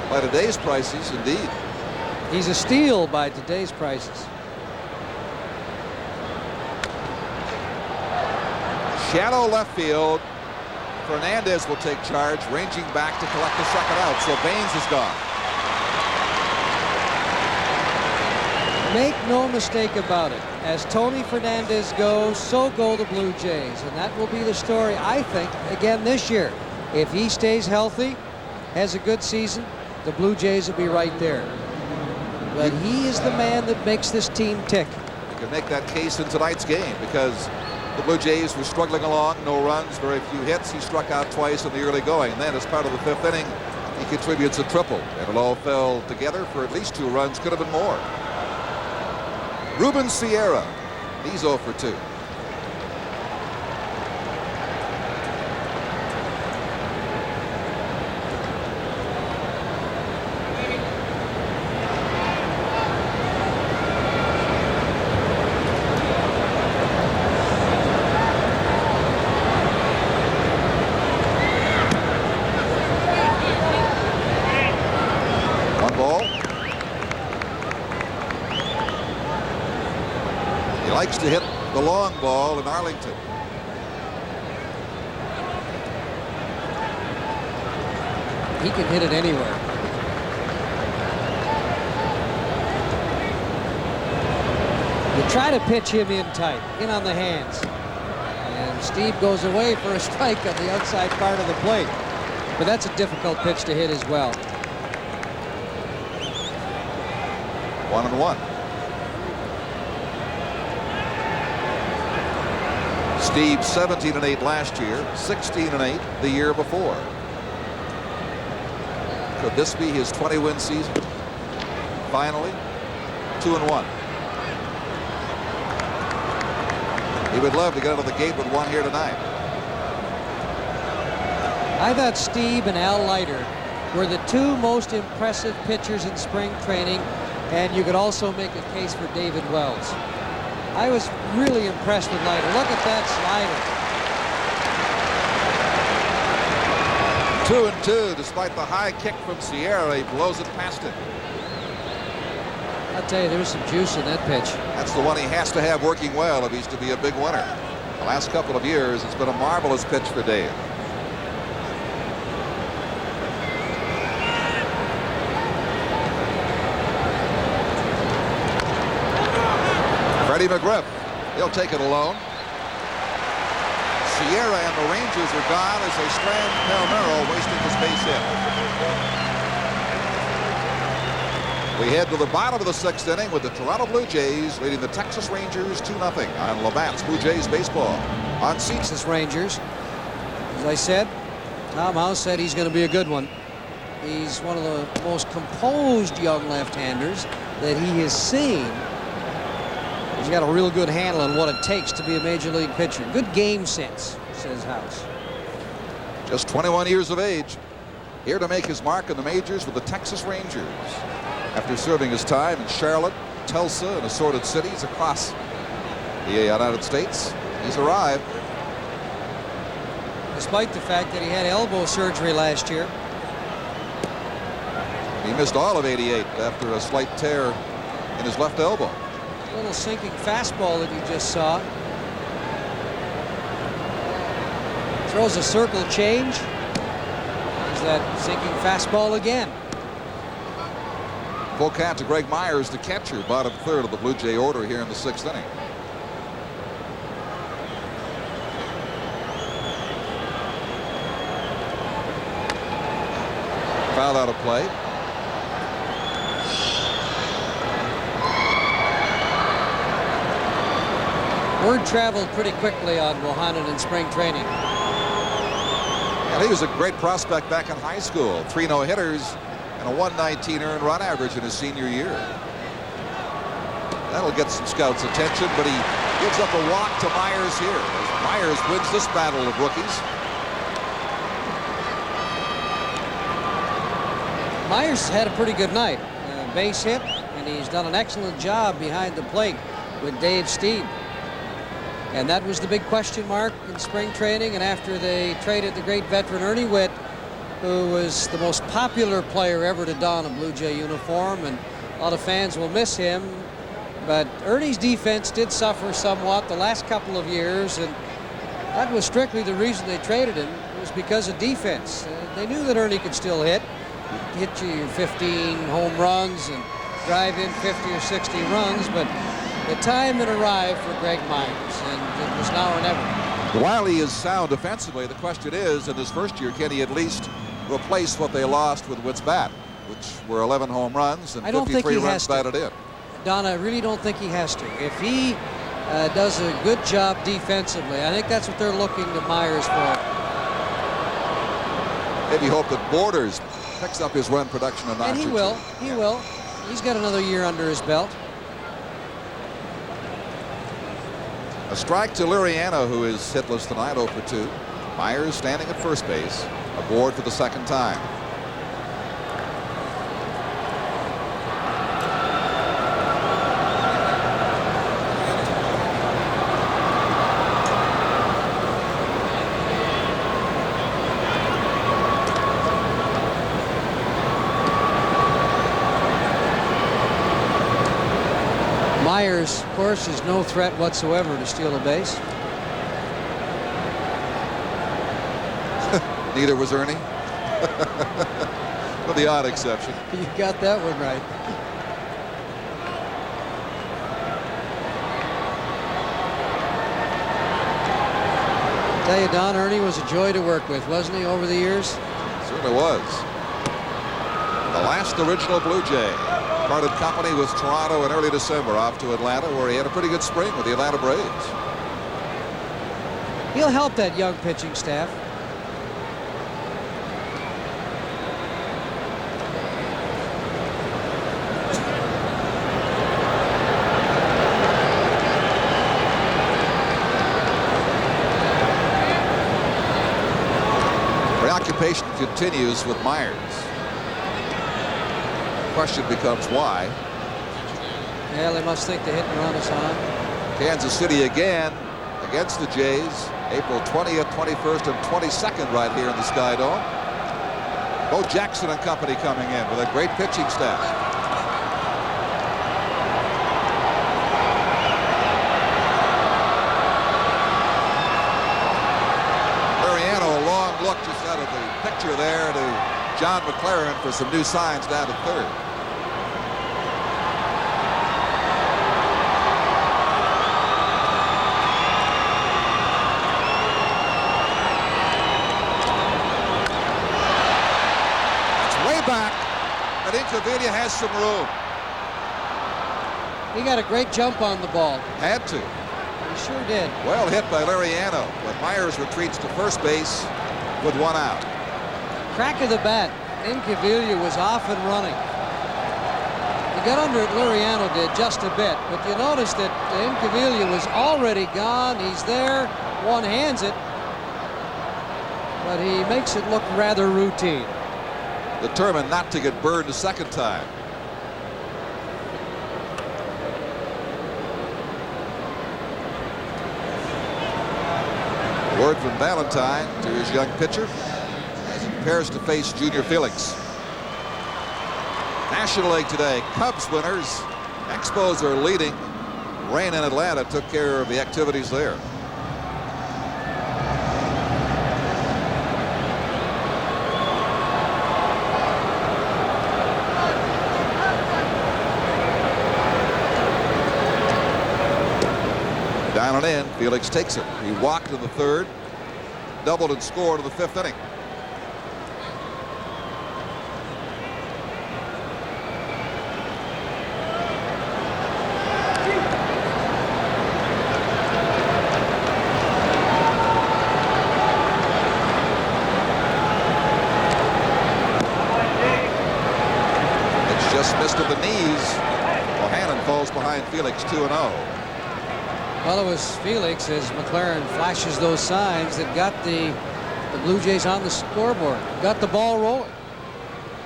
By today's prices, indeed. He's a steal by today's prices. Shallow left field. Fernandez will take charge, ranging back to collect the 2nd out. So Baines is gone. Make no mistake about it. As Tony Fernandez goes, so go the Blue Jays. And that will be the story, I think, again this year. If he stays healthy, has a good season, the Blue Jays will be right there. But he is the man that makes this team tick. You can make that case in tonight's game because the Blue Jays were struggling along, no runs, very few hits. He struck out twice in the early going, and then as part of the 5th inning, he contributes a triple. And it all fell together for at least 2 runs, could have been more. Ruben Sierra, he's 0 for 2. Likes to hit the long ball in Arlington. He can hit it anywhere. You try to pitch him in tight, in on the hands. And Stieb goes away for a strike on the outside part of the plate. But that's a difficult pitch to hit as well. 1-1. Stieb 17-8 last year, 16-8 the year before. Could this be his 20-win season? Finally, 2-1. He would love to get out of the gate with one here tonight. I thought Stieb and Al Leiter were the two most impressive pitchers in spring training, and you could also make a case for David Wells. I was really impressed with Leiter. Look at that slider. 2-2, despite the high kick from Sierra, he blows it past it. I'll tell you, there's some juice in that pitch. That's the one he has to have working well if he's to be a big winner. The last couple of years, it's been a marvelous pitch for Dave. Freddie McGriff, he'll take it alone. Sierra and the Rangers are gone as they strand Palmeiro, wasting his base hit. We head to the bottom of the 6th inning with the Toronto Blue Jays leading the Texas Rangers 2-0 on Labatt's Blue Jays baseball. On Texas Rangers, as I said, Tom Hough said he's going to be a good one. He's one of the most composed young left-handers that he has seen. He's got a real good handle on what it takes to be a major league pitcher. Good game sense, says Hough. Just 21 years of age, here to make his mark in the majors with the Texas Rangers. After serving his time in Charlotte, Tulsa, and assorted cities across the United States, he's arrived. Despite the fact that he had elbow surgery last year. He missed all of '88 after a slight tear in his left elbow. A little sinking fastball that you just saw. Throws a circle change. There's that sinking fastball again. Full count to Greg Myers, the catcher, bottom third of the Blue Jay order here in the 6th inning. Foul out of play. Word traveled pretty quickly on Bohannon in spring training. And he was a great prospect back in high school. 3 no-hitters and a 119 earned run average in his senior year. That'll get some scouts' attention, but he gives up a walk to Myers here as Myers wins this battle of rookies. Myers had a pretty good night. Base hit, and he's done an excellent job behind the plate with Dave Stieb. And that was the big question mark in spring training, and after they traded the great veteran Ernie Witt, who was the most popular player ever to don a Blue Jay uniform, and a lot of fans will miss him. But Ernie's defense did suffer somewhat the last couple of years, and that was strictly the reason they traded him. It was because of defense. They knew that Ernie could still hit you your 15 home runs and drive in 50 or 60 runs, but the time had arrived for Greg Myers, and it was now or never. While he is sound defensively, the question is, in his first year, can he at least replace what they lost with Witt's bat, which were 11 home runs and 53 runs batted in? Don, I really don't think he has to. If he does a good job defensively, I think that's what they're looking to Myers for. Maybe hope that Borders picks up his run production a notch. And he will. He will. He's got another year under his belt. A strike to Liriano, who is hitless tonight, 0 for 2. Myers standing at first base, aboard for the second time. Myers, of course, is no threat whatsoever to steal a base. Neither was Ernie. With the odd exception. You got that one right. Tell you, Don, Ernie was a joy to work with, wasn't he, over the years? Certainly was. The last original Blue Jay. Parted company with Toronto in early December, off to Atlanta, where he had a pretty good spring with the Atlanta Braves. He'll help that young pitching staff. Preoccupation continues with Myers. Question becomes why. Yeah, they must think the hit and run is on. Kansas City again against the Jays. April 20th, 21st, and 22nd right here in the SkyDome. Bo Jackson and company coming in with a great pitching staff. Liriano, a long look just out of the picture there to John McLaren for some new signs down to third. Incaviglia has some room. He got a great jump on the ball. Had to. He sure did. Well hit by Liriano, but Myers retreats to first base with one out. Crack of the bat. Incaviglia was off and running. He got under it, Liriano did, just a bit. But you notice that Incaviglia was already gone. He's there. One hands it. But he makes it look rather routine. Determined not to get burned a second time. Word from Valentine to his young pitcher as he prepares to face Junior Felix. National League today, Cubs winners. Expos are leading. Rain in Atlanta took care of the activities there. Down and in, Felix takes it. He walked in the third, doubled and scored in the fifth inning. It's just missed at the knees. Bohannon falls behind Felix 2-0. Well, it was Felix, as McLaren flashes those signs, that got the Blue Jays on the scoreboard. Got the ball rolling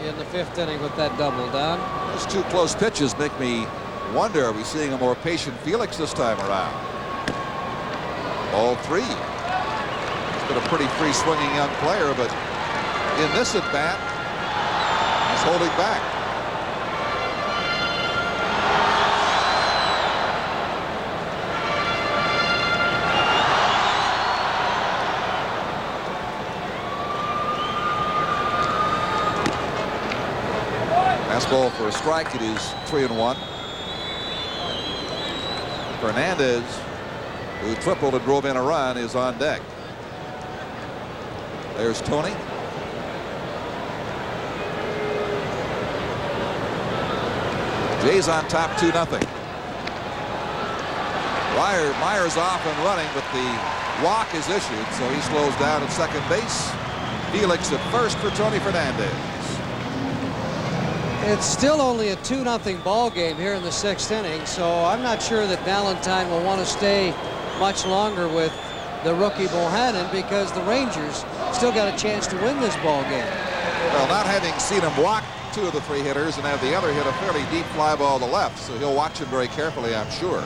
in the fifth inning with that double down. Those two close pitches make me wonder, are we seeing a more patient Felix this time around? Ball three. He's been a pretty free swinging young player, but in this at bat, he's holding back. Fastball for a strike. It is 3-1. Fernandez, who tripled and drove in a run, is on deck. There's Tony. Jays on top 2-0. Myers off and running, but the walk is issued, so he slows down at second base. Felix at first for Tony Fernandez. It's still only a 2-0 ball game here in the sixth inning, so I'm not sure that Valentine will want to stay much longer with the rookie Bohannon, because the Rangers still got a chance to win this ball game. Well, not having seen him walk two of the three hitters and have the other hit a fairly deep fly ball to left, so he'll watch him very carefully, I'm sure.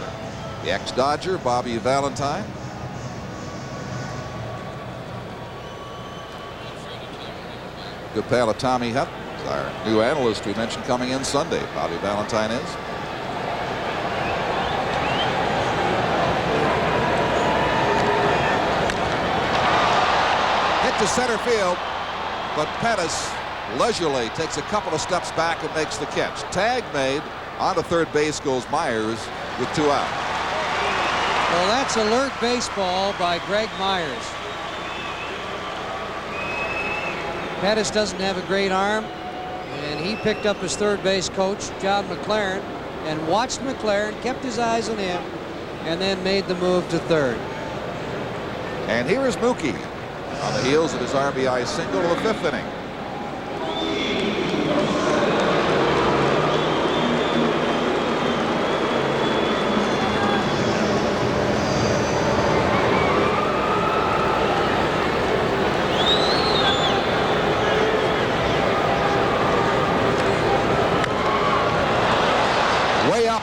The ex-Dodger, Bobby Valentine. Good pal of Tommy Hough, our new analyst we mentioned coming in Sunday. Bobby Valentine is. to center field, but Pettis leisurely takes a couple of steps back and makes the catch. Tag made. On to third base goes Myers with 2 out. Well, that's alert baseball by Greg Myers. Pettis doesn't have a great arm, and he picked up his third base coach, John McLaren, and watched McLaren, kept his eyes on him, and then made the move to third. And here is Mookie on the heels of his RBI single in the 5th inning.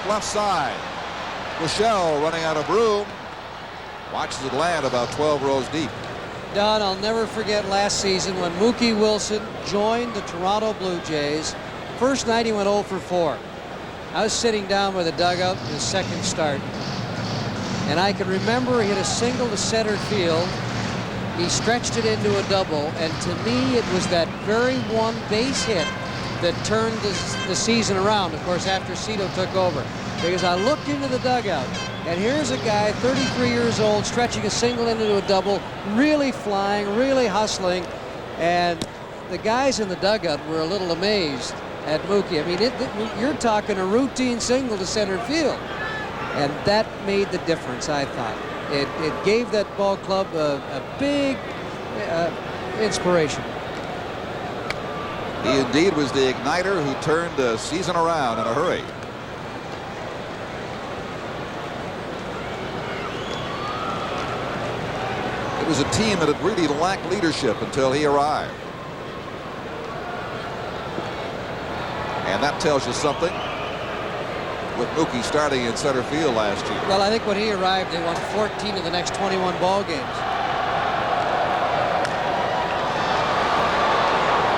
Left side. Michelle running out of room. Watches it land about 12 rows deep. Don, I'll never forget last season when Mookie Wilson joined the Toronto Blue Jays. First night he went 0 for 4. I was sitting down by the dugout in his second start, and I can remember he hit a single to center field. He stretched it into a double, and to me it was that very one base hit that turned the season around, of course, after Cito took over. Because I looked into the dugout, and here's a guy, 33 years old, stretching a single into a double, really flying, really hustling, and the guys in the dugout were a little amazed at Mookie. I mean, you're talking a routine single to center field, and that made the difference, I thought. It gave that ball club a big inspiration. He indeed was the igniter who turned the season around in a hurry. It was a team that had really lacked leadership until he arrived. And that tells you something with Mookie starting in center field last year. Well, I think when he arrived, they won 14 of the next 21 ball games.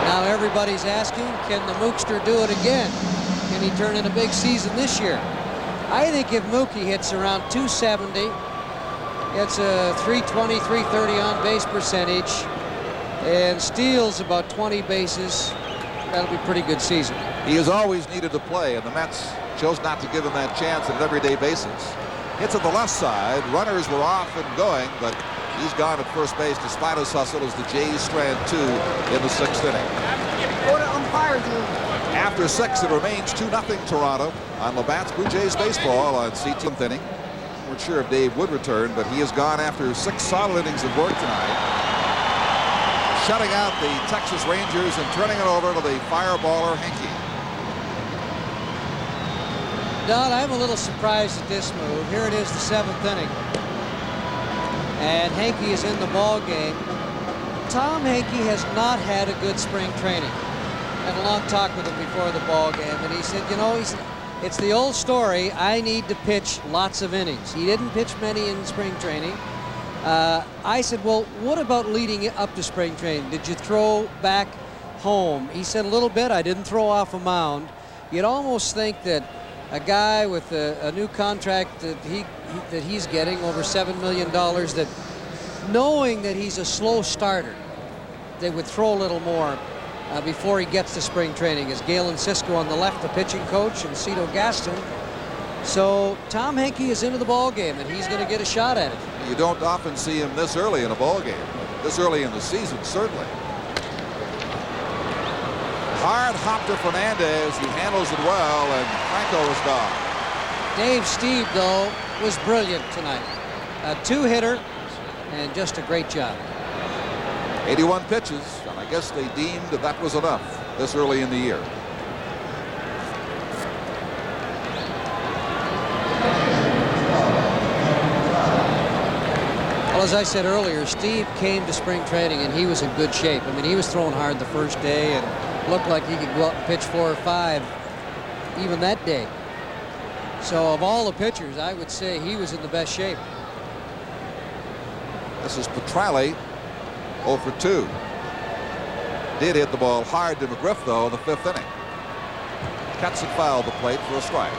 Now everybody's asking, can the Mookster do it again? Can he turn in a big season this year? I think if Mookie hits around 270, gets a 320, 330 on base percentage, and steals about 20 bases, that'll be a pretty good season. He has always needed to play, and the Mets chose not to give him that chance on an everyday basis. Hits on the left side. Runners were off and going, but he's gone at first base despite his hustle as the Jays strand 2 in the 6th inning. Go to umpire's room. After 6, it remains 2-0 Toronto on Labatt's Blue Jays baseball on CT's inning. We're sure if Dave would return, but he has gone after 6 solid innings of work tonight, shutting out the Texas Rangers and turning it over to the fireballer Henke. Don, I'm a little surprised at this move. Here it is, the 7th inning. And Henke is in the ball game. Tom Henke has not had a good spring training. I had a long talk with him before the ball game, and he said, you know, it's the old story. I need to pitch lots of innings. He didn't pitch many in spring training. I said, well, what about leading up to spring training? Did you throw back home? He said, a little bit. I didn't throw off a mound. You'd almost think that a guy with a new contract that he's getting over $7 million, that knowing that he's a slow starter, they would throw a little more before he gets to spring training. As Galen Cisco on the left, the pitching coach, and Cito Gaston. So Tom Henke is into the ball game, and he's going to get a shot at it. You don't often see him this early in a ball game, this early in the season, certainly. Hard hop to Fernandez. He handles it well, and Franco is gone. Dave Stieb, though, was brilliant tonight. A 2-hitter, and just a great job. 81 pitches, and I guess they deemed that was enough this early in the year. Well, as I said earlier, Steve came to spring training, and he was in good shape. I mean, he was throwing hard the first day, and looked like he could go out and pitch 4 or 5 even that day. So of all the pitchers, I would say he was in the best shape. This is Petrale, 0 for 2. Did hit the ball hard to McGriff, though, in the 5th inning. Cuts it foul the plate for a strike.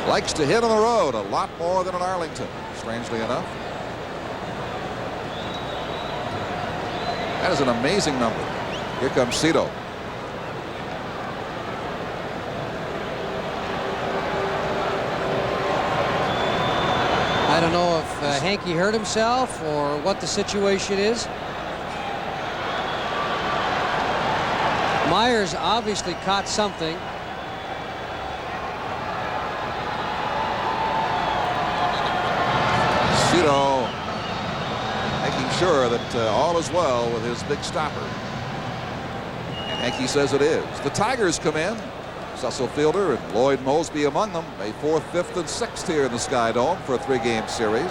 Likes to hit on the road a lot more than in Arlington, strangely enough. That is an amazing number. Here comes Cito. I don't know if Hanky hurt himself or what the situation is. Myers obviously caught something. Cito making sure that all is well with his big stopper. And Hanky says it is. The Tigers come in. Cecil Fielder and Lloyd Moseby among them. May 4th, 5th, and 6th here in the SkyDome for a 3-game series.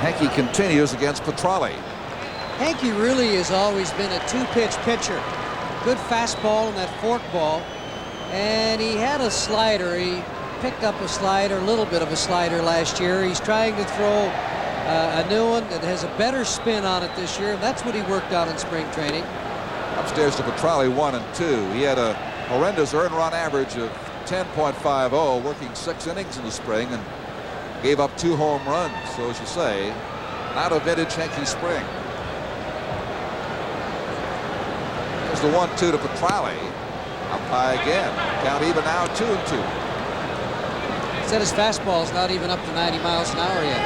Hanky continues against Petrale. Hanky really has always been a two-pitch pitcher. Good fastball and that fork ball. And he had a slider. He picked up a slider, a little bit of a slider last year. He's trying to throw a new one that has a better spin on it this year. That's what he worked on in spring training. Upstairs to Petrale, 1 and 2. He had a horrendous earned run average of 10.50, working 6 innings in the spring, and gave up 2 home runs. So as you say, not a vintage Hanky spring. There's the 1-2 to Petrale. Up high again. Count even now, 2-2. Said his fastball's not even up to 90 miles an hour yet.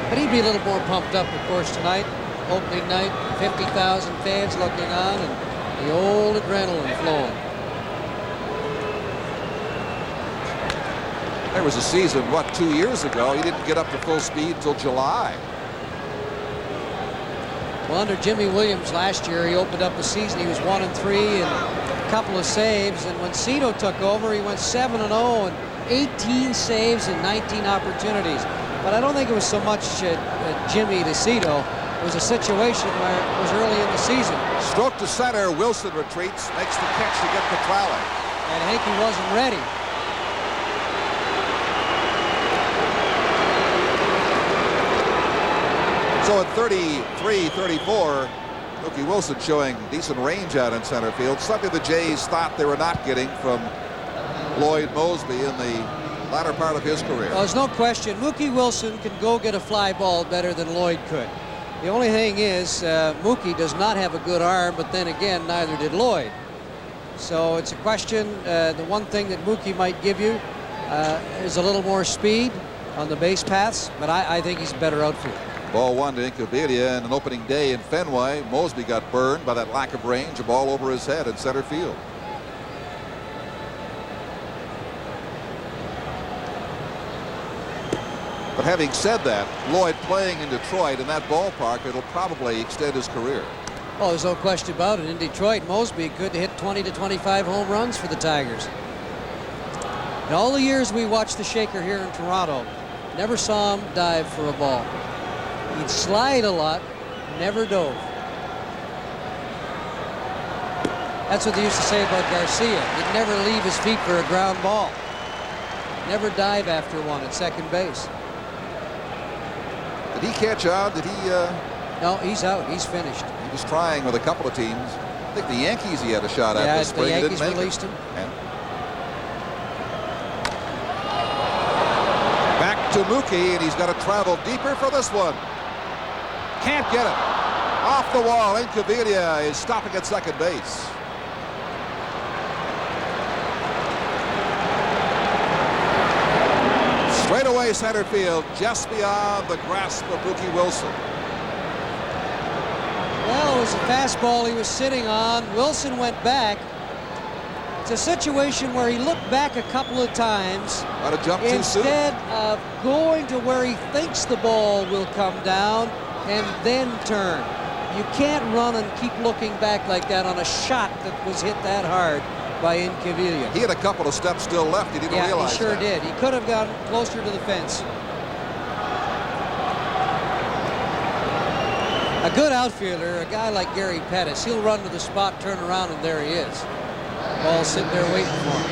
But he'd be a little more pumped up, of course, tonight. Opening night, 50,000 fans looking on, and the old adrenaline flowing. There was a season, 2 years ago, he didn't get up to full speed until July. Well, under Jimmy Williams last year, he opened up the season. He was 1 and 3 and a couple of saves. And when Cito took over, he went 7 and 0 and 18 saves and 19 opportunities. But I don't think it was so much Jimmy to Cito. It was a situation where it was early in the season. Stroke to center. Wilson retreats, makes the catch to get Petrale. And Hanky wasn't ready. So at 33-34, Mookie Wilson showing decent range out in center field. Something the Jays thought they were not getting from Lloyd Moseby in the latter part of his career. Well, there's no question. Mookie Wilson can go get a fly ball better than Lloyd could. The only thing is Mookie does not have a good arm, but then again, neither did Lloyd. So it's a question. The one thing that Mookie might give you is a little more speed on the base paths, but I think he's a better outfielder. Ball 1 to Incaviglia, and an opening day in Fenway. Moseby got burned by that lack of range. A ball over his head in center field. But having said that, Lloyd playing in Detroit in that ballpark, it'll probably extend his career. Oh, there's no question about it. In Detroit, Moseby could hit 20 to 25 home runs for the Tigers. In all the years we watched the Shaker here in Toronto, never saw him dive for a ball. He'd slide a lot, never dove. That's what they used to say about Garcia. He'd never leave his feet for a ground ball. Never dive after one at second base. Did he catch on? Did he? No, he's out. He's finished. He was trying with a couple of teams. I think the Yankees he had a shot at this spring. The Yankees didn't released him. Yeah. Back to Mookie, and he's got to travel deeper for this one. Can't get it. Off the wall. Incaviglia is stopping at second base. Straight away center field, just beyond the grasp of Mookie Wilson. Well, it was a fastball he was sitting on. Wilson went back. It's a situation where he looked back a couple of times. Might have jumped too soon. Instead of going to where he thinks the ball will come down and then turn. You can't run and keep looking back like that on a shot that was hit that hard by Incaviglia. He had a couple of steps still left. He didn't realize he sure that. did. He could have gotten closer to the fence. A good outfielder, a guy like Gary Pettis, he'll run to the spot, turn around, and there he is. Ball sitting there waiting for him.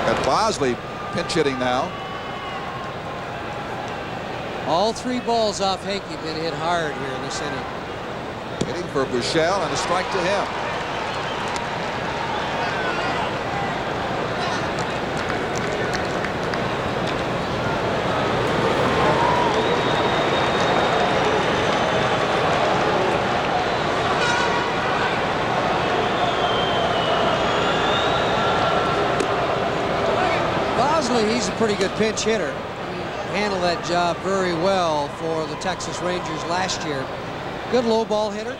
And Bosley pinch hitting now. All three balls off Hanky been hit hard here in this inning. Hitting for Buechele and a strike to him. He's a pretty good pinch hitter. He handled that job very well for the Texas Rangers last year. Good low ball hitter.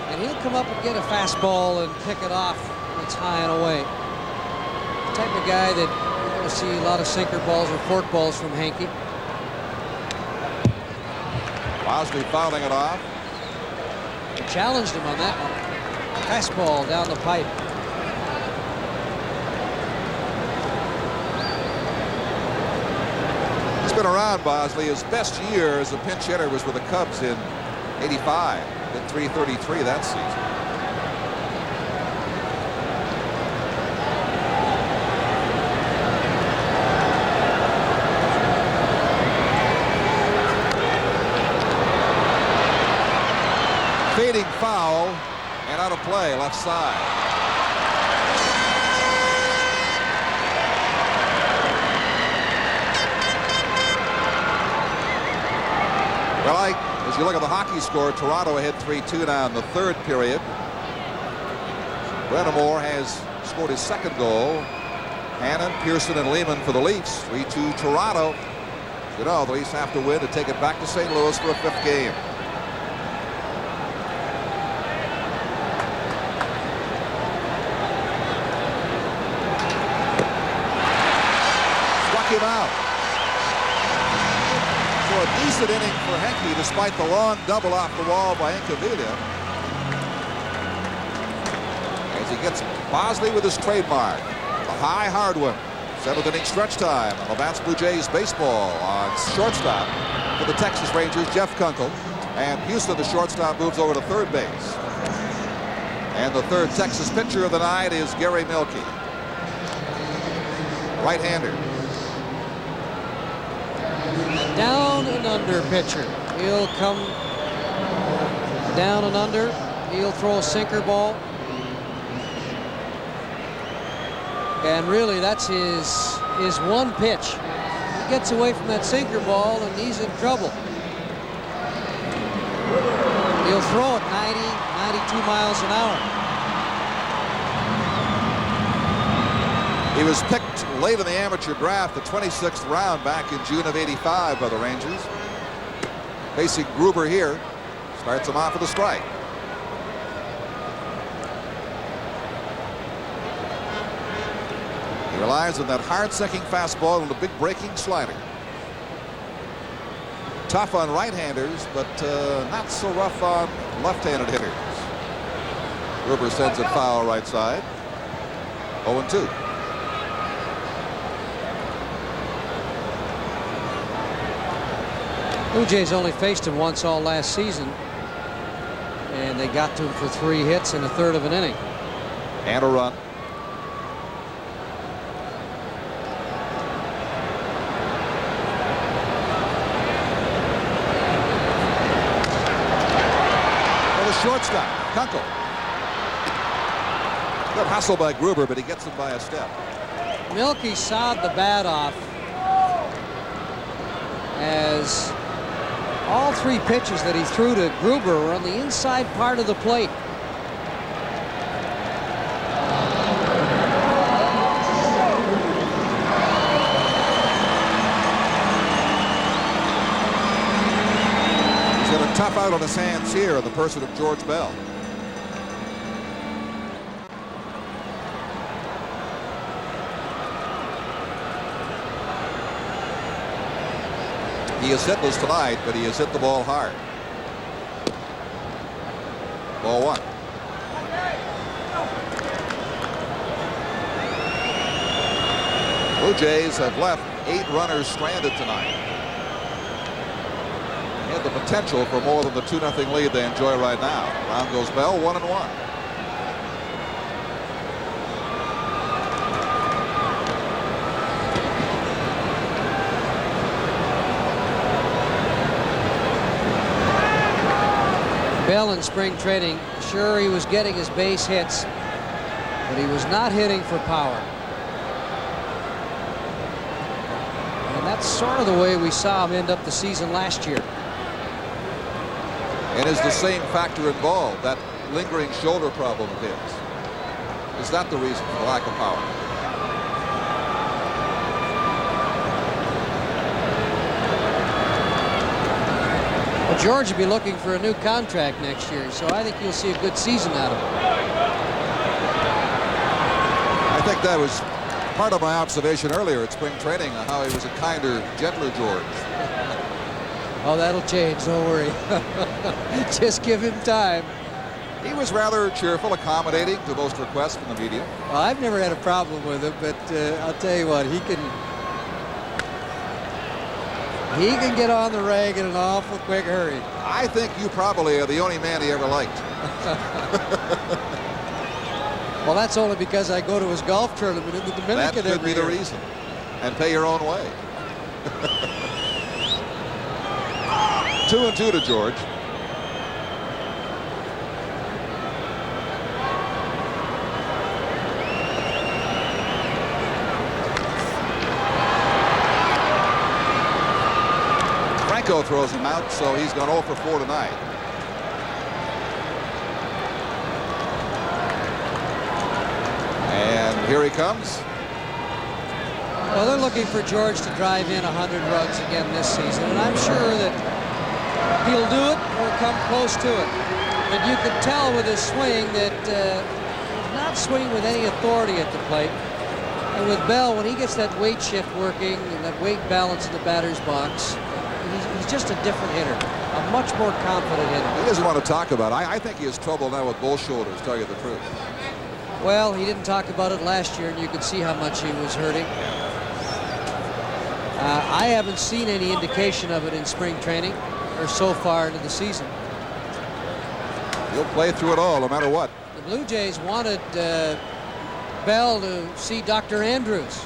And he'll come up and get a fastball and pick it off when it's high and away. The type of guy that you're going to see a lot of sinker balls or fork balls from Hankey. Bosley fouling it off. He challenged him on that one. Fastball down the pipe. Been around Bosley. His best year as a pinch hitter was with the Cubs in '85. Hit .333 that season. Fading foul and out of play, left side. Well, as you look at the hockey score, Toronto ahead 3-2 now in the third period. Brennemore has scored his second goal. Hannon, Pearson, and Lehman for the Leafs. 3-2 Toronto. You know, the Leafs have to win to take it back to St. Louis for a fifth game. Struck him out. A decent inning for Henke despite the long double off the wall by Incaviglia. As he gets Bosley with his trademark. A high hard one. Seventh inning stretch time. Advance Blue Jays baseball on shortstop for the Texas Rangers, Jeff Kunkel. And Houston, the shortstop, moves over to third base. And the third Texas pitcher of the night is Gary Milkey. Right-hander. Down and under pitcher. He'll come down and under. He'll throw a sinker ball. And really, that's his one pitch. He gets away from that sinker ball and he's in trouble. He'll throw it 90, 92 miles an hour. He was picked late in the amateur draft, the 26th round back in June of '85 by the Rangers. Facing Gruber here. Starts him off with a strike. He relies on that hard-sinking fastball and the big breaking slider. Tough on right-handers, but not so rough on left-handed hitters. Gruber sends it foul right side. 0-2. Blue Jays only faced him once all last season, and they got to him for 3 hits in a third of an inning. And a run. For the shortstop, Kunkel. Good hustle by Gruber, but he gets him by a step. Milkey sawed the bat off as all 3 pitches that he threw to Gruber were on the inside part of the plate. He's got a tough out on his hands here in the person of George Bell. He is hitless tonight, but he has hit the ball hard. Ball 1. Blue Jays have left 8 runners stranded tonight. They had the potential for more than the 2-0 lead they enjoy right now. Round goes Bell, 1-1. Bell in spring training, sure, he was getting his base hits, but he was not hitting for power. And that's sort of the way we saw him end up the season last year. And is the same factor involved, that lingering shoulder problem of his? Is that the reason for the lack of power? Well, George will be looking for a new contract next year, so I think you'll see a good season out of him. I think that was part of my observation earlier at spring training, how he was a kinder, gentler George. Oh, that'll change, don't worry. Just give him time. He was rather cheerful, accommodating to most requests from the media. Well, I've never had a problem with him, but I'll tell you what, he can get on the rag in an awful quick hurry. I think you probably are the only man he ever liked. Well, that's only because I go to his golf tournament in the Dominican every year. That could be the reason. And pay your own way. 2-2 to George. Franco throws him out, so he's gone 0 for 4 tonight. And here he comes. Well, they're looking for George to drive in 100 runs again this season, and I'm sure that he'll do it or come close to it. But you can tell with his swing that he's not swinging with any authority at the plate. And with Bell, when he gets that weight shift working and that weight balance in the batter's box, he's just a different hitter, a much more confident hitter. He doesn't want to talk about it. I think he has trouble now with both shoulders, to tell you the truth. Well, he didn't talk about it last year, and you could see how much he was hurting. I haven't seen any indication of it in spring training or so far into the season. He'll play through it all, no matter what. The Blue Jays wanted Bell to see Dr. Andrews,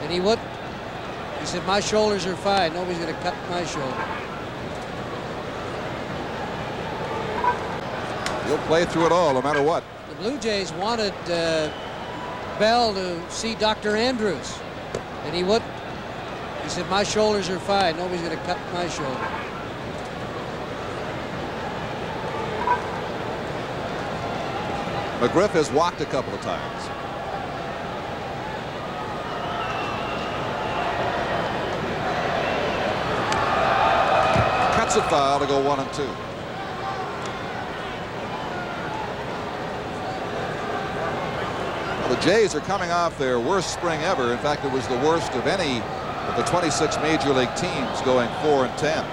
and he wouldn't. He said, my shoulders are fine. Nobody's going to cut my shoulder. He'll play through it all, no matter what. The Blue Jays wanted Bell to see Dr. Andrews, and he wouldn't. He said, my shoulders are fine. Nobody's going to cut my shoulder. McGriff has walked a couple of times. Cuts it foul to go 1-2. Well, the Jays are coming off their worst spring ever. In fact, it was the worst of any of the 26 major league teams, going 4-10.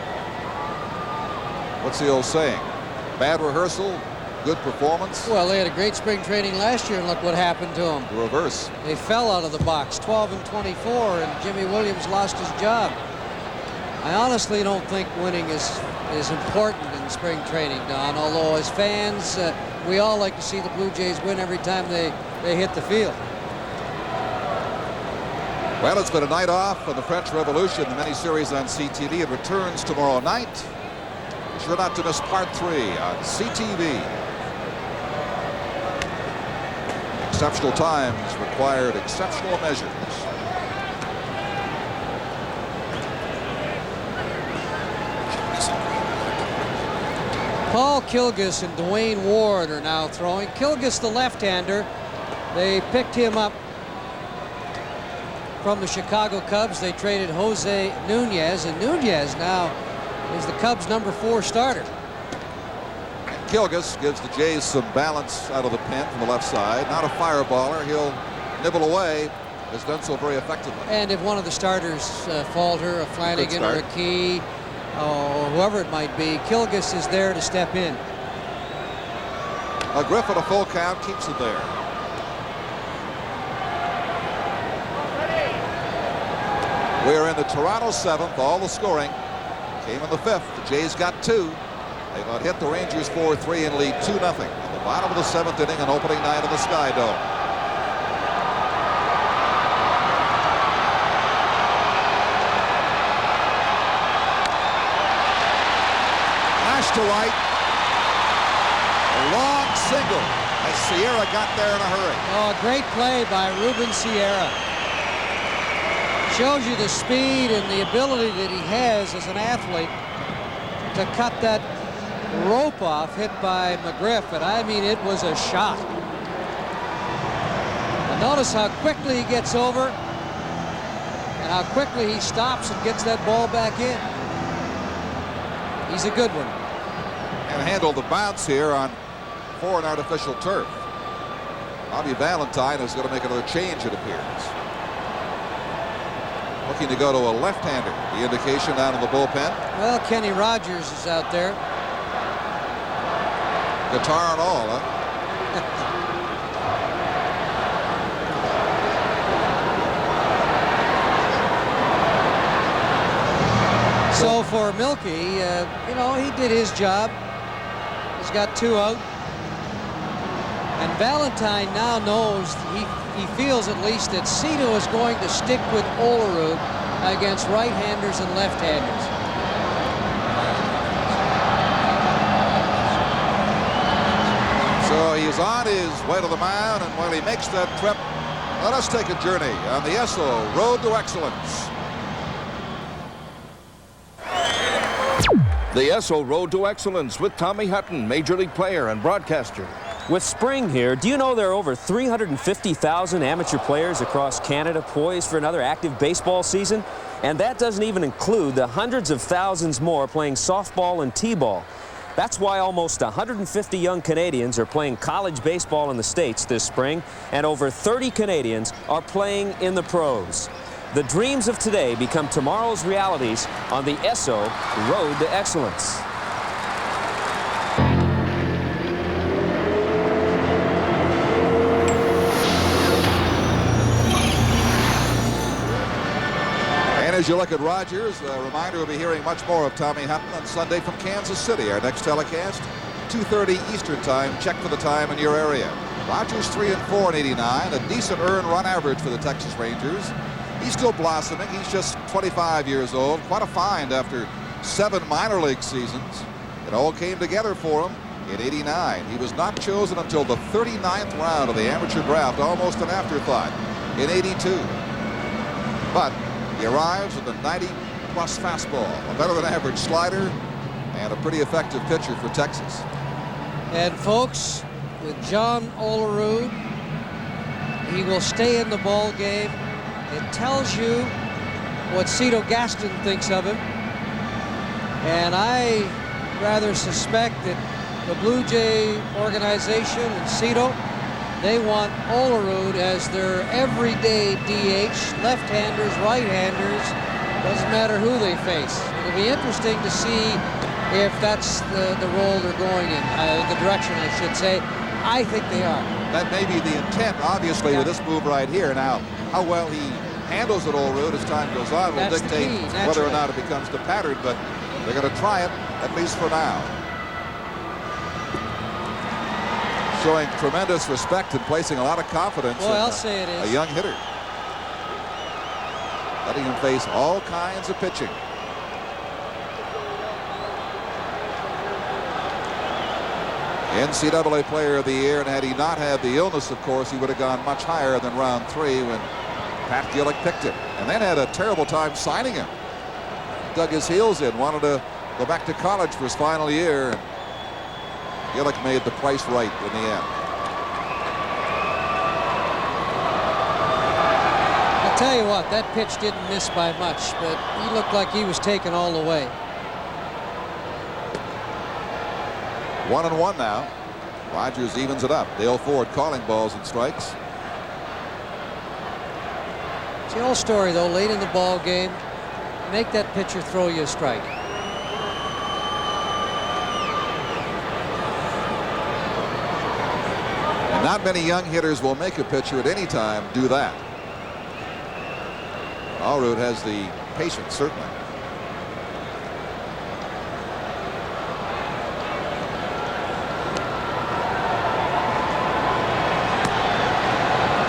What's the old saying? Bad rehearsal, good performance. Well, they had a great spring training last year, and look what happened to them. The reverse. They fell out of the box, 12-24, and Jimmy Williams lost his job. I honestly don't think winning is important in spring training, Don, although as fans, we all like to see the Blue Jays win every time they hit the field. Well, it's been a night off for the French Revolution, the miniseries on CTV. It returns tomorrow night. Be sure not to miss part 3 on CTV. Exceptional times required exceptional measures. Paul Kilgus and Dwayne Ward are now throwing. Kilgus, the left-hander, they picked him up from the Chicago Cubs. They traded Jose Nunez, and Nunez now is the Cubs' #4 starter. Kilgus gives the Jays some balance out of the pen from the left side. Not a fireballer. He'll nibble away. Has done so very effectively. And if one of the starters falter, a Flanagan or a Key, or whoever it might be, Kilgus is there to step in. Griffin, a full count, keeps it there. We're in the Toronto 7th. All the scoring came in the 5th. The Jays got 2. They got hit the Rangers 4-3 and lead 2-0 at the bottom of the 7th inning on opening night of the SkyDome. Flash to right. long single as Sierra got there in a hurry. Oh, a great play by Ruben Sierra. Shows you the speed and the ability that he has as an athlete to cut that rope off hit by McGriff, and I mean, it was a shot. And notice how quickly he gets over and how quickly he stops and gets that ball back in. He's a good one. And handled the bounce here on foreign artificial turf. Bobby Valentine is going to make another change, it appears. Looking to go to a left-hander. The indication down in the bullpen. Well, Kenny Rogers is out there. Guitar and all, huh? So for Milky, you know, he did his job. He's got 2 out. And Valentine now knows, he feels at least, that Cito is going to stick with Olerud against right-handers and left-handers. So he's on his way to the mound, and while he makes that trip, let us take a journey on the Esso Road to Excellence. The Esso Road to Excellence with Tommy Hutton, Major League player and broadcaster. With spring here, do you know there are over 350,000 amateur players across Canada poised for another active baseball season? And that doesn't even include the hundreds of thousands more playing softball and t-ball. That's why almost 150 young Canadians are playing college baseball in the States this spring, and over 30 Canadians are playing in the pros. The dreams of today become tomorrow's realities on the Esso Road to Excellence. And as you look at Rogers, a reminder we'll be hearing much more of Tommy Hutton on Sunday from Kansas City. Our next telecast, 2:30 Eastern Time. Check for the time in your area. Rogers 3-4 in '89, a decent earned run average for the Texas Rangers. He's still blossoming. He's just 25 years old. Quite a find after 7 minor league seasons. It all came together for him in '89. He was not chosen until the 39th round of the amateur draft, almost an afterthought in '82. But he arrives with a 90-plus fastball, a better-than-average slider, and a pretty effective pitcher for Texas. And folks, with John Olerud, he will stay in the ball game. It tells you what Cito Gaston thinks of him. And I rather suspect that the Blue Jay organization and Cito, they want Olerud as their everyday DH, left-handers, right-handers, doesn't matter who they face. It'll be interesting to see if that's the role they're going in, the direction I should say. I think they are. That may be the intent, obviously, with this move right here. Now, how well he handles it, Olerud, as time goes on will dictate whether or not it becomes the pattern, but they're going to try it, at least for now. Showing tremendous respect and placing a lot of confidence in I'll say it is. A young hitter. Letting him face all kinds of pitching. NCAA Player of the Year, and had he not had the illness, of course, he would have gone much higher than round 3 when Pat Gillick picked him, and then had a terrible time signing him. Dug his heels in, wanted to go back to college for his final year, and Gillick made the price right in the end. I'll tell you what, that pitch didn't miss by much, but he looked like he was taken all the way. 1-1 now. Rogers evens it up. Dale Ford calling balls and strikes. It's the old story, though, late in the ball game, make that pitcher throw you a strike. And not many young hitters will make a pitcher at any time do that. Olerud has the patience, certainly.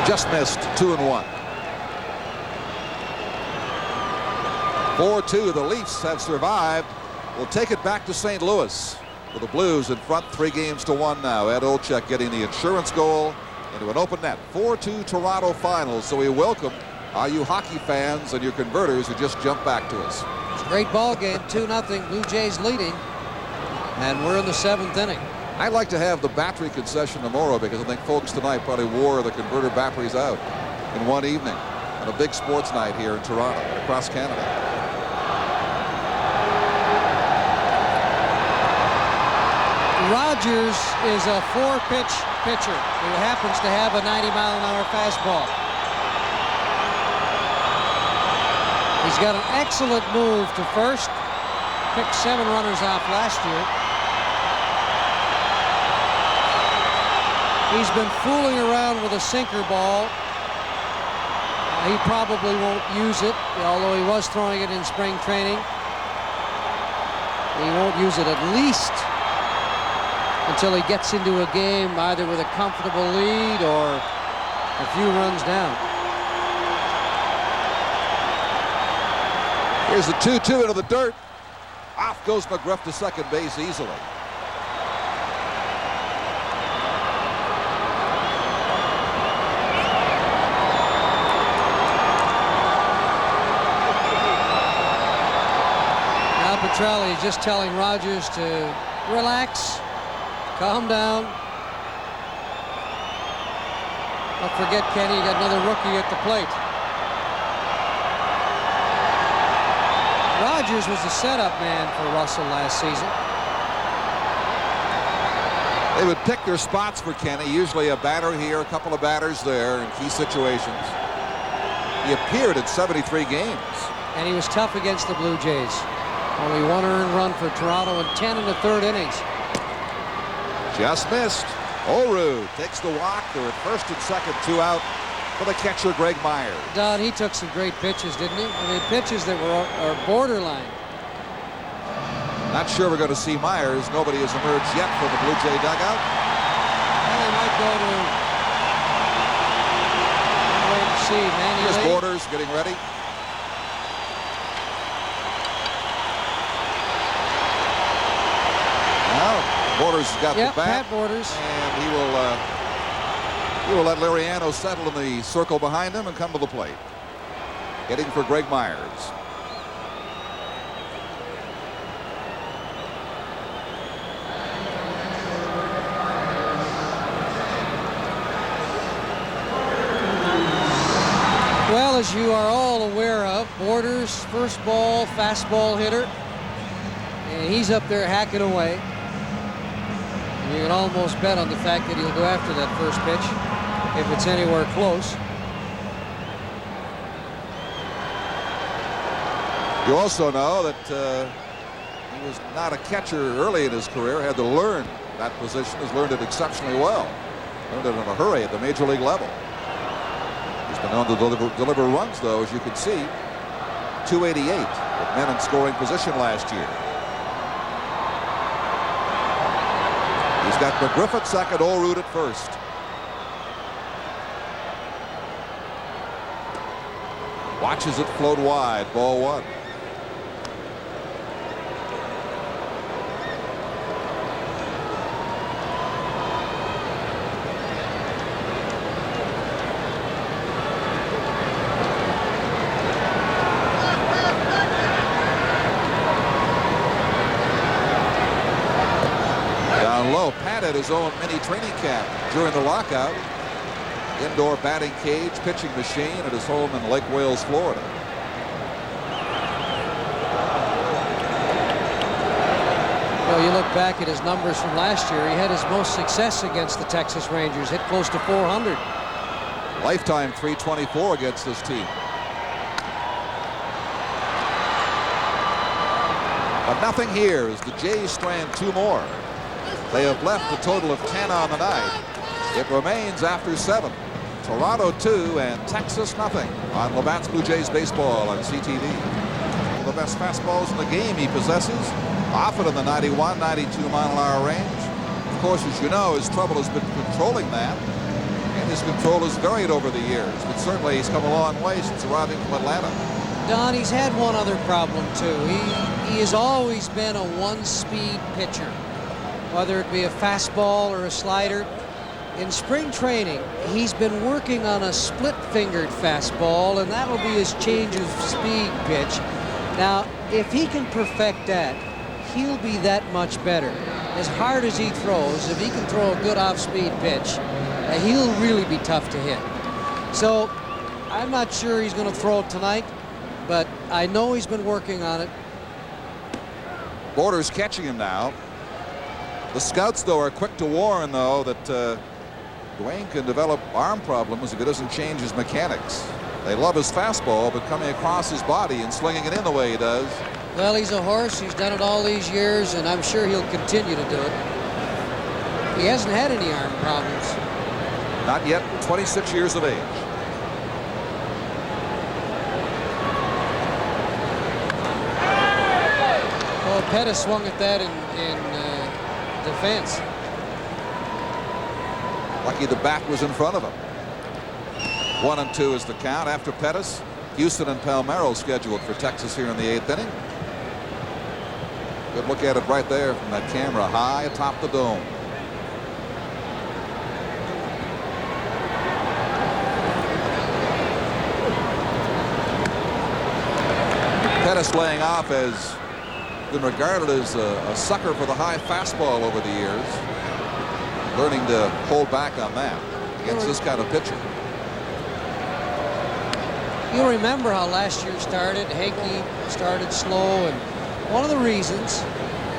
Just missed. 2-1. 4-2. The Leafs have survived. Will take it back to St. Louis. for the Blues in front 3-1 now. Ed Olczyk getting the insurance goal into an open net. 4-2 Toronto finals. So we welcome all you hockey fans and your converters who just jumped back to us. It's a great ball game. 2-0. Blue Jays leading. And we're in the 7th inning. I'd like to have the battery concession tomorrow because I think folks tonight probably wore the converter batteries out in one evening on a big sports night here in Toronto and across Canada. Rogers is a 4-pitch pitcher who happens to have a 90-mile-an-hour fastball. He's got an excellent move to first. Picked 7 runners off last year. He's been fooling around with a sinker ball. He probably won't use it, although he was throwing it in spring training. He won't use it at least until he gets into a game either with a comfortable lead or a few runs down. Here's the 2-2 into the dirt. Off goes McGriff to second base easily. Now Petrelli is just telling Rogers to relax, calm down. Don't forget, Kenny, you got another rookie at the plate. Rogers was the setup man for Russell last season. They would pick their spots for Kenny, usually a batter here, a couple of batters there in key situations. He appeared in 73 games. And he was tough against the Blue Jays. Only 1 earned run for Toronto in 10 in the 3rd innings. Just missed. Oru takes the walk. They're at first and second, 2 out for the catcher, Greg Myers. Don, he took some great pitches, didn't he? I mean, pitches that are borderline. Not sure we're going to see Myers. Nobody has emerged yet from the Blue Jay dugout. Well, they might go to wait and see. Manny Here's Lee. Borders getting ready. Now Borders has got the bat. Pat Borders. And he will let Liriano settle in the circle behind him and come to the plate. Hitting for Greg Myers. Well, as you are all aware of, Borders, first ball, fastball hitter. And he's up there hacking away. And you can almost bet on the fact that he'll go after that first pitch if it's anywhere close. You also know that he was not a catcher early in his career, had to learn that position, has learned it exceptionally well. Learned it in a hurry at the major league level. He's been known to deliver runs, though, as you can see. 288 with men in scoring position last year. He's got McGriff at second, Orude at first. Watches it float wide, ball 1. At his own mini training camp during the lockout. Indoor batting cage, pitching machine at his home in Lake Wales, Florida. Well, you look back at his numbers from last year, he had his most success against the Texas Rangers, hit close to 400. Lifetime 324 against this team. But nothing here as the Jays strand 2 more. They have left a total of 10 on the night. It remains after 7. Toronto 2 and Texas nothing on Labatt's Blue Jays baseball on CTV. One of the best fastballs in the game he possesses, often in the 91, 92 mile-an-hour range. Of course, as you know, his trouble has been controlling that, and his control has varied over the years, but certainly he's come a long way since arriving from Atlanta. Don, he's had one other problem, too. He has always been a 1-speed pitcher. whether it be a fastball or a slider. In spring training, he's been working on a split-fingered fastball, and that'll be his change of speed pitch. Now, if he can perfect that, he'll be that much better. As hard as he throws, if he can throw a good off-speed pitch, he'll really be tough to hit. So, I'm not sure he's going to throw it tonight, but I know he's been working on it. Borders catching him now. The scouts, though, are quick to warn, though, that Dwayne can develop arm problems if he doesn't change his mechanics. They love his fastball, but coming across his body and slinging it in the way he does. Well, he's a horse. He's done it all these years, and I'm sure he'll continue to do it. He hasn't had any arm problems. Not yet, 26 years of age. Well, Pettis swung at that in defense. Lucky the bat was in front of him. 1-2 is the count after Pettis. Houston and Palmeiro scheduled for Texas here in the 8th inning. Good look at it right there from that camera high atop the dome. Pettis laying off has been regarded as a sucker for the high fastball over the years. Learning to hold back on that against this kind of pitcher. You remember how last year started. Hanky started slow, and one of the reasons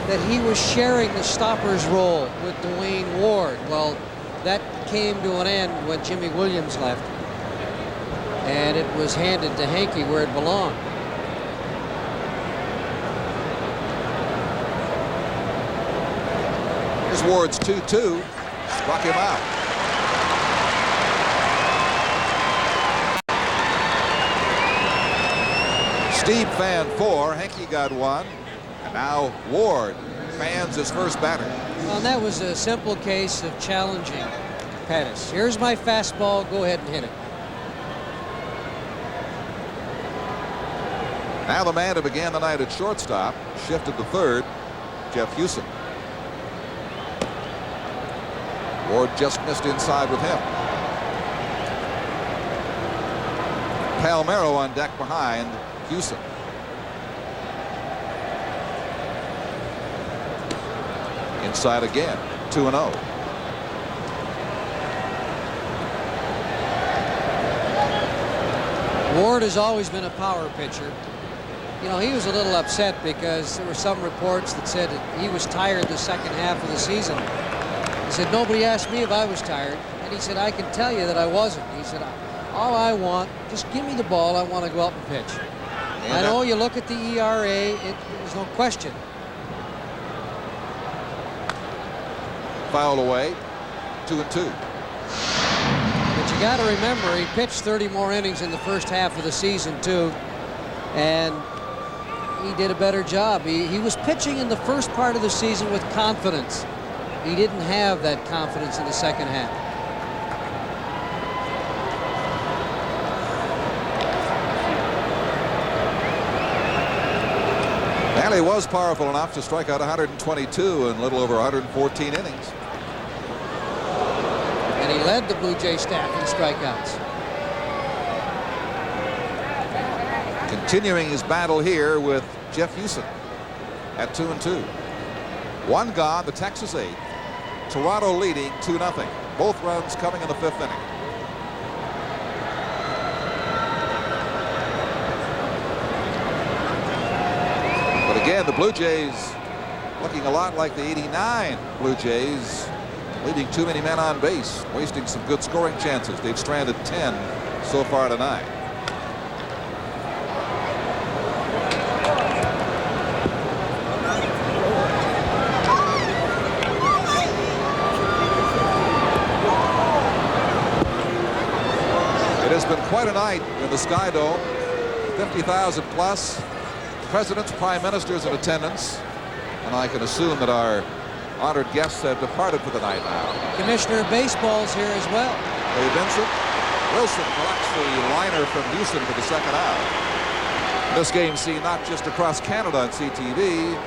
that he was sharing the stopper's role with Dwayne Ward. Well, that came to an end when Jimmy Williams left, and it was handed to Hanky where it belonged. Here's Ward's 2-2. Struck him out. Stieb fanned 4. Hanky got 1. And now Ward fans his first batter. Well, that was a simple case of challenging Pettis. Here's my fastball. Go ahead and hit it. Now the man who began the night at shortstop shifted to third, Jeff Houston. Ward just missed inside with him. Palmeiro on deck behind Houston. Inside again, 2-0. Ward has always been a power pitcher. You know, he was a little upset because there were some reports that said that he was tired the second half of the season. He said, nobody asked me if I was tired. And he said, I can tell you that I wasn't. He said, all I want, just give me the ball. I want to go out and pitch. And I know you look at the ERA, there's no question. Fouled away, 2-2. But you got to remember, he pitched 30 more innings in the first half of the season, too. And he did a better job. He was pitching in the first part of the season with confidence. He didn't have that confidence in the second half. And he was powerful enough to strike out 122 in a little over 114 innings. And he led the Blue Jay staff in strikeouts. Continuing his battle here with Jeff Houston at 2-2. One gone, the Texas 8th. Toronto leading 2-0. Both runs coming in the 5th inning. But again, the Blue Jays looking a lot like the '89 Blue Jays, leaving too many men on base, wasting some good scoring chances. They've stranded 10 so far tonight. It has been quite a night in the SkyDome. 50,000 plus. Presidents, prime ministers in attendance. And I can assume that our honored guests have departed for the night now. Commissioner of Baseball's here as well. Ray Vincent. Wilson collects the liner from Houston for the second out. This game seen not just across Canada on CTV,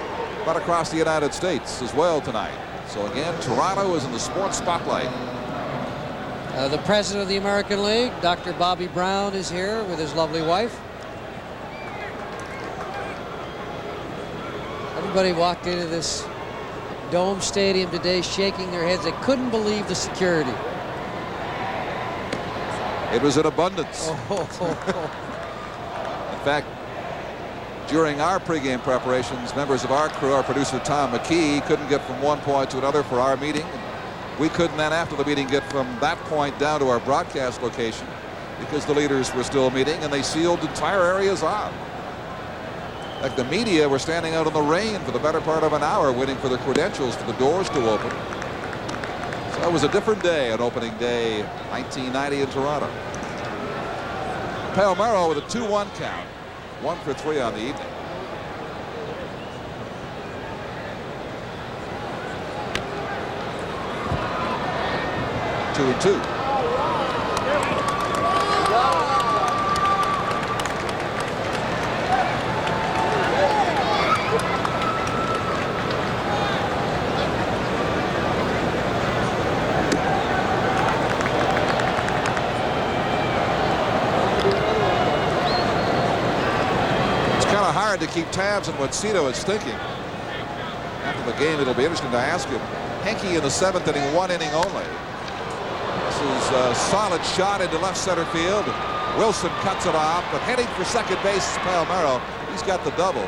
but across the United States as well tonight. So again, Toronto is in the sports spotlight. The president of the American League, Dr. Bobby Brown, is here with his lovely wife. Everybody walked into this Dome Stadium today shaking their heads. They couldn't believe the security. It was in abundance. In fact, during our pregame preparations, members of our crew, our producer Tom McKee, couldn't get from one point to another for our meeting. We couldn't then, after the meeting, get from that point down to our broadcast location because the leaders were still meeting, and they sealed entire areas off. Like the media were standing out in the rain for the better part of an hour waiting for their credentials for the doors to open. So that was a different day on opening day 1990 in Toronto. Palmeiro with a 2-1 count. 1 for 3 on the evening. Two and two. To keep tabs on what Cito is thinking. After the game, it'll be interesting to ask him. Henke in the 7th inning, 1 inning only. This is a solid shot into left center field. Wilson cuts it off, but heading for second base is Palmeiro. He's got the double.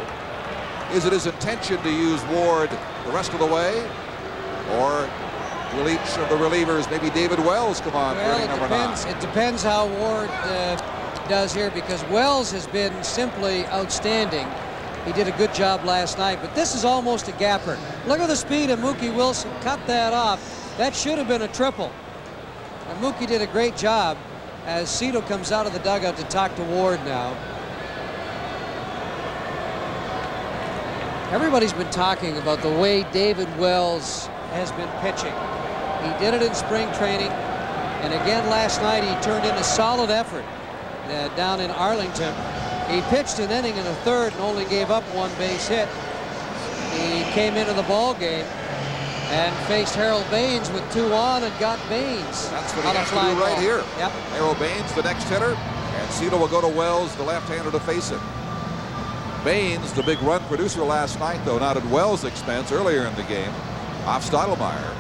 Is it his intention to use Ward the rest of the way? Or will each of the relievers, maybe David Wells, come on for inning number 9? It depends how Ward does here, because Wells has been simply outstanding. He did a good job last night, but this is almost a gapper. Look at the speed of Mookie Wilson. Cut that off. That should have been a triple. And Mookie did a great job as Cito comes out of the dugout to talk to Ward now. Everybody's been talking about the way David Wells has been pitching. He did it in spring training, and again last night he turned in a solid effort. Down in Arlington. He pitched an inning in the 3rd and only gave up 1 base hit. He came into the ball game and faced Harold Baines with 2 on and got Baines. That's what he has to do right here. Yep. Harold Baines, the next hitter, and Cito will go to Wells, the left-hander, to face him. Baines, the big run producer last night, though, not at Wells' expense earlier in the game, off Stottlemyre.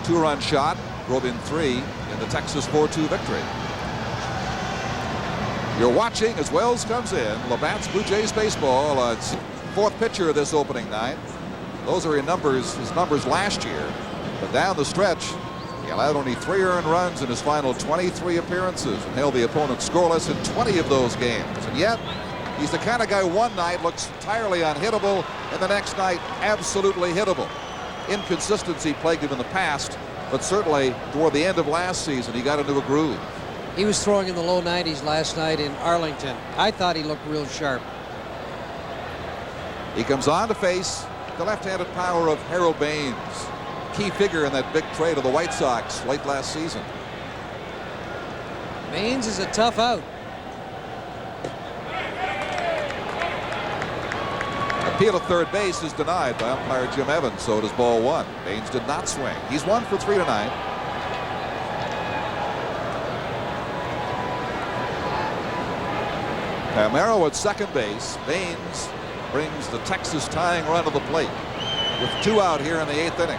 2-run shot, drove in 3 in the Texas 4-2 victory. You're watching as Wells comes in. Labatt's Blue Jays baseball. It's 4th pitcher of this opening night. Those are his numbers last year. But down the stretch, he allowed only 3 earned runs in his final 23 appearances and held the opponent scoreless in 20 of those games. And yet, he's the kind of guy one night looks entirely unhittable, and the next night absolutely hittable. Inconsistency plagued him in the past, but certainly toward the end of last season, he got into a groove. He was throwing in the low 90s last night in Arlington. I thought he looked real sharp. He comes on to face the left-handed power of Harold Baines, key figure in that big trade of the White Sox late last season. Baines is a tough out. Appeal at third base is denied by umpire Jim Evans, so it is ball 1. Baines did not swing. He's 1 for 3 tonight. Palmeiro at second base. Baines brings the Texas tying run to the plate with 2 out here in the 8th inning.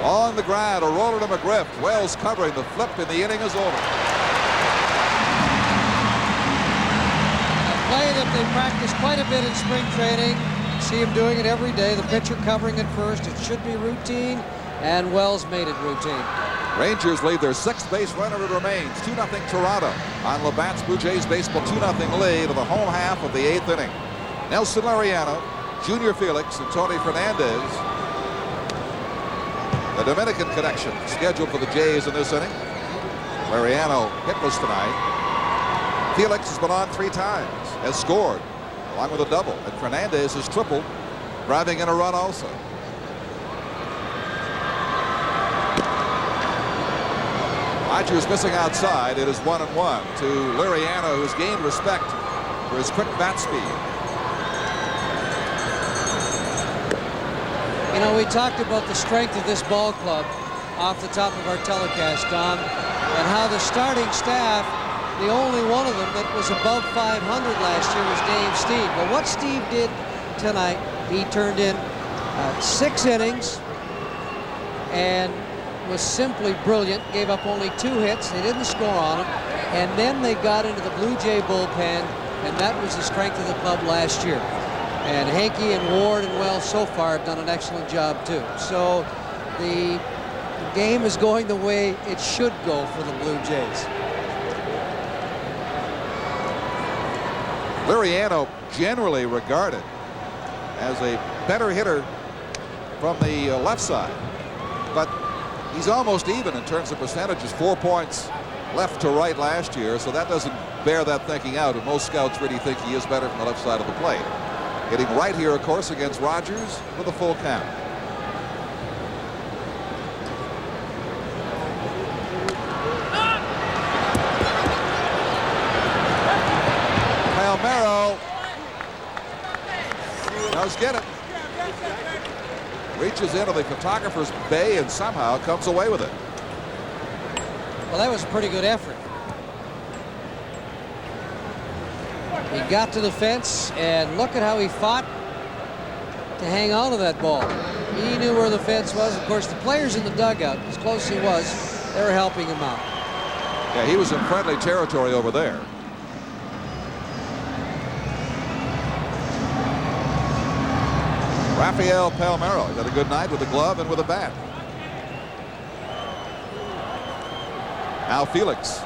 On the ground, a roller to McGriff. Wells covering the flip, and the inning is over. A play that they practice quite a bit in spring training. See him doing it every day. The pitcher covering at first. It should be routine, and Wells made it routine. Rangers lead their 6th base runner. It remains 2-0 Toronto on Labatt's Blue Jays baseball 2-0 lead of the home half of the 8th inning. Nelson Laureano, Junior Felix, and Tony Fernandez. The Dominican connection scheduled for the Jays in this inning. Laureano hitless tonight. Felix has been on 3 times, has scored along with a double, and Fernandez has tripled, driving in a run also. Rogers missing outside. It is 1-1 to Laureano, who's gained respect for his quick bat speed. You know, we talked about the strength of this ball club off the top of our telecast, Don, and how the starting staff, the only one of them that was above 500 last year was Dave Stieb. But what Stieb did tonight, he turned in 6 innings and was simply brilliant. Gave up only 2 hits. They didn't score on him. And then they got into the Blue Jay bullpen, and that was the strength of the club last year. And Hankey and Ward and Wells so far have done an excellent job too. So the game is going the way it should go for the Blue Jays. Liriano generally regarded as a better hitter from the left side, but he's almost even in terms of percentages. 4 points left to right last year, so that doesn't bear that thinking out, and most scouts really think he is better from the left side of the plate. Hitting right here, of course, against Rogers with a full count. Palmeiro does get it. Reaches into the photographer's bay and somehow comes away with it. Well, that was a pretty good effort. He got to the fence, and look at how he fought to hang on to that ball. He knew where the fence was. Of course, the players in the dugout, as close as he was, they were helping him out. Yeah, he was in friendly territory over there. Rafael Palmeiro had a good night with a glove and with a bat. Now Felix.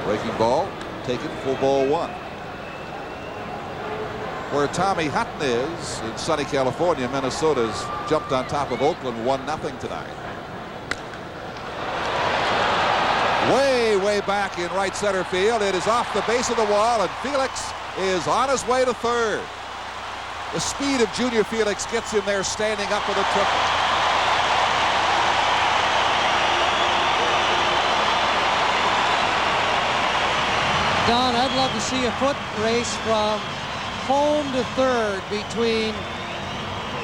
Breaking ball, taken for ball 1. Where Tommy Hutton is in sunny California, Minnesota's jumped on top of Oakland 1-0 tonight. Way back in right center field. It is off the base of the wall, and Felix is on his way to third. The speed of Junior Felix gets him there standing up with a triple. Don, I'd love to see a foot race from home to third between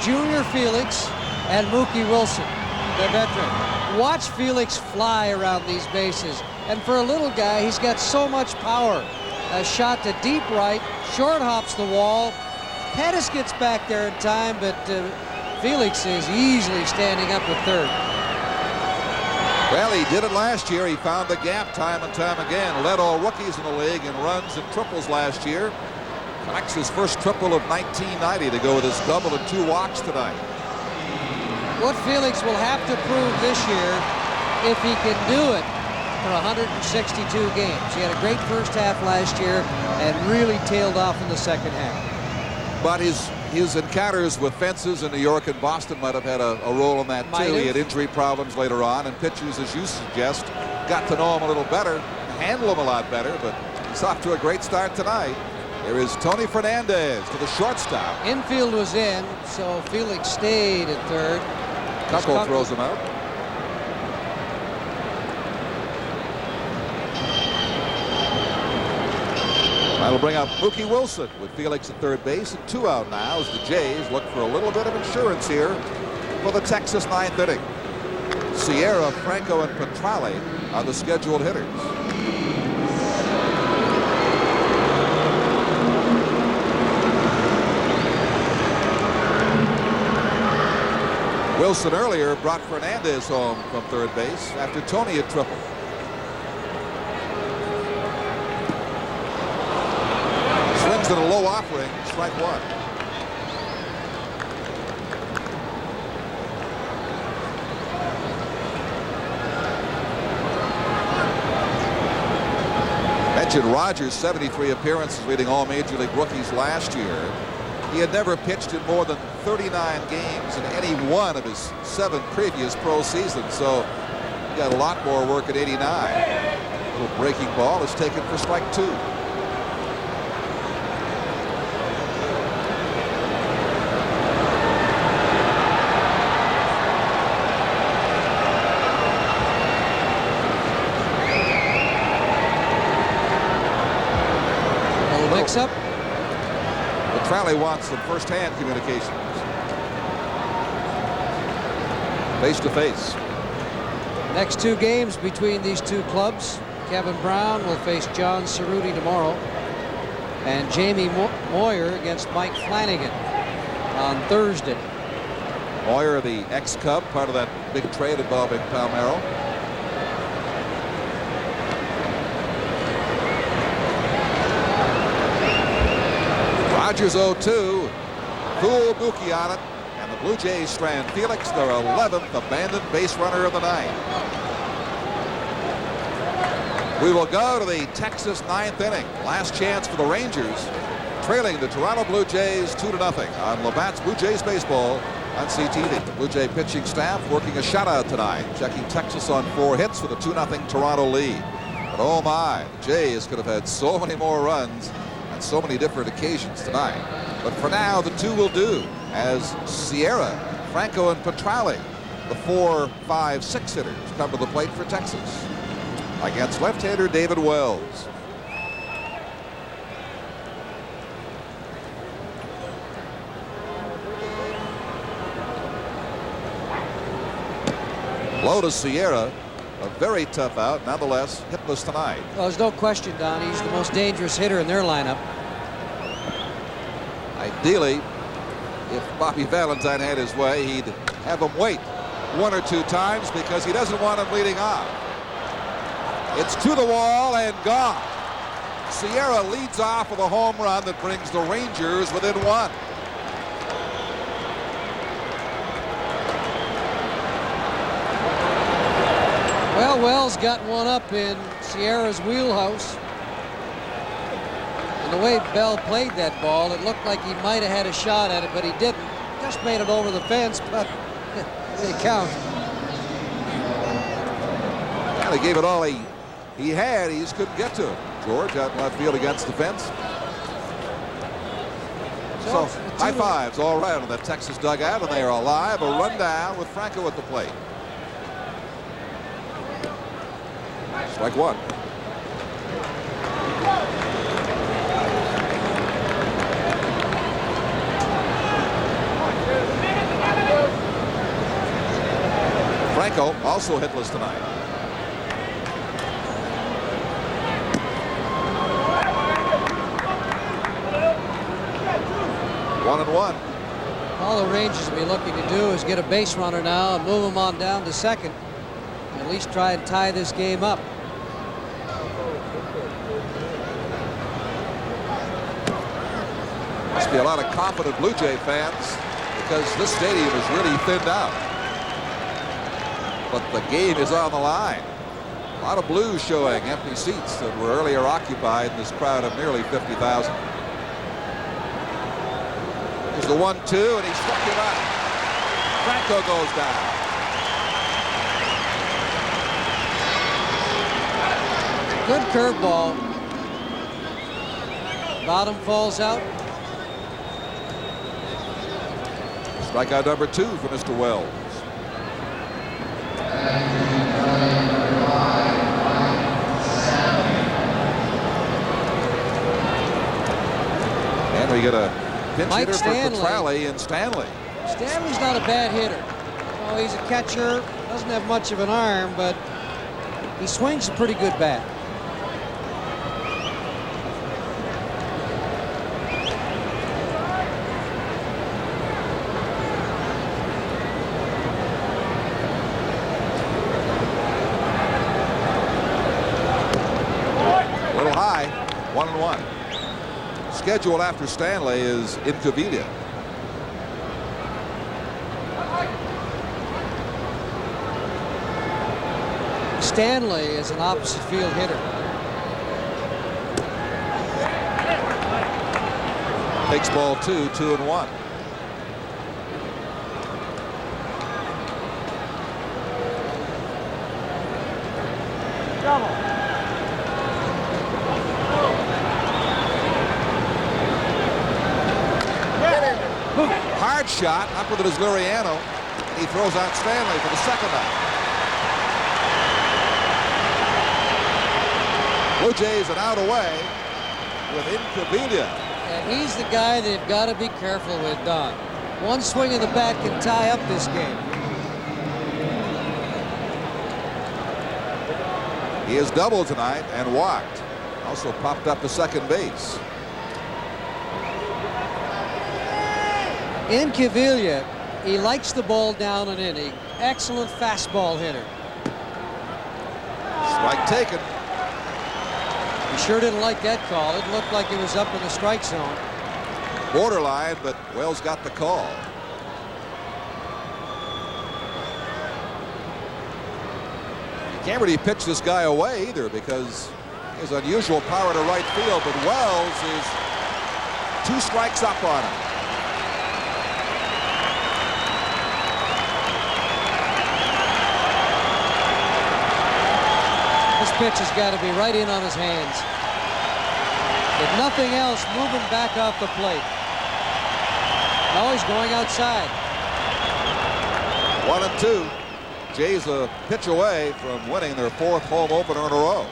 Junior Felix and Mookie Wilson, the veteran. Watch Felix fly around these bases. And for a little guy, he's got so much power. A shot to deep right, short hops the wall. Pettis gets back there in time, but Felix is easily standing up at third. Well, he did it last year. He found the gap time and time again. Led all rookies in the league in runs and triples last year. Collects his first triple of 1990 to go with his double and 2 walks tonight. What Felix will have to prove this year, if he can do it for 162 games. He had a great first half last year and really tailed off in the second half. But his encounters with fences in New York and Boston might have had a role in that too. He had injury problems later on, and pitchers, as you suggest, got to know him a little better, handle him a lot better, but he's off to a great start tonight. Here is Tony Fernandez to the shortstop. Infield was in, so Felix stayed at third. Kunkel throws him out. That'll bring up Mookie Wilson with Felix at third base, and 2 out now as the Jays look for a little bit of insurance here for the Texas 9th inning. Sierra, Franco, and Petrale are the scheduled hitters. Wilson earlier brought Fernandez home from third base after Tony had tripled. Swings at a low offering, strike 1. Mentioned Rogers, 73 appearances leading all Major League rookies last year. He had never pitched in more than 39 games in any one of his 7 previous pro seasons, so he got a lot more work at 89. A little breaking ball is taken for strike 2. mix-up? Petrale wants some first-hand communications. Face-to-face. Next 2 games between these 2 clubs. Kevin Brown will face John Cerruti tomorrow. And Jamie Moyer against Mike Flanagan on Thursday. Moyer, the ex-Cub, part of that big trade involving Palmeiro. Rogers 0-2. Full Buki on it. And the Blue Jays strand Felix, their 11th abandoned base runner of the night. We will go to the Texas 9th inning. Last chance for the Rangers, trailing the Toronto Blue Jays 2-0 on Labatt's Blue Jays Baseball on CTV. The Blue Jay pitching staff working a shutout tonight, checking Texas on 4 hits for the 2-0 Toronto lead. But oh my, the Jays could have had so many more runs on so many different occasions tonight. But for now, the 2 will do, as Sierra, Franco, and Petrale, the 4, 5, 6 hitters, come to the plate for Texas against left-hander David Wells. Low to Sierra, a very tough out, nonetheless hitless tonight. Well, there's no question, Don, he's the most dangerous hitter in their lineup. Ideally, if Bobby Valentine had his way, he'd have him wait 1 or 2 times because he doesn't want him leading off. It's to the wall and gone. Sierra leads off with a home run that brings the Rangers within 1. Well, Wells got one up in Sierra's wheelhouse. And the way Bell played that ball, it looked like he might have had a shot at it, but he didn't. Just made it over the fence, but they count. Well, he gave it all he had. He just couldn't get to it. George out in left field against the fence. So high fives all right on the Texas dugout, and they are alive. A run down with Franco at the plate. Strike 1. Franco also hitless tonight. One and one. All the Rangers will be looking to do is get a base runner now and move him on down to second. At least try and tie this game up. Must be a lot of confident Blue Jay fans because this stadium is really thinned out. But the game is on the line. A lot of Blues showing empty seats that were earlier occupied in this crowd of nearly 50,000. There's the 1-2, and he struck him out. Franco goes down. Good curveball. Bottom falls out. Strikeout number 2 for Mr. Wells. And we get a pinch hitter for Petrale and Stanley. Stanley's not a bad hitter. Oh, he's a catcher. Doesn't have much of an arm, but he swings a pretty good bat. Schedule after Stanley is Incaviglia. Stanley is an opposite field hitter. Takes ball 2, 2-1. Double. Hard shot, up with it is Liriano. He throws out Stanley for the second out. Blue Jays an out away. with Incaviglia. And he's the guy they've got to be careful with, Don. One swing of the bat can tie up this game. He has doubled tonight and walked. Also popped up to second base. Incaviglia, he likes the ball down an inning. Excellent fastball hitter. Strike taken. He sure didn't like that call. It looked like it was up in the strike zone. Borderline, but Wells got the call. You can't really pitch this guy away either because his unusual power to right field, but Wells is 2 strikes up on him. This pitch has got to be right in on his hands. If nothing else, move him back off the plate. No, he's going outside. 1-2. Jays a pitch away from winning their 4th home opener in a row.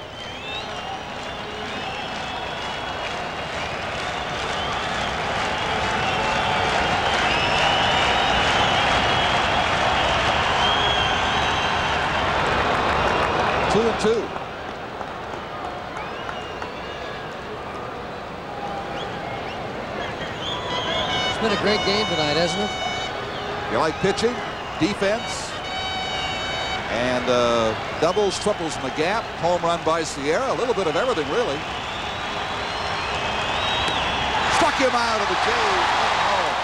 Two. It's been a great game tonight, hasn't it? You like pitching, defense, and doubles, triples in the gap, home run by Sierra, a little bit of everything, really. Struck him out of the Jays. Oh.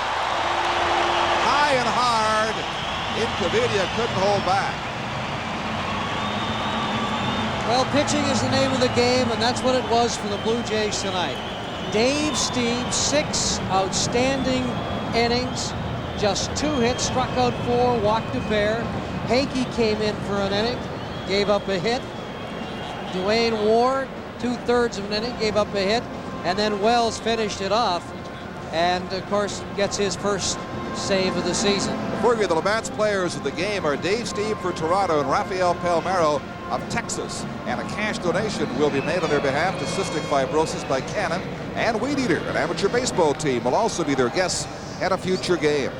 High and hard. Incaviglia couldn't hold back. Well, pitching is the name of the game, and that's what it was for the Blue Jays tonight. Dave Stieb, 6 outstanding innings, just 2 hits, struck out 4, walked a pair. Hanky came in for an inning, gave up a hit. Dwayne Ward, 2/3 of an inning, gave up a hit. And then Wells finished it off and, of course, gets his first save of the season. Before you, the Labatt's players of the game are Dave Stieb for Toronto and Rafael Palmeiro of Texas. And a cash donation will be made on their behalf to cystic fibrosis by Cannon. And Weed Eater, an amateur baseball team, will also be their guests at a future game.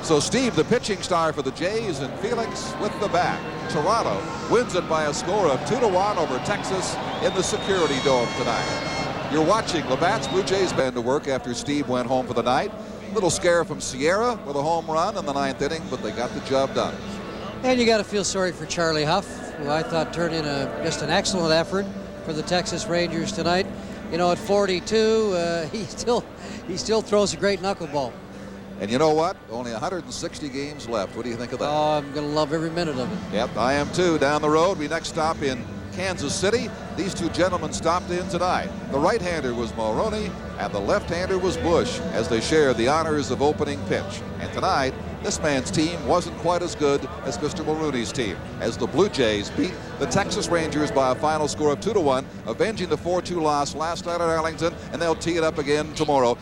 So Steve, the pitching star for the Jays, and Felix with the bat. Toronto wins it by a score of 2-1 over Texas in the Security Dome tonight. You're watching Labatt's Blue Jays band to work after Steve went home for the night. Little scare from Sierra with a home run in the 9th inning, but they got the job done. And you got to feel sorry for Charlie Hough, who I thought turned in just an excellent effort for the Texas Rangers tonight. You know, at 42, he still throws a great knuckleball. And you know what? Only 160 games left. What do you think of that? Oh, I'm going to love every minute of it. Yep, I am too. Down the road, we next stop in Kansas City. These two gentlemen stopped in tonight. The right-hander was Mulroney, and the left-hander was Bush, as they shared the honors of opening pitch. And tonight, this man's team wasn't quite as good as Mr. Mulroney's team, as the Blue Jays beat the Texas Rangers by a final score of 2-1, avenging the 4-2 loss last night at Arlington, and they'll tee it up again tomorrow.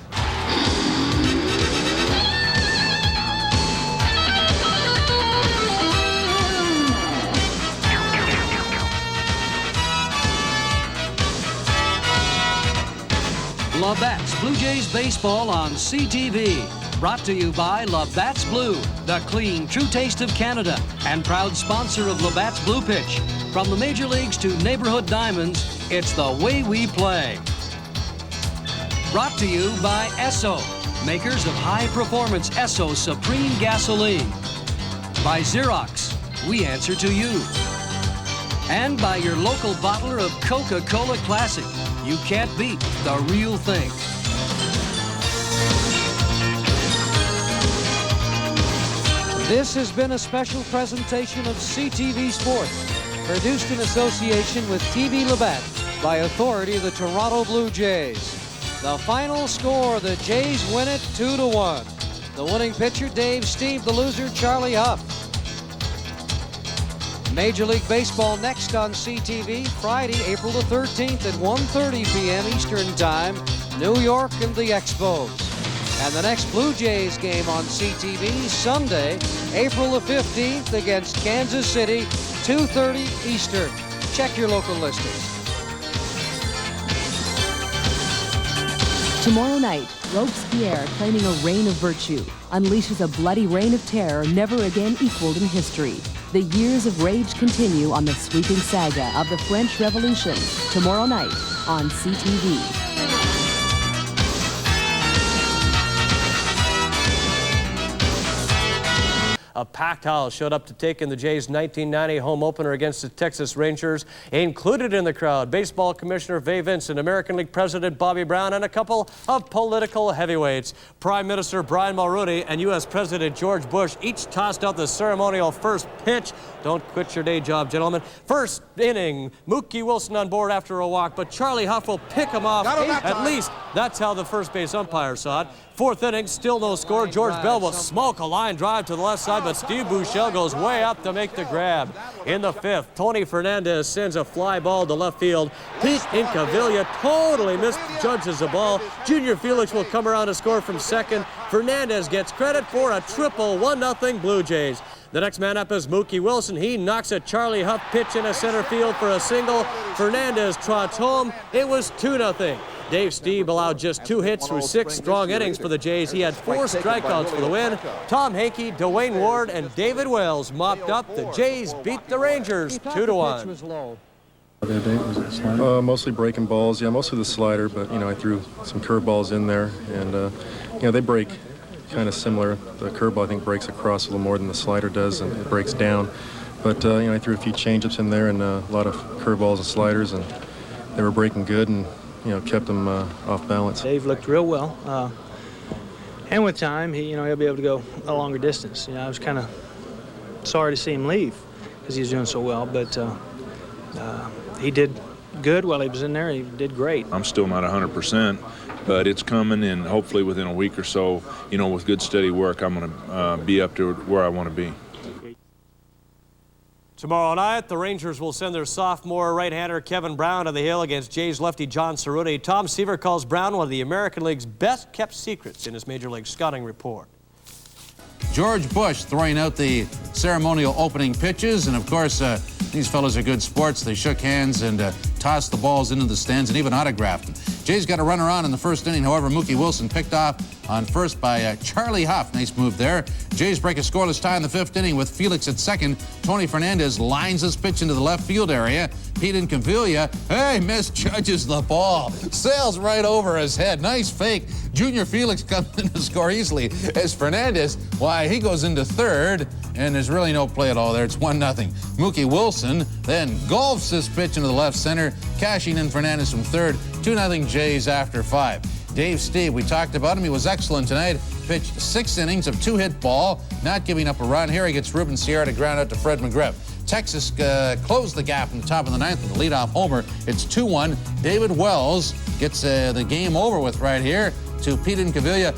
Labatt's Blue Jays Baseball on CTV. Brought to you by Labatt's Blue, the clean, true taste of Canada, and proud sponsor of Labatt's Blue Pitch. From the major leagues to neighborhood diamonds, it's the way we play. Brought to you by Esso, makers of high-performance Esso Supreme Gasoline. By Xerox, we answer to you. And by your local bottler of Coca-Cola Classic. You can't beat the real thing. This has been a special presentation of CTV Sports, produced in association with TV Labatt by authority of the Toronto Blue Jays. The final score, the Jays win it 2-1. The winning pitcher, Dave Stieb. The loser, Charlie Hough. Major League Baseball next on CTV, Friday, April the 13th at 1:30 p.m. Eastern Time, New York and the Expos. And the next Blue Jays game on CTV, Sunday, April the 15th against Kansas City, 2:30 Eastern. Check your local listings. Tomorrow night, Robespierre, claiming a reign of virtue, unleashes a bloody reign of terror never again equaled in history. The years of rage continue on the sweeping saga of the French Revolution. Tomorrow night on CTV. A packed house showed up to take in the Jays' 1990 home opener against the Texas Rangers. Included in the crowd, Baseball Commissioner Fay Vincent, American League President Bobby Brown, and a couple of political heavyweights. Prime Minister Brian Mulroney and U.S. President George Bush each tossed out the ceremonial first pitch. Don't quit your day job, gentlemen. First inning, Mookie Wilson on board after a walk, but Charlie Hough will pick him off. At least that's how the first base umpire saw it. Fourth inning, still no score. George Bell will smoke a line drive to the left side, but Steve Buechele goes way up to make the grab. In the fifth, Tony Fernandez sends a fly ball to left field. Pete Incaviglia totally misjudges the ball. Junior Felix will come around to score from second. Fernandez gets credit for a triple, 1-0 Blue Jays. The next man up is Mookie Wilson. He knocks a Charlie Hough pitch into center field for a single. Fernandez trots home. It was 2-0. Dave Stieb allowed just 2 hits through 6 strong innings for the Jays. He had 4 strikeouts for the win. Tom Hankey, Dwayne Ward, and David Wells mopped up. The Jays beat the Rangers 2-1. Mostly breaking balls, mostly the slider, but I threw some curveballs in there, and they break kind of similar. The curveball I think breaks across a little more than the slider does, and it breaks down. But I threw a few changeups in there and a lot of curveballs and sliders, and they were breaking good and kept them off balance. Dave looked real well, and with time, he'll be able to go a longer distance. I was kind of sorry to see him leave because he was doing so well, but he did good while he was in there. He did great. I'm still not 100%, but it's coming, and hopefully within a week or so, with good steady work, I'm going to be up to where I want to be. Tomorrow night, the Rangers will send their sophomore right-hander Kevin Brown to the hill against Jays lefty John Cerruti. Tom Seaver calls Brown one of the American League's best-kept secrets in his Major League scouting report. George Bush throwing out the ceremonial opening pitches, and of course, these fellows are good sports. They shook hands and tossed the balls into the stands and even autographed them. Jays got a runner on in the first inning. However, Mookie Wilson picked off on first by Charlie Hough. Nice move there. Jays break a scoreless tie in the fifth inning with Felix at second. Tony Fernandez lines his pitch into the left field area. Pete Incaviglia, misjudges the ball. Sails right over his head. Nice fake. Junior Felix comes in to score easily as Fernandez, he goes into third, and there's really no play at all there. It's 1-0. Mookie Wilson then golfs this pitch into the left center, cashing in Fernandez from third. 2-0 Jays after 5. Dave Stieb, we talked about him. He was excellent tonight. Pitched 6 innings of 2-hit ball, not giving up a run. Here he gets Ruben Sierra to ground out to Fred McGriff. Texas closed the gap in the top of the ninth with a leadoff homer. It's 2-1. David Wells gets the game over with right here to Pete Incaviglia.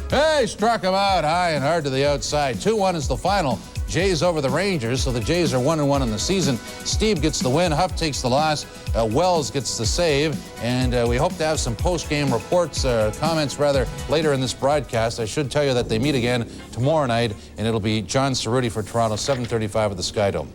Struck him out high and hard to the outside. 2-1 is the final. Jays over the Rangers, so the Jays are 1-1 in the season. Steve gets the win. Huff takes the loss. Wells gets the save. And we hope to have some post-game reports, comments rather, later in this broadcast. I should tell you that they meet again tomorrow night, and it'll be John Cerruti for Toronto, 7:35 at the SkyDome.